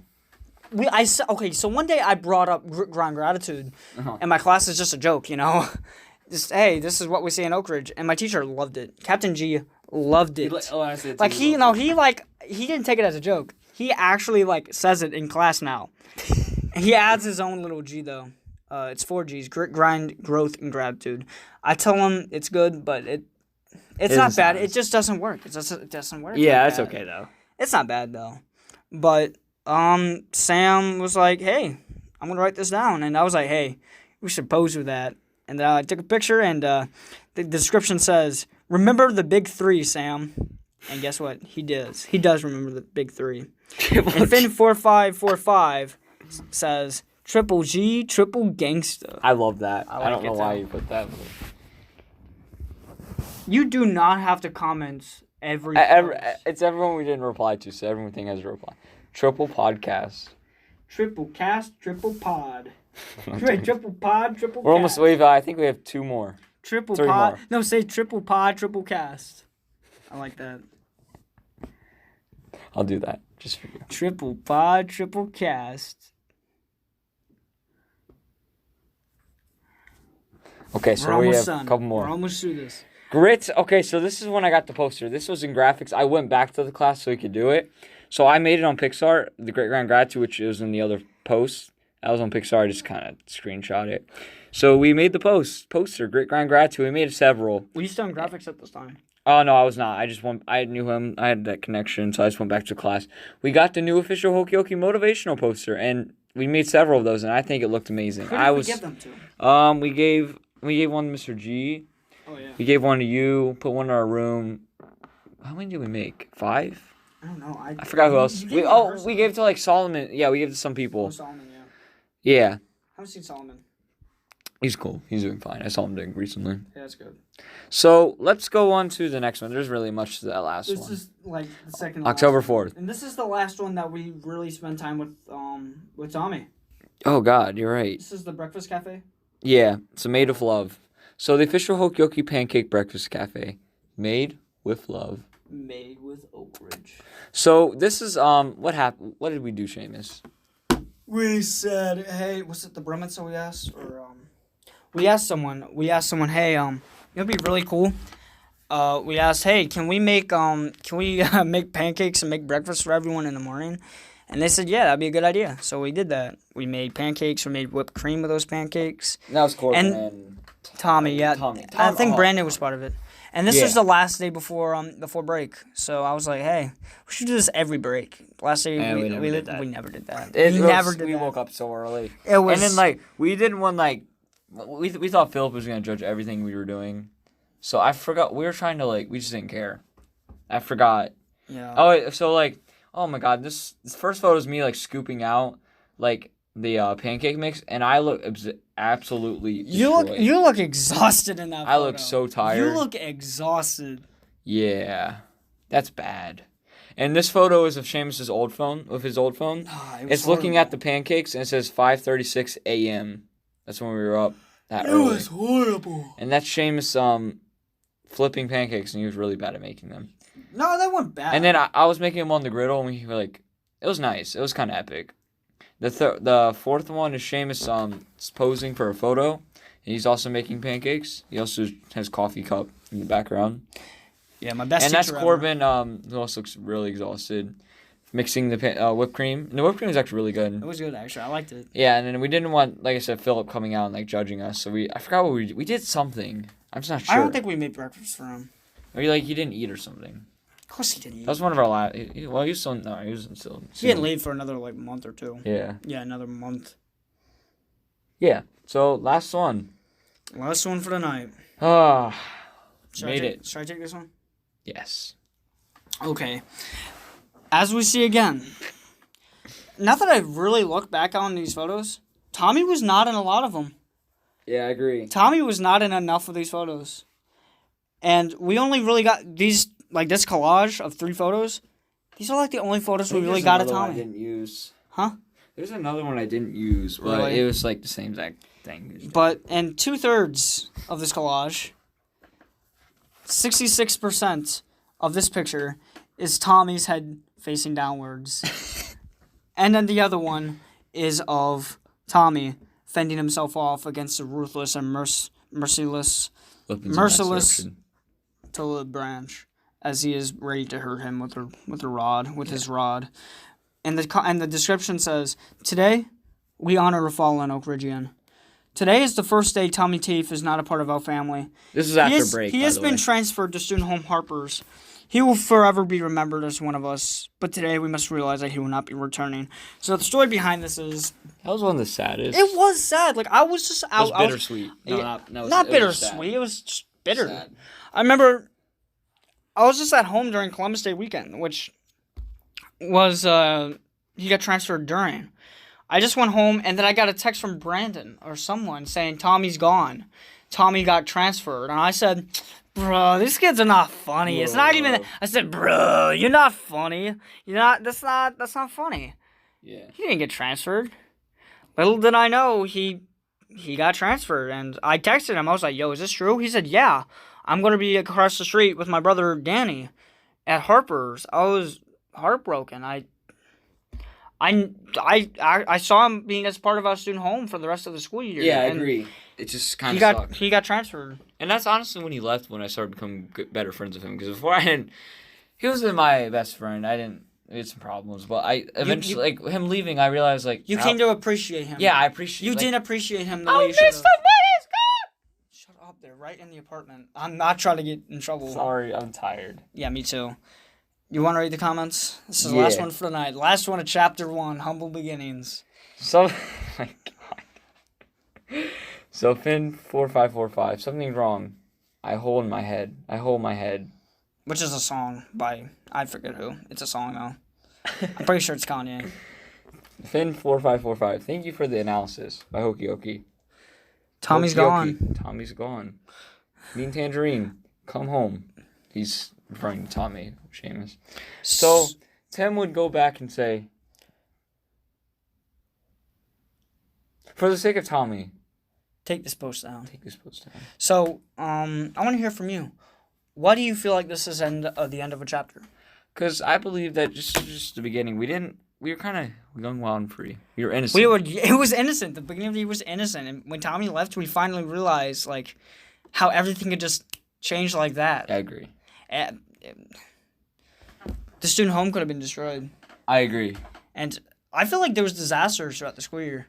one day I brought up grind gratitude, and my class is just a joke, you know, just hey, this is what we say in Oak Ridge, and my teacher loved it. Captain G loved it. He didn't take it as a joke. He actually says it in class now. He adds his own little G though. It's 4 G's: grit, grind, growth, and gratitude. I tell him it's good, but it's not bad. It just doesn't work. It doesn't work. Yeah, like that's that. okay though. It's not bad though. But Sam was like, "Hey, I'm gonna write this down," and I was like, "Hey, we should pose with that." And I took a picture, and the description says, "Remember the big 3, Sam." And guess what? He does. He does remember the big 3. And Finn4545 says, "Triple G, triple gangsta." I love that. I I don't like know it, why too. you put that. You do not have to comment every post. It's everyone we didn't reply to, so everything has a reply. Triple podcast. Triple cast, triple pod. Wait, triple pod, triple We're almost. cast. I think we have 2 more. Triple 3 pod. more. No, say triple pod, triple cast. I like that. I'll do that just for you. Triple pod, triple cast. Okay, so We're we almost have done. a couple more. We're almost through this. Grit. Okay, so this is when I got the poster. This was in graphics. I went back to the class so we could do it. So I made it on Pixar, the Great Grand Gratitude, which was in the other post. That was on Pixar. I just kind of screenshot it. So we made the poster, Great Grand Gratitude. We made several. Were you still in graphics at this time? Oh, no, I was not. I knew him. I had that connection, so I just went back to class. We got the new official HokeyOakey motivational poster, and we made several of those, and I think it looked amazing. Who did we give them to? We gave one to Mr. G. Oh, yeah. We gave one to you, put one in our room. How many did we make? 5? I don't know. I forgot who else. You gave me a person. We gave to like Solomon. Yeah, we gave to some people. Oh, Solomon, yeah. Yeah, Haven't seen Solomon. he's cool. He's doing fine. I saw him doing recently. Yeah, that's good. So let's go on to the next one. There's really much to that last This one. is the second. October last one. 4th. And this is the last one that we really spent time with Tommy. Oh God, you're right. This is the breakfast cafe. Yeah, it's made of love. So the official HokeyOakey Pancake Breakfast Cafe, made with love. Made with Oak Ridge. So this is what happened. What did we do, Seamus? We said, hey, was it the Brummets we asked, or we asked someone, hey, it'd be really cool. We asked, hey, can we make make pancakes and make breakfast for everyone in the morning? And they said, yeah, that'd be a good idea. So we did that. We made pancakes. We made whipped cream with those pancakes. That was Corbin And Tommy, yeah. Tommy. I think Brandon was part of it. And this Yeah. was the last day before break. So I was like, hey, we should do this every break. Last day, And we we never did that. We never did that. We woke up so early. It was, And then, like, we didn't want, like, we thought Philip was going to judge everything we were doing. So I forgot. We were trying to, like, we just didn't care. I forgot. yeah. Oh, wait, so, like, oh, my God. This first photo is me, like, scooping out, like, the pancake mix. And I look absolutely destroyed. You look exhausted in that photo. I look so tired. You look exhausted. Yeah. That's bad. And this photo is of Seamus's old phone, of his old phone. It's looking at the pancakes, and it says 5:36 a.m. That's when we were up that early. It was horrible. And that's Seamus flipping pancakes, and he was really bad at making them. No, that wasn't bad. And then I was making them on the griddle, and we were like, it was nice. It was kind of epic. The fourth one is Seamus posing for a photo, and he's also making pancakes. He also has coffee cup in the background. Yeah, my best And that's teacher ever. Corbin, who also looks really exhausted, mixing the whipped cream. And the whipped cream was actually really good. It was good, actually. I liked it. Yeah, and then we didn't want, like I said, Philip coming out and, like, judging us. So I forgot what we did something. I'm just not sure. I don't think we made breakfast for him. Or he didn't eat or something. Of course he didn't eat. That was one of our last. Well, he was still. No, he was still. He didn't leave for another, like, month or two. Yeah. Yeah, another month. Yeah. So last one. Last one for the night. Ah, Should made it. Should I take this one? Yes. Okay. As we see again, now that I really look back on these photos, Tommy was not in a lot of them. Yeah, I agree. Tommy was not in enough of these photos. And we only really got these, like this collage of 3 photos. These are like the only photos we really got of I Tommy. didn't use. Huh? There's another one I didn't use, but Really? it was like the same exact thing. But in 2/3 of this collage, 66% of this picture is Tommy's head facing downwards. And then the other one is of Tommy fending himself off against the ruthless and merciless Tulip branch as he is ready to hurt him with his rod. And the description says, "Today, we honor a fallen Oak Ridgean. Today is the first day Tommy Tafe is not a part of our family. This is after break. He has been transferred to student home Harper's. He will forever be remembered as one of us, but today we must realize that he will not be returning." So the story behind this is, That was one of the saddest. it was sad. Like, I was just out. It was bittersweet. Not bittersweet. It was just bitter. Sad. I remember I was just at home during Columbus Day weekend, which was he got transferred during. I just went home, and then I got a text from Brandon or someone saying Tommy's gone. Tommy got transferred, and I said, "Bro, these kids are not funny. It's not even." I said, "Bro, you're not funny. You're not. That's not funny." Yeah. He didn't get transferred. Little did I know he got transferred, and I texted him. I was like, "Yo, is this true?" He said, "Yeah, I'm gonna be across the street with my brother Danny at Harper's." I was heartbroken. I saw him being as part of our student home for the rest of the school year. Yeah, I and agree. It just kind of sucked. He got transferred. And that's honestly when he left, when I started becoming better friends with him. Because before he wasn't my best friend. We had some problems, but I eventually, like, him leaving, I realized, like, You came to appreciate him. Yeah, I appreciate. You like, didn't appreciate him the way you should have. Shut up! They're right in the apartment. I'm not trying to get in trouble. Sorry, I'm tired. Yeah, me too. You want to read the comments? This is the last one for the night. Last one of chapter 1, Humble Beginnings. So, my God. So Finn4545, something's wrong. I hold my head. Which is a song by, I forget who. It's a song though. I'm pretty sure it's Kanye. Finn4545, thank you for the analysis by HokeyOakey. Tommy's gone. Tommy's gone. Mean Tangerine, come home. He's referring to Tommy, Seamus. So, Tim would go back and say, for the sake of Tommy, Take this post down. take this post down. So, I want to hear from you. Why do you feel like this is the end of a chapter? Because I believe that just the beginning, we were kind of young, wild, and free. We were innocent. It was innocent. The beginning of the year was innocent. And when Tommy left, we finally realized, like, how everything could just change like that. I agree. The student home could have been destroyed. I agree. And I feel like there was disasters throughout the school year.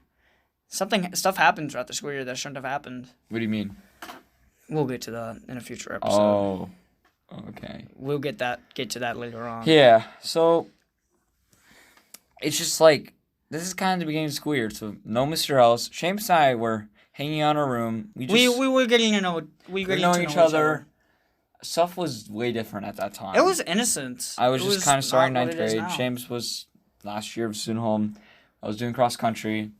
Stuff happened throughout the school year that shouldn't have happened. What do you mean? We'll get to that in a future episode. Oh, okay. We'll get to that later on. Yeah, so it's just like, this is kind of the beginning of the school year, so no Mr. Ellis. James and I were hanging out in our room. We were getting to know each other. Stuff was way different at that time. It was innocent. I was just kind of starting ninth grade. Now. James was last year of student home. I was doing cross country.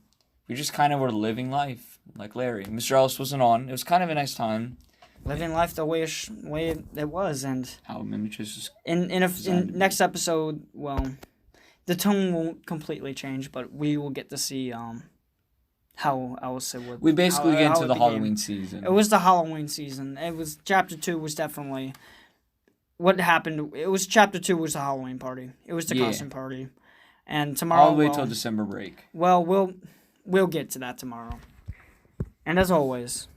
We just kind of were living life like Larry. Mr. Ellis wasn't on. It was kind of a nice time. Living life the way it was, and how miniatures is in next episode, well, the tone won't completely change, but we will get to see how else it would. We basically get into the became. Halloween season. It was the Halloween season. It was chapter 2 was definitely what happened. It was chapter 2 was the Halloween party. It was the costume party, and tomorrow. All the way till December break. Well, we'll get to that tomorrow. And as always,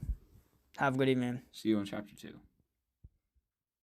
have a good evening. See you in chapter 2.